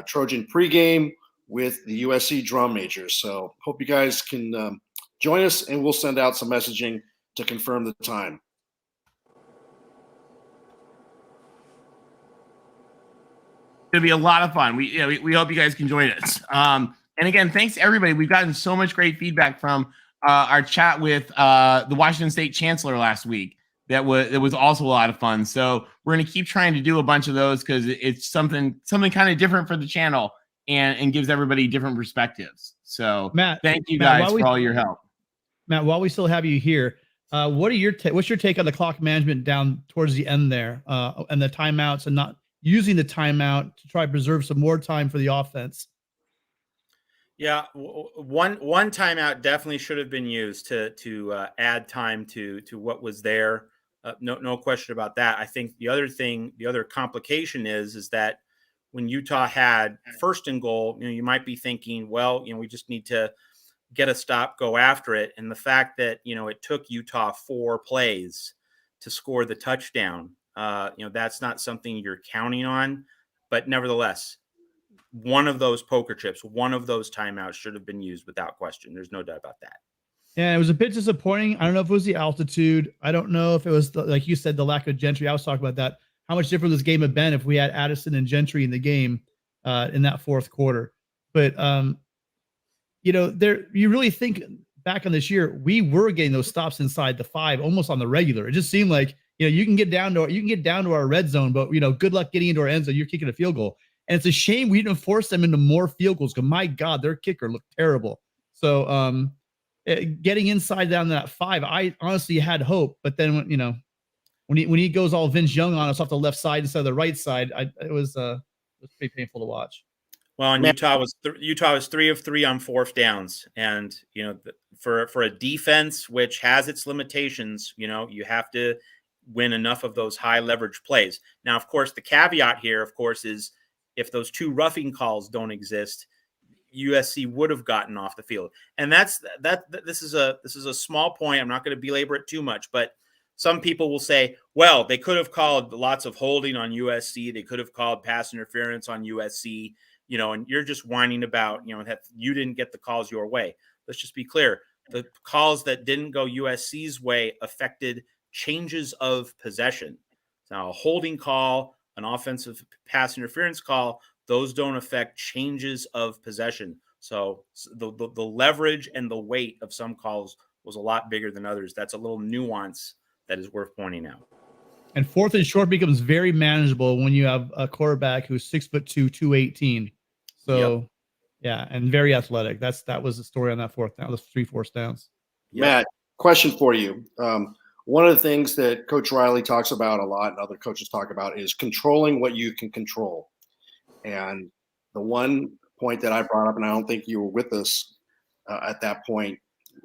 Trojan pregame with the USC drum majors. So hope you guys can join us, and we'll send out some messaging to confirm the time. It'll be a lot of fun. We hope you guys can join us. And again, thanks to everybody. We've gotten so much great feedback from our chat with the Washington State Chancellor last week. That was also a lot of fun. So we're going to keep trying to do a bunch of those because it's something kind of different for the channel and gives everybody different perspectives. So Matt, thank you guys for all your help. Matt, while we still have you here, what's your take on the clock management down towards the end there and the timeouts and not using the timeout to try to preserve some more time for the offense? Yeah, one timeout definitely should have been used to add time to what was there. No question about that. I think the other complication is that when Utah had first and goal, you might be thinking, well, we just need to get a stop, go after it. And the fact that, it took Utah 4 plays to score the touchdown, that's not something you're counting on. But nevertheless, one of those poker chips, one of those timeouts should have been used without question. There's no doubt about that. Yeah, it was a bit disappointing. I don't know if it was the altitude. I don't know if it was, like you said, the lack of Gentry. I was talking about that. How much different this game had been if we had Addison and Gentry in the game in that fourth quarter. But, you really think back on this year, we were getting those stops inside the 5 almost on the regular. It just seemed like, you can get down to our red zone, but, good luck getting into our end zone. You're kicking a field goal. And it's a shame we didn't force them into more field goals because, my God, their kicker looked terrible. So getting inside down that 5, I honestly had hope. But then, when he goes all Vince Young on us off the left side instead of the right side, it was pretty painful to watch. Well, and Utah was 3 of 3 on 4th downs, and for a defense which has its limitations, you have to win enough of those high leverage plays. Now, of course, the caveat here, of course, is if those 2 roughing calls don't exist, USC would have gotten off the field. And this is a small point. I'm not going to belabor it too much, but some people will say, well, they could have called lots of holding on USC. They could have called pass interference on USC, and you're just whining about, that you didn't get the calls your way. Let's just be clear. The calls that didn't go USC's way affected changes of possession. Now, a holding call, an offensive pass interference call, those don't affect changes of possession. So the leverage and the weight of some calls was a lot bigger than others. That's a little nuance that is worth pointing out. And 4th and short becomes very manageable when you have a quarterback who's 6'2", 218. So, yeah, and very athletic. That was the story on that fourth down. Those 3 fourth downs. Matt, question for you. One of the things that Coach Riley talks about a lot and other coaches talk about is controlling what you can control. And the one point that I brought up, and I don't think you were with us at that point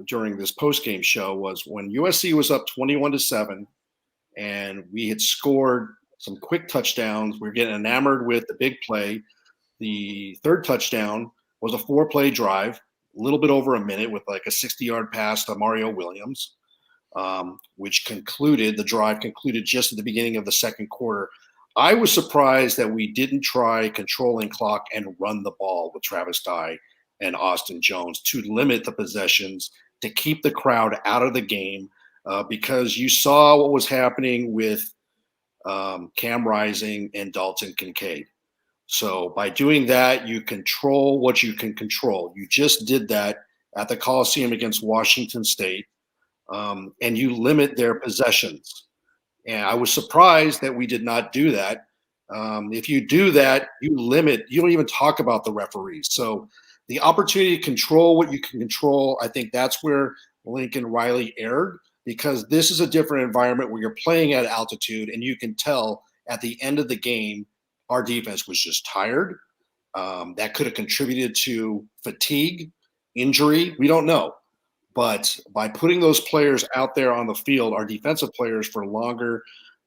during this post-game show, was when USC was up 21-7 and we had scored some quick touchdowns. We were getting enamored with the big play. The third touchdown was a 4-play drive, a little bit over a minute with like a 60-yard pass to Mario Williams, which the drive concluded just at the beginning of the second quarter. I was surprised that we didn't try controlling clock and run the ball with Travis Dye and Austin Jones to limit the possessions, to keep the crowd out of the game, because you saw what was happening with Cam Rising and Dalton Kincaid. So by doing that, you control what you can control. You just did that at the Coliseum against Washington State, and you limit their possessions. And I was surprised that we did not do that. If you do that, you don't even talk about the referees. So the opportunity to control what you can control, I think that's where Lincoln Riley erred, because this is a different environment where you're playing at altitude, and you can tell at the end of the game, our defense was just tired. That could have contributed to fatigue, injury. We don't know. But by putting those players out there on the field, our defensive players, for longer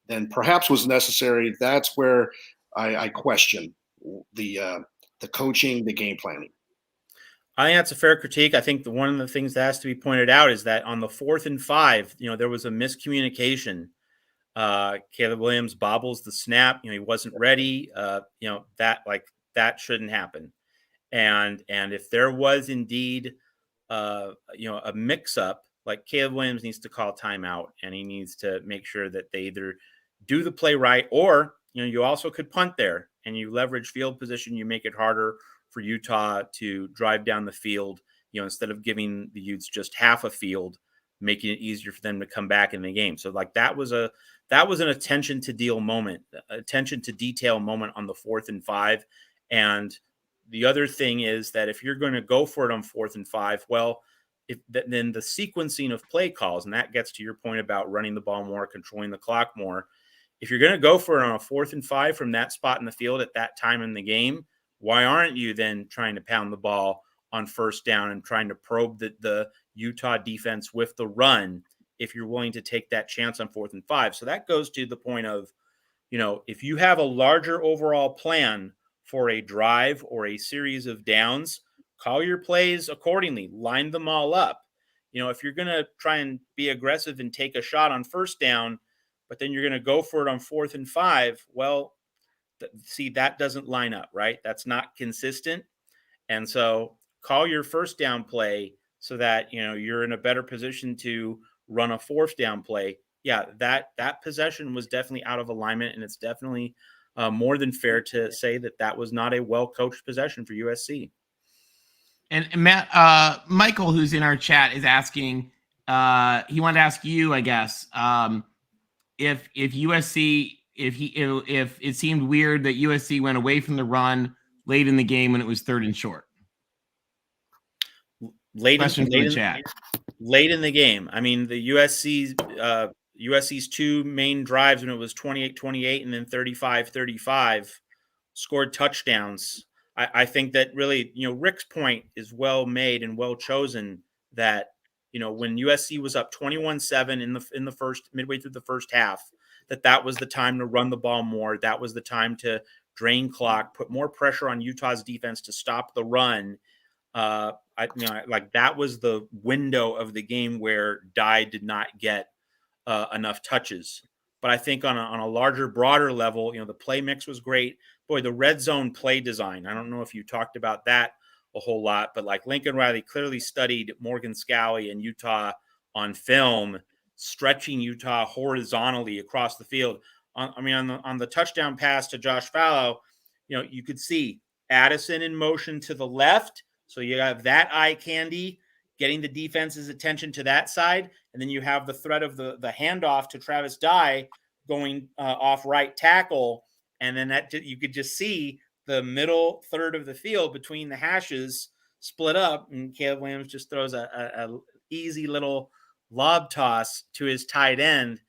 than perhaps was necessary, that's where I question the coaching, the game planning. I think that's a fair critique. I think one of the things that has to be pointed out is that on the 4th and 5, there was a miscommunication. Caleb Williams bobbles the snap. He wasn't ready. That shouldn't happen. And if there was indeed a mix-up, like Caleb Williams needs to call timeout, and he needs to make sure that they either do the play right, or you also could punt there and you leverage field position. You make it harder for Utah to drive down the field. Instead of giving the Utes just half a field, making it easier for them to come back in the game. So that was an attention to detail moment on the 4th and 5. And the other thing is that if you're going to go for it on 4th and 5, well, then the sequencing of play calls, and that gets to your point about running the ball more, controlling the clock more. If you're going to go for it on a 4th and 5 from that spot in the field at that time in the game, why aren't you then trying to pound the ball on 1st down and trying to probe the Utah defense with the run if you're willing to take that chance on 4th and 5? So that goes to the point of, if you have a larger overall plan for a drive or a series of downs, call your plays accordingly, line them all up. If you're going to try and be aggressive and take a shot on 1st down, but then you're going to go for it on 4th and 5, well, see, that doesn't line up, right? That's not consistent. And so call your 1st down play so that, you're in a better position to run a 4th down play. Yeah, that possession was definitely out of alignment, and it's definitely more than fair to say that was not a well-coached possession for USC. And Matt, Michael, who's in our chat, is asking, he wanted to ask you, I guess, if USC, if it seemed weird that USC went away from the run late in the game when it was 3rd and short. Late in the game. I mean, the USC's 2 main drives when it was 28-28 and then 35-35 scored touchdowns. I think that really, Rick's point is well made and well chosen, that, when USC was up 21-7 in the first, midway through the first half, that was the time to run the ball more. That was the time to drain clock, put more pressure on Utah's defense to stop the run. That was the window of the game where Dye did not get enough touches. But I think on a larger, broader level, the play mix was great. Boy, the red zone play design, I don't know if you talked about that a whole lot, but Lincoln Riley clearly studied Morgan Scalley and Utah on film, stretching Utah horizontally across the field. On the touchdown pass to Josh Fallow, you could see Addison in motion to the left. So you have that eye candy getting the defense's attention to that side. And then you have the threat of the handoff to Travis Dye going off right tackle. And then you could just see the middle third of the field between the hashes split up, and Caleb Williams just throws a easy little lob toss to his tight end.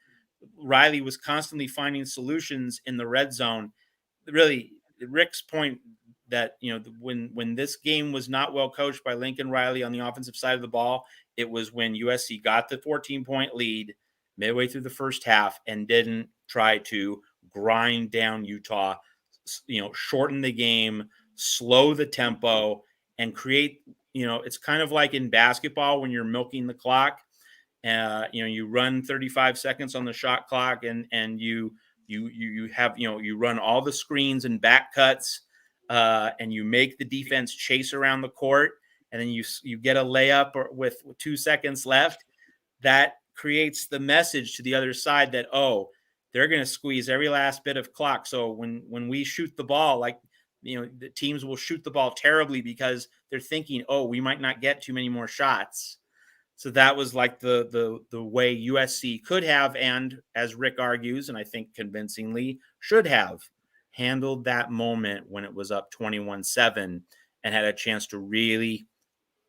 Riley was constantly finding solutions in the red zone. Really, Rick's point that, when this game was not well coached by Lincoln Riley on the offensive side of the ball, it was when USC got the 14-point lead midway through the first half and didn't try to grind down Utah, shorten the game, slow the tempo, and create, it's kind of like in basketball when you're milking the clock. You run 35 seconds on the shot clock, and you have, you run all the screens and back cuts, and you make the defense chase around the court, and then you get a layup with 2 seconds left. That creates the message to the other side that, oh, they're going to squeeze every last bit of clock. So when we shoot the ball, the teams will shoot the ball terribly because they're thinking, oh, we might not get too many more shots. So that was like the way USC could have, and as Rick argues, and I think convincingly, should have handled that moment when it was up 21-7 and had a chance to really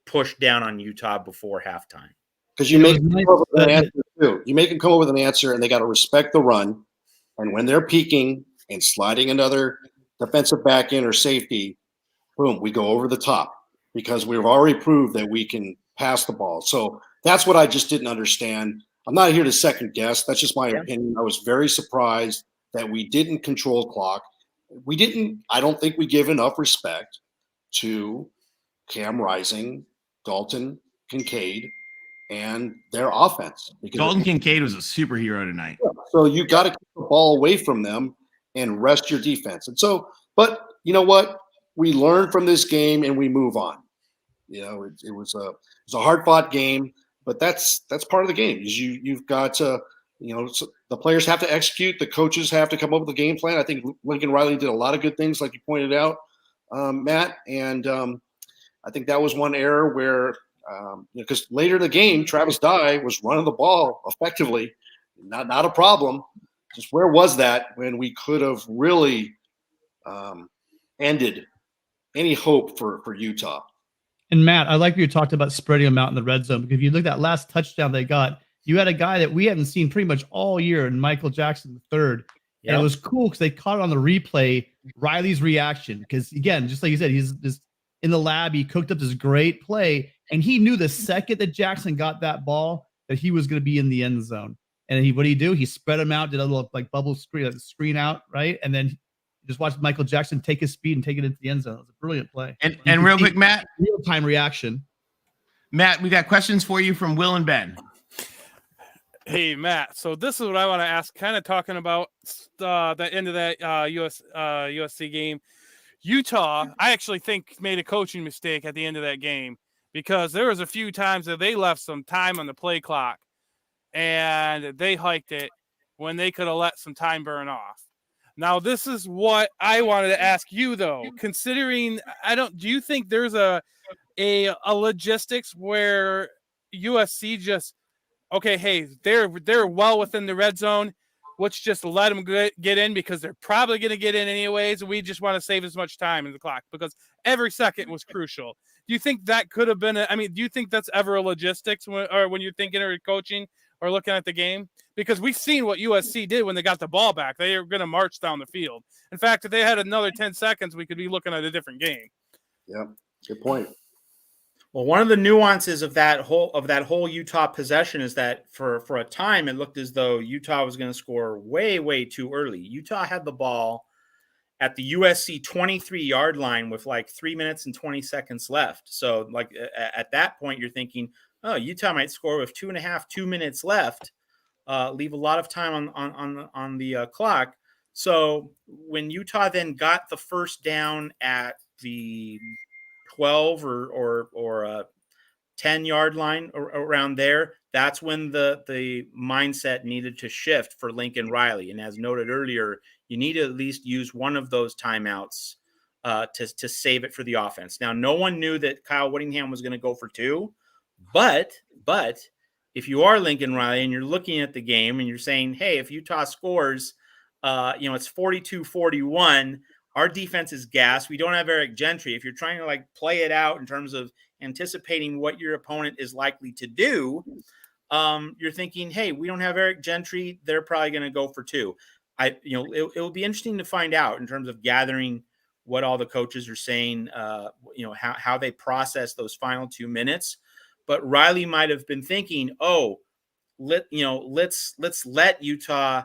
push down on Utah before halftime. Because you make them come up with an answer too. You make them come up with an answer, and they got to respect the run. And when they're peeking and sliding another defensive back in or safety, boom, we go over the top because we've already proved that we can pass the ball. So that's what I just didn't understand. I'm not here to second guess. That's just my opinion. I was very surprised that we didn't control clock. I don't think we give enough respect to Cam Rising, Dalton Kincaid, and their offense. Dalton Kincaid was a superhero tonight. So you got to keep the ball away from them and rest your defense. And so, but you know what? We learn from this game and we move on. It was a hard-fought game, but that's part of the game. You've got to, the players have to execute. The coaches have to come up with a game plan. I think Lincoln Riley did a lot of good things, like you pointed out, Matt. And I think that was one error where, because later in the game, Travis Dye was running the ball effectively, not a problem. Just where was that when we could have really ended any hope for Utah? And Matt, I like you talked about spreading them out in the red zone, because if you look at that last touchdown they got, you had a guy that we hadn't seen pretty much all year in Michael Jackson III. And it was cool because they caught on the replay Riley's reaction. Because again, just like you said, he's just in the lab. He cooked up this great play, and he knew the second that Jackson got that ball that he was going to be in the end zone. And what did he do? He spread him out, did a little bubble screen out, right? And then just watched Michael Jackson take his speed and take it into the end zone. It was a brilliant play. And real quick, Matt, real-time reaction. Matt, we got questions for you from Will and Ben. Hey, Matt. So this is what I want to ask, kind of talking about the end of that USC game. Utah, I actually think, made a coaching mistake at the end of that game, because there was a few times that they left some time on the play clock and they hiked it when they could have let some time burn off. Now, this is what I wanted to ask you, though. Considering, do you think there's a logistics where USC just, okay, hey, they're well within the red zone, let's just let them get in because they're probably going to get in anyways, and we just want to save as much time in the clock because every second was crucial. Do you think that could have been do you think that's ever a logistics when you're thinking or coaching or looking at the game? Because we've seen what USC did when they got the ball back. They were going to march down the field. In fact, if they had another 10 seconds, we could be looking at a different game. Yeah, good point. Well, one of the nuances of that whole Utah possession is that for a time it looked as though Utah was going to score way, way too early. Utah had the ball at the USC 23-yard line with like 3 minutes and 20 seconds left. So like at that point, you're thinking, oh, Utah might score with 2 minutes left, leave a lot of time on the clock. So when Utah then got the first down at the 12 or 10-yard line around there, that's when the mindset needed to shift for Lincoln Riley. And as noted earlier, you need to at least use one of those timeouts to save it for the offense. Now, no one knew that Kyle Whittingham was going to go for two, but if you are Lincoln Riley and you're looking at the game and you're saying, hey, if Utah scores, it's 42-41, our defense is gas. We don't have Eric Gentry. If you're trying to like play it out in terms of anticipating what your opponent is likely to do, you're thinking, hey, we don't have Eric Gentry. They're probably going to go for 2. It will be interesting to find out in terms of gathering what all the coaches are saying, how they process those final 2 minutes. But Riley might have been thinking, let's let Utah,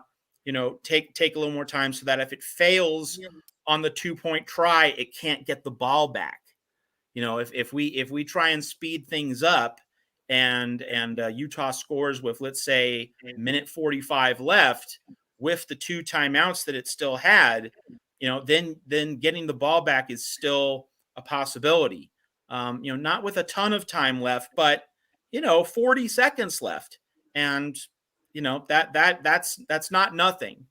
take a little more time so that if it fails on the 2-point try, it can't get the ball back. If we try and speed things up and Utah scores with, let's say, minute 45 left with the 2 timeouts that it still had, then getting the ball back is still a possibility. Not with a ton of time left, but 40 seconds left. And that's not nothing.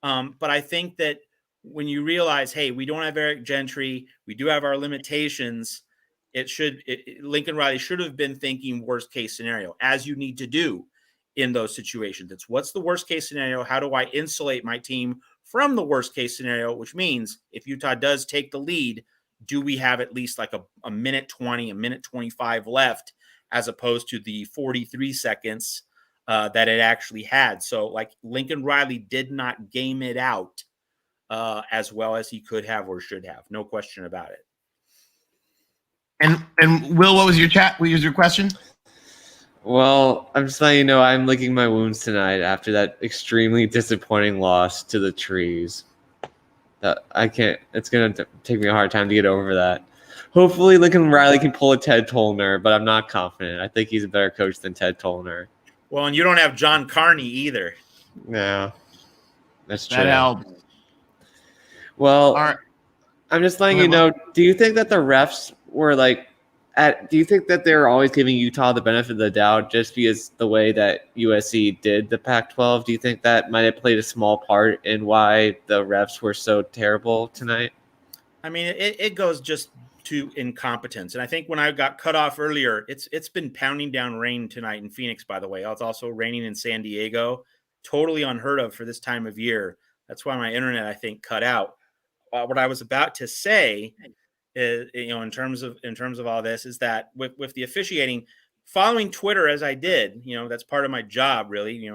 But I think that when you realize, hey, we don't have Eric Gentry, we do have our limitations, Lincoln Riley should have been thinking worst case scenario, as you need to do in those situations. It's what's the worst case scenario? How do I insulate my team from the worst case scenario? Which means if Utah does take the lead, do we have at least like a minute 20, a minute 25 left, as opposed to the 43 seconds that it actually had? So like Lincoln Riley did not game it out as well as he could have or should have. No question about it. And Will, what was your question? Well, I'm just letting you know I'm licking my wounds tonight after that extremely disappointing loss to the Trees. I can't. It's gonna take me a hard time to get over that. Hopefully, Lincoln Riley can pull a Ted Tollner, but I'm not confident. I think he's a better coach than Ted Tollner. Well, and you don't have John Carney either. No, that's true. That helps. Well, I'm just letting you know. Do you think that the refs were like, do you think that they're always giving Utah the benefit of the doubt just because the way that USC did the Pac-12? Do you think that might have played a small part in why the refs were so terrible tonight? I mean, it goes just to incompetence. And I think when I got cut off earlier, it's been pounding down rain tonight in Phoenix, by the way. It's also raining in San Diego. Totally unheard of for this time of year. That's why my internet, I think, cut out. What I was about to say is, in terms of all this, is that with the officiating, following Twitter as I did, that's part of my job, really.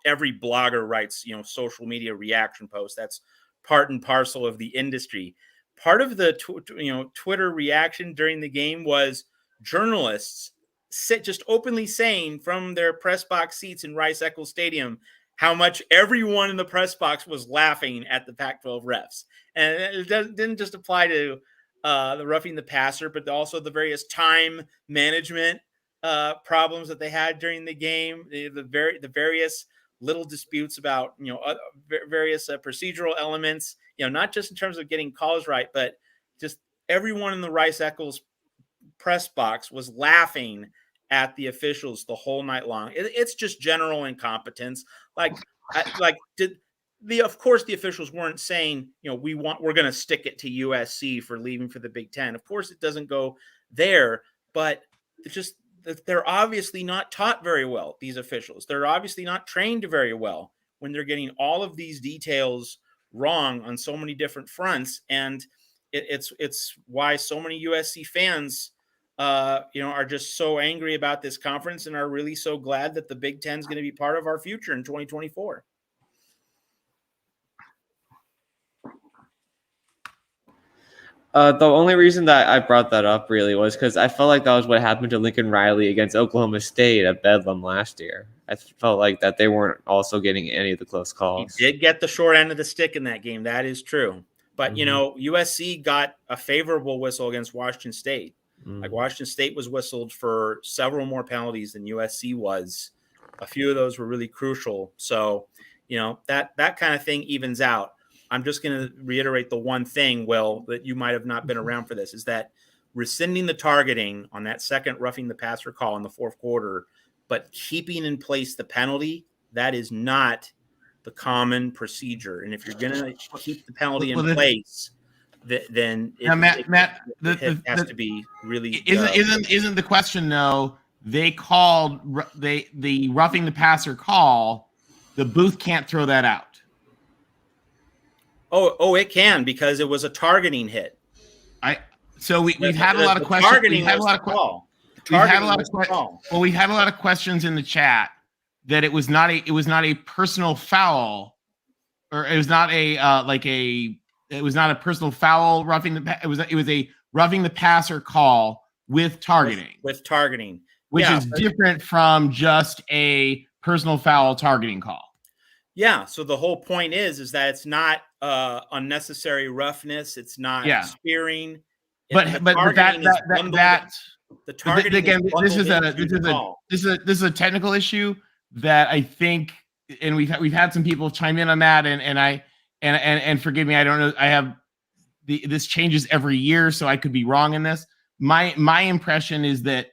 Every blogger writes, social media reaction posts. That's part and parcel of the industry. Part of the Twitter reaction during the game was journalists just openly saying from their press box seats in Rice-Eccles Stadium how much everyone in the press box was laughing at the Pac-12 refs. And it didn't just apply to the roughing the passer, but also the various time management problems that they had during the game, the various little disputes about various procedural elements, not just in terms of getting calls right, but just everyone in the Rice-Eccles press box was laughing at the officials the whole night long. It's just general incompetence. Of course the officials weren't saying, we're going to stick it to USC for leaving for the Big Ten. Of course it doesn't go there, but they're obviously not taught very well, these officials. They're obviously not trained very well when they're getting all of these details wrong on so many different fronts. And it's why so many USC fans, are just so angry about this conference and are really so glad that the Big Ten is going to be part of our future in 2024. The only reason that I brought that up really was because I felt like that was what happened to Lincoln Riley against Oklahoma State at Bedlam last year. I felt like that they weren't also getting any of the close calls. He did get the short end of the stick in that game. That is true. But, USC got a favorable whistle against Washington State. Like Washington State was whistled for several more penalties than USC was. A few of those were really crucial. So, that kind of thing evens out. I'm just going to reiterate the one thing, Will, that you might have not been around for this, is that rescinding the targeting on that second roughing the passer call in the fourth quarter, but keeping in place the penalty, that is not the common procedure. And if you're going to keep the penalty in place, then it has to be really. Isn't the question though? They called the roughing the passer call. The booth can't throw that out. Oh, it can, because it was a targeting hit. We've had a lot of questions. Targeting was the call. We've had a lot of questions. Well, we've had a lot of questions in the chat that it was not a personal foul, or it was not a personal foul roughing the. It was a roughing the passer call with targeting. With targeting, which is different from just a personal foul targeting call. Yeah. So the whole point is that it's not unnecessary roughness. It's not spearing. But that the targeting again. This is a technical issue that I think, and we've had some people chime in on that, and forgive me, I don't know. This changes every year, so I could be wrong in this. My impression is that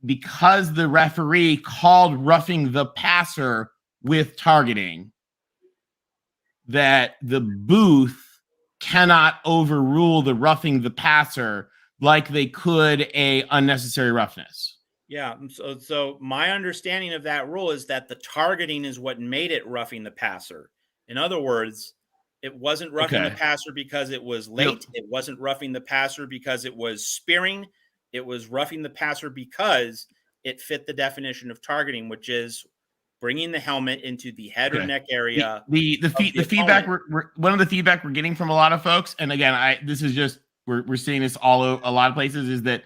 because the referee called roughing the passer with targeting, that the booth cannot overrule the roughing the passer like they could a unnecessary roughness. Yeah. So my understanding of that rule is that the targeting is what made it roughing the passer. In other words, it wasn't roughing the passer because it was late. It wasn't roughing the passer because it was spearing. It was roughing the passer because it fit the definition of targeting, which is bringing the helmet into the head or neck area. The feedback one of the feedback we're getting from a lot of folks, and again, this is just we're seeing this a lot of places, is that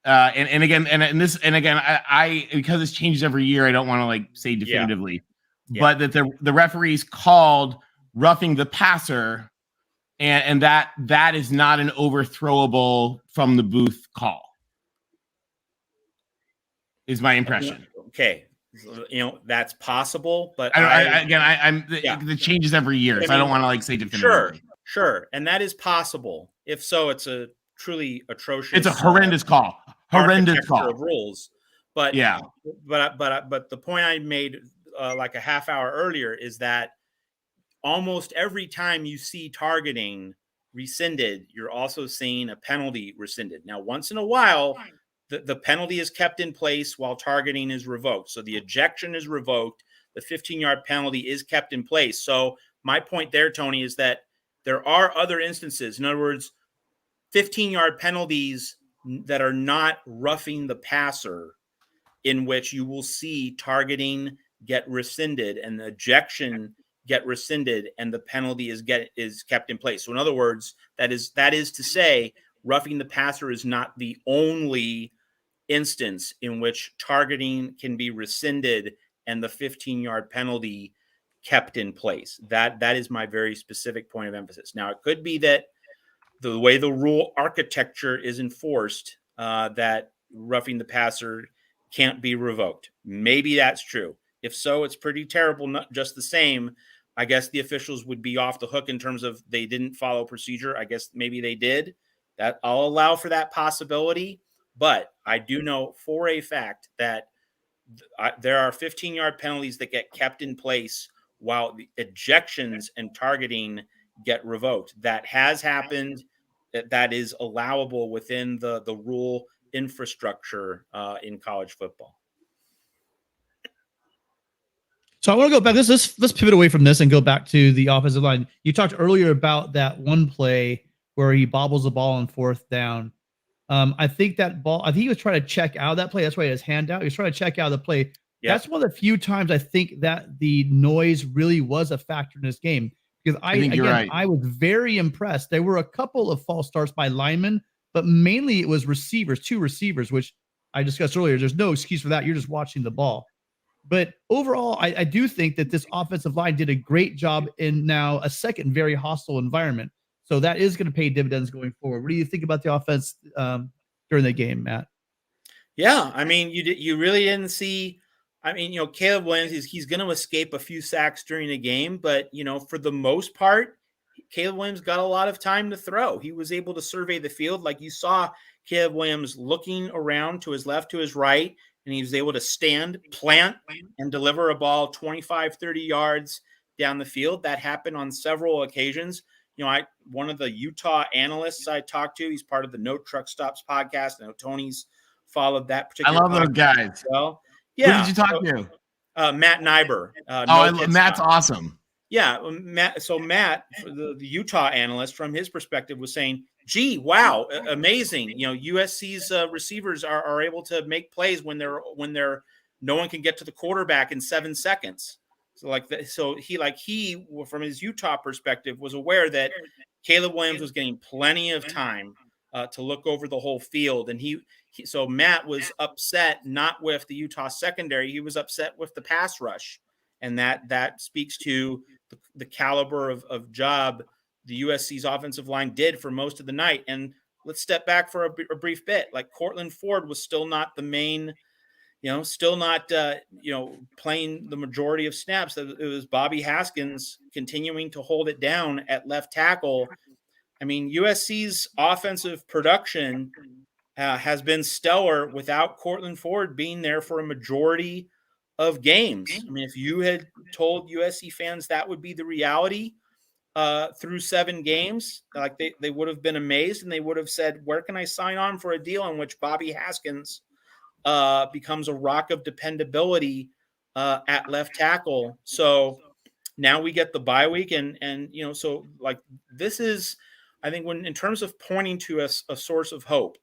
and again I because this changes every year, I don't want to say definitively, but that the referees called roughing the passer, and that is not an overthrowable from the booth call, is my impression. Okay. That's possible, but the changes every year, so I don't want to say definitively. Sure, and that is possible. If so, it's a truly atrocious. It's a horrendous call. Horrendous call of rules. But but the point I made like a half hour earlier is that almost every time you see targeting rescinded, you're also seeing a penalty rescinded. Now, once in a while, the penalty is kept in place while targeting is revoked. So the ejection is revoked. The 15-yard penalty is kept in place. So my point there, Tony, is that there are other instances. In other words, 15-yard penalties that are not roughing the passer, in which you will see targeting get rescinded and the ejection get rescinded and the penalty is kept in place. So in other words, that is to say, roughing the passer is not the only instance in which targeting can be rescinded and the 15-yard penalty kept in place. That is my very specific point of emphasis. Now, it could be that the way the rule architecture is enforced, that roughing the passer can't be revoked. Maybe that's true. If so, it's pretty terrible. Not just the same. I guess the officials would be off the hook in terms of they didn't follow procedure. I guess maybe they did. That I'll allow for that possibility. But I do know for a fact that there are 15-yard penalties that get kept in place while the ejections and targeting get revoked. That has happened. That is allowable within the rule infrastructure in college football. So I want to go back. Let's pivot away from this and go back to the offensive line. You talked earlier about that one play where he bobbles the ball on fourth down. I think he was trying to check out of that play. That's why he had his hand out. He was trying to check out of the play. Yeah. That's one of the few times I think that the noise really was a factor in this game. Because I was very impressed. There were a couple of false starts by linemen, but mainly it was two receivers, which I discussed earlier. There's no excuse for that. You're just watching the ball. But overall, I do think that this offensive line did a great job in now a second very hostile environment. So that is going to pay dividends going forward. What do you think about the offense during the game, Matt? Yeah, I mean, you really didn't see. I mean, Caleb Williams, he's going to escape a few sacks during the game, but for the most part, Caleb Williams got a lot of time to throw. He was able to survey the field, like you saw Caleb Williams looking around to his left, to his right, and he was able to stand, plant, and deliver a ball 25, 30 yards down the field. That happened on several occasions. One of the Utah analysts I talked to, he's part of the No Truck Stops podcast. I know Tony's followed that particular. I love those guys. As well. Yeah. Who did you talk to? Matt Nyber. Matt's awesome. Yeah, Matt. So Matt, the Utah analyst, from his perspective, was saying, "Gee, wow, amazing! You know, USC's receivers are able to make plays when they're no one can get to the quarterback in 7 seconds." So he from his Utah perspective was aware that Caleb Williams was getting plenty of time to look over the whole field, and so Matt was upset not with the Utah secondary, he was upset with the pass rush, and that speaks to the caliber of job the USC's offensive line did for most of the night. And let's step back for a brief bit. Like, Cortland Ford was still not the main, still not, playing the majority of snaps. It was Bobby Haskins continuing to hold it down at left tackle. I mean, USC's offensive production has been stellar without Cortland Ford being there for a majority of games. I mean, if you had told USC fans that would be the reality through 7 games, like they would have been amazed, and they would have said, where can I sign on for a deal in which Bobby Haskins becomes a rock of dependability at left tackle? So now we get the bye week, and so like this is, I think, when in terms of pointing to a source of hope,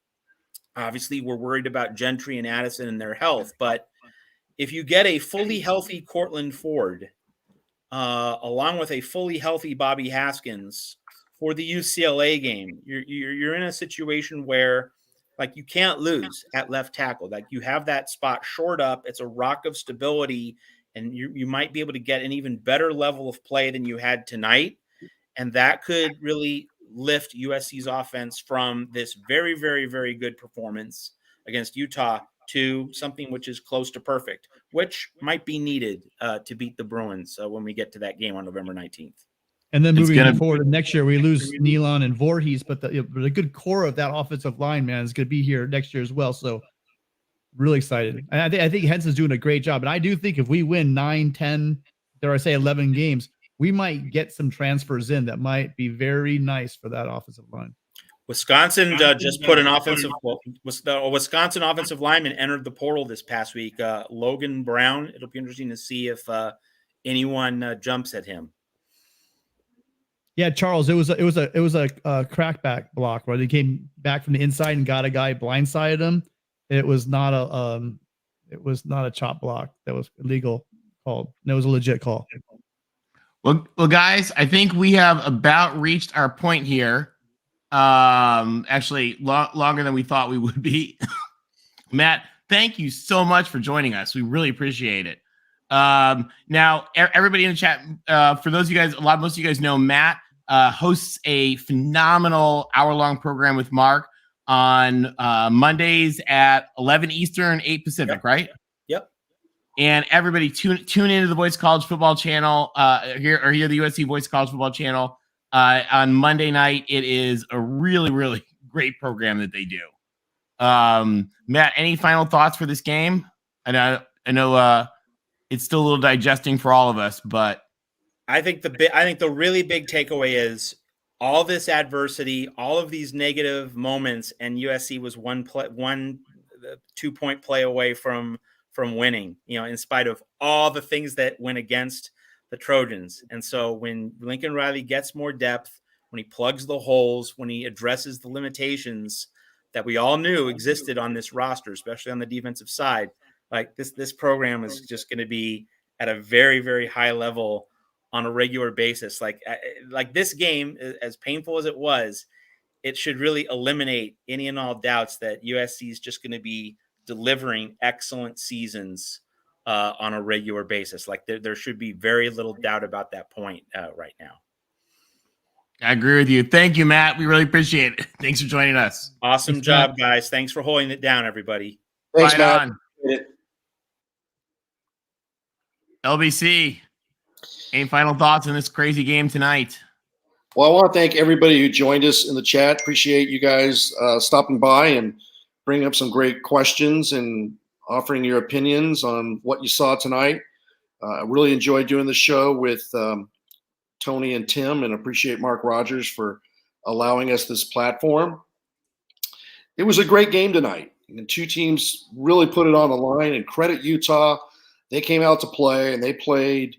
obviously we're worried about Gentry and Addison and their health, but if you get a fully healthy Cortland Ford, along with a fully healthy Bobby Haskins for the UCLA game, you're in a situation where, like, you can't lose at left tackle. Like, you have that spot shored up. It's a rock of stability, and you might be able to get an even better level of play than you had tonight. And that could really lift USC's offense from this very, very, very good performance against Utah to something which is close to perfect, which might be needed to beat the Bruins when we get to that game on November 19th. And then moving forward next year, we lose Nealon and Voorhees, but the good core of that offensive line, man, is going to be here next year as well. So really excited. And I think Henson's doing a great job. And I do think if we win 9, 10, dare I say 11 games, we might get some transfers in that might be very nice for that offensive line. Wisconsin just put Wisconsin offensive lineman entered the portal this past week. Logan Brown. It'll be interesting to see if anyone jumps at him. Yeah, Charles, it was a crackback block where they came back from the inside and got a guy, blindsided him. It was not a chop block. That was illegal called. It was a legit call. Well, guys, I think we have about reached our point here. Actually, longer than we thought we would be. Matt, thank you so much for joining us. We really appreciate it. Now, everybody in the chat, for those of you guys, most of you guys know Matt hosts a phenomenal hour-long program with Mark on Mondays at 11 Eastern, 8 Pacific, right? Yep. And everybody tune into the Voice College Football channel here the USC Voice College Football channel on Monday night. It is a really, really great program that they do. Matt, any final thoughts for this game? I know it's still a little digesting for all of us, but I think the really big takeaway is all this adversity, all of these negative moments, and USC was one 2-point play away from winning, in spite of all the things that went against the Trojans. And so when Lincoln Riley gets more depth, when he plugs the holes, when he addresses the limitations that we all knew existed on this roster, especially on the defensive side, like this program is just going to be at a very, very high level on a regular basis. Like this game, as painful as it was, it should really eliminate any and all doubts that USC is just going to be delivering excellent seasons on a regular basis. Like there should be very little doubt about that point right now. I agree with you. Thank you, Matt. We really appreciate it. Thanks for joining us. Awesome job, guys. Thanks for holding it down, everybody. Thanks, Matt. Matt. LBC, any final thoughts on this crazy game tonight? Well, I want to thank everybody who joined us in the chat. Appreciate you guys stopping by and bringing up some great questions and offering your opinions on what you saw tonight. I really enjoyed doing the show with Tony and Tim, and appreciate Mark Rogers for allowing us this platform. It was a great game tonight, and 2 teams really put it on the line, and credit Utah. They came out to play, and they played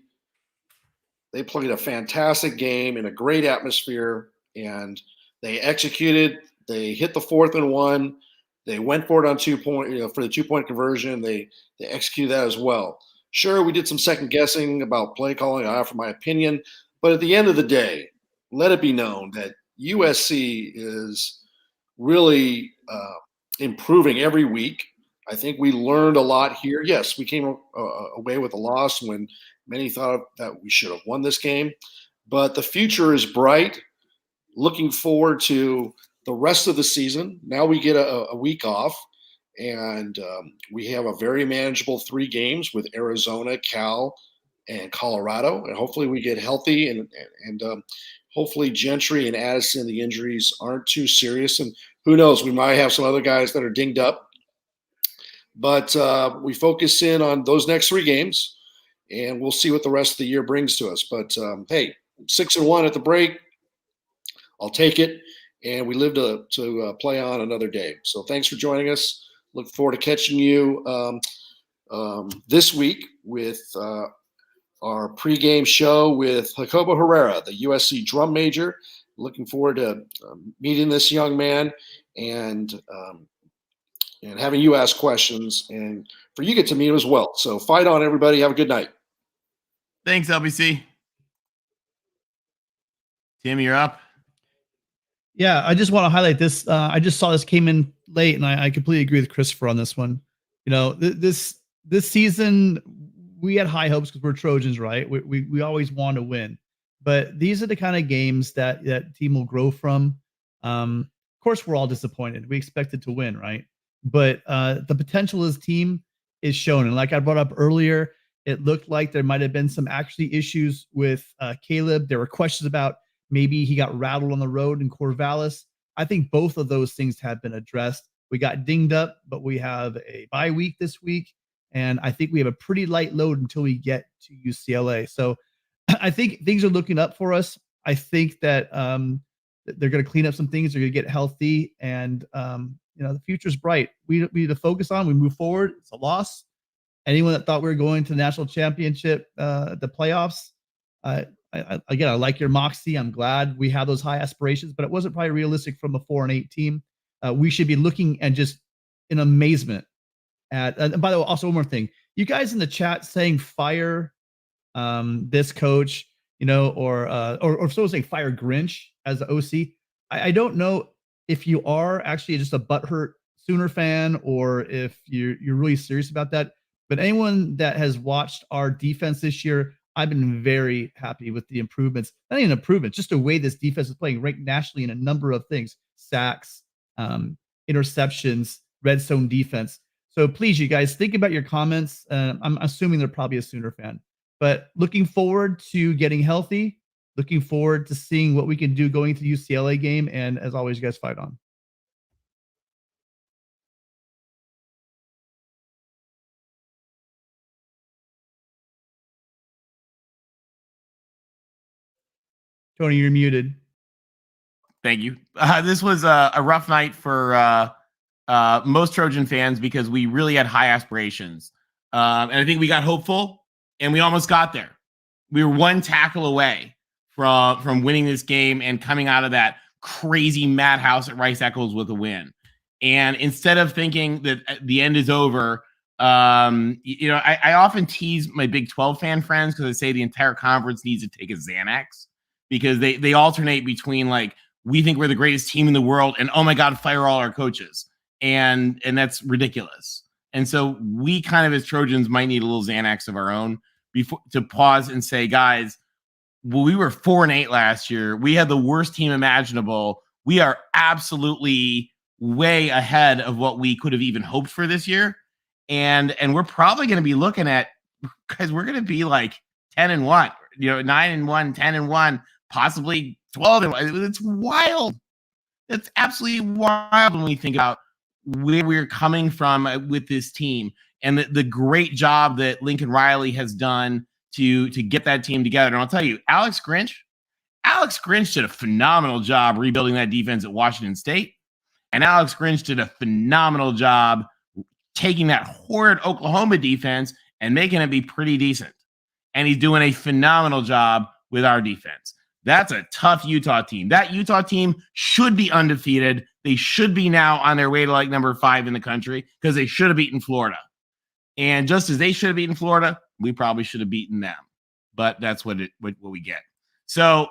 They played a fantastic game in a great atmosphere, and they executed. They hit the 4th and 1. They went for it on 2-point, for the 2-point conversion. They executed that as well. Sure, we did some second guessing about play calling. I offer my opinion, but at the end of the day, let it be known that USC is really improving every week. I think we learned a lot here. Yes, we came away with a loss when many thought that we should have won this game, but the future is bright. Looking forward to the rest of the season. Now we get a week off, and we have a very manageable 3 games with Arizona, Cal, and Colorado. And hopefully we get healthy, and hopefully Gentry and Addison, the injuries aren't too serious. And who knows, we might have some other guys that are dinged up. But we focus in on those next 3 games, and we'll see what the rest of the year brings to us. But hey, 6-1 at the break, I'll take it. And we live to play on another day. So thanks for joining us. Look forward to catching you this week with our pregame show with Jacobo Herrera, the USC drum major. Looking forward to meeting this young man and having you ask questions, and for you get to meet him as well. So fight on, everybody. Have a good night. Thanks, LBC. Tim, you're up. Yeah, I just want to highlight this. I just saw this came in late, and I completely agree with Christopher on this one. You know, this season we had high hopes because we're Trojans, right? We always want to win, but these are the kind of games that team will grow from. Of course, we're all disappointed. We expected to win, right? But the potential of this team is shown, and like I brought up earlier, it looked like there might have been some actually issues with Caleb. There were questions about maybe he got rattled on the road in Corvallis. I think both of those things have been addressed. We got dinged up, but we have a bye week this week, and I think we have a pretty light load until we get to UCLA. So I think things are looking up for us. I think that they're going to clean up some things. They're going to get healthy, and the future's bright. We need to focus on. We move forward. It's a loss. Anyone that thought we were going to the national championship, the playoffs, I like your moxie. I'm glad we have those high aspirations, but it wasn't probably realistic from a 4-8 team. We should be looking and just in amazement at. And by the way, also one more thing: you guys in the chat saying fire this coach, or someone saying fire Grinch as the OC. I don't know if you are actually just a butthurt Sooner fan or if you're really serious about that. But anyone that has watched our defense this year, I've been very happy with the improvements. Not even improvements, just the way this defense is playing, ranked nationally in a number of things: sacks, interceptions, red zone defense. So please, you guys, think about your comments. I'm assuming they're probably a Sooner fan, but looking forward to getting healthy. Looking forward to seeing what we can do going to the UCLA game. And as always, you guys fight on. Tony, you're muted. Thank you. This was a rough night for most Trojan fans because we really had high aspirations. And I think we got hopeful, and we almost got there. We were one tackle away from winning this game and coming out of that crazy madhouse at Rice Eccles with a win. And instead of thinking that the end is over, I often tease my Big 12 fan friends because I say the entire conference needs to take a Xanax, because they alternate between like, we think we're the greatest team in the world and, oh my God, fire all our coaches. And that's ridiculous. And so we kind of, as Trojans, might need a little Xanax of our own before to pause and say, guys, well, we were 4-8 last year. We had the worst team imaginable. We are absolutely way ahead of what we could have even hoped for this year. And we're probably going to be looking at, because we're going to be like 10-1, 9-1, 10-1, possibly 12-1. It's wild. It's absolutely wild when we think about where we're coming from with this team and the great job that Lincoln Riley has done to get that team together. And I'll tell you, Alex Grinch did a phenomenal job rebuilding that defense at Washington State. And Alex Grinch did a phenomenal job taking that horrid Oklahoma defense and making it be pretty decent. And he's doing a phenomenal job with our defense. That's a tough Utah team. That Utah team should be undefeated. They should be now on their way to like number 5 in the country because they should have beaten Florida. And just as they should have beaten Florida, we probably should have beaten them. But that's what we get. So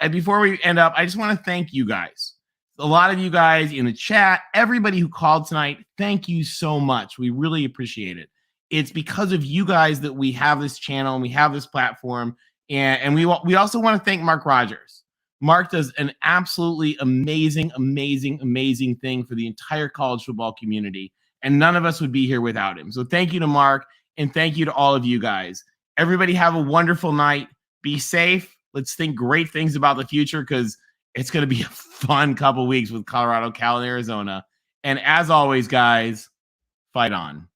before we end up, I just want to thank you guys. A lot of you guys in the chat, everybody who called tonight, thank you so much. We really appreciate it. It's because of you guys that we have this channel and we have this platform. And we also want to thank Mark Rogers. Mark does an absolutely amazing thing for the entire college football community. And none of us would be here without him. So thank you to Mark, and thank you to all of you guys. Everybody have a wonderful night. Be safe. Let's think great things about the future because it's going to be a fun couple weeks with Colorado, Cal, and Arizona. And as always, guys, fight on.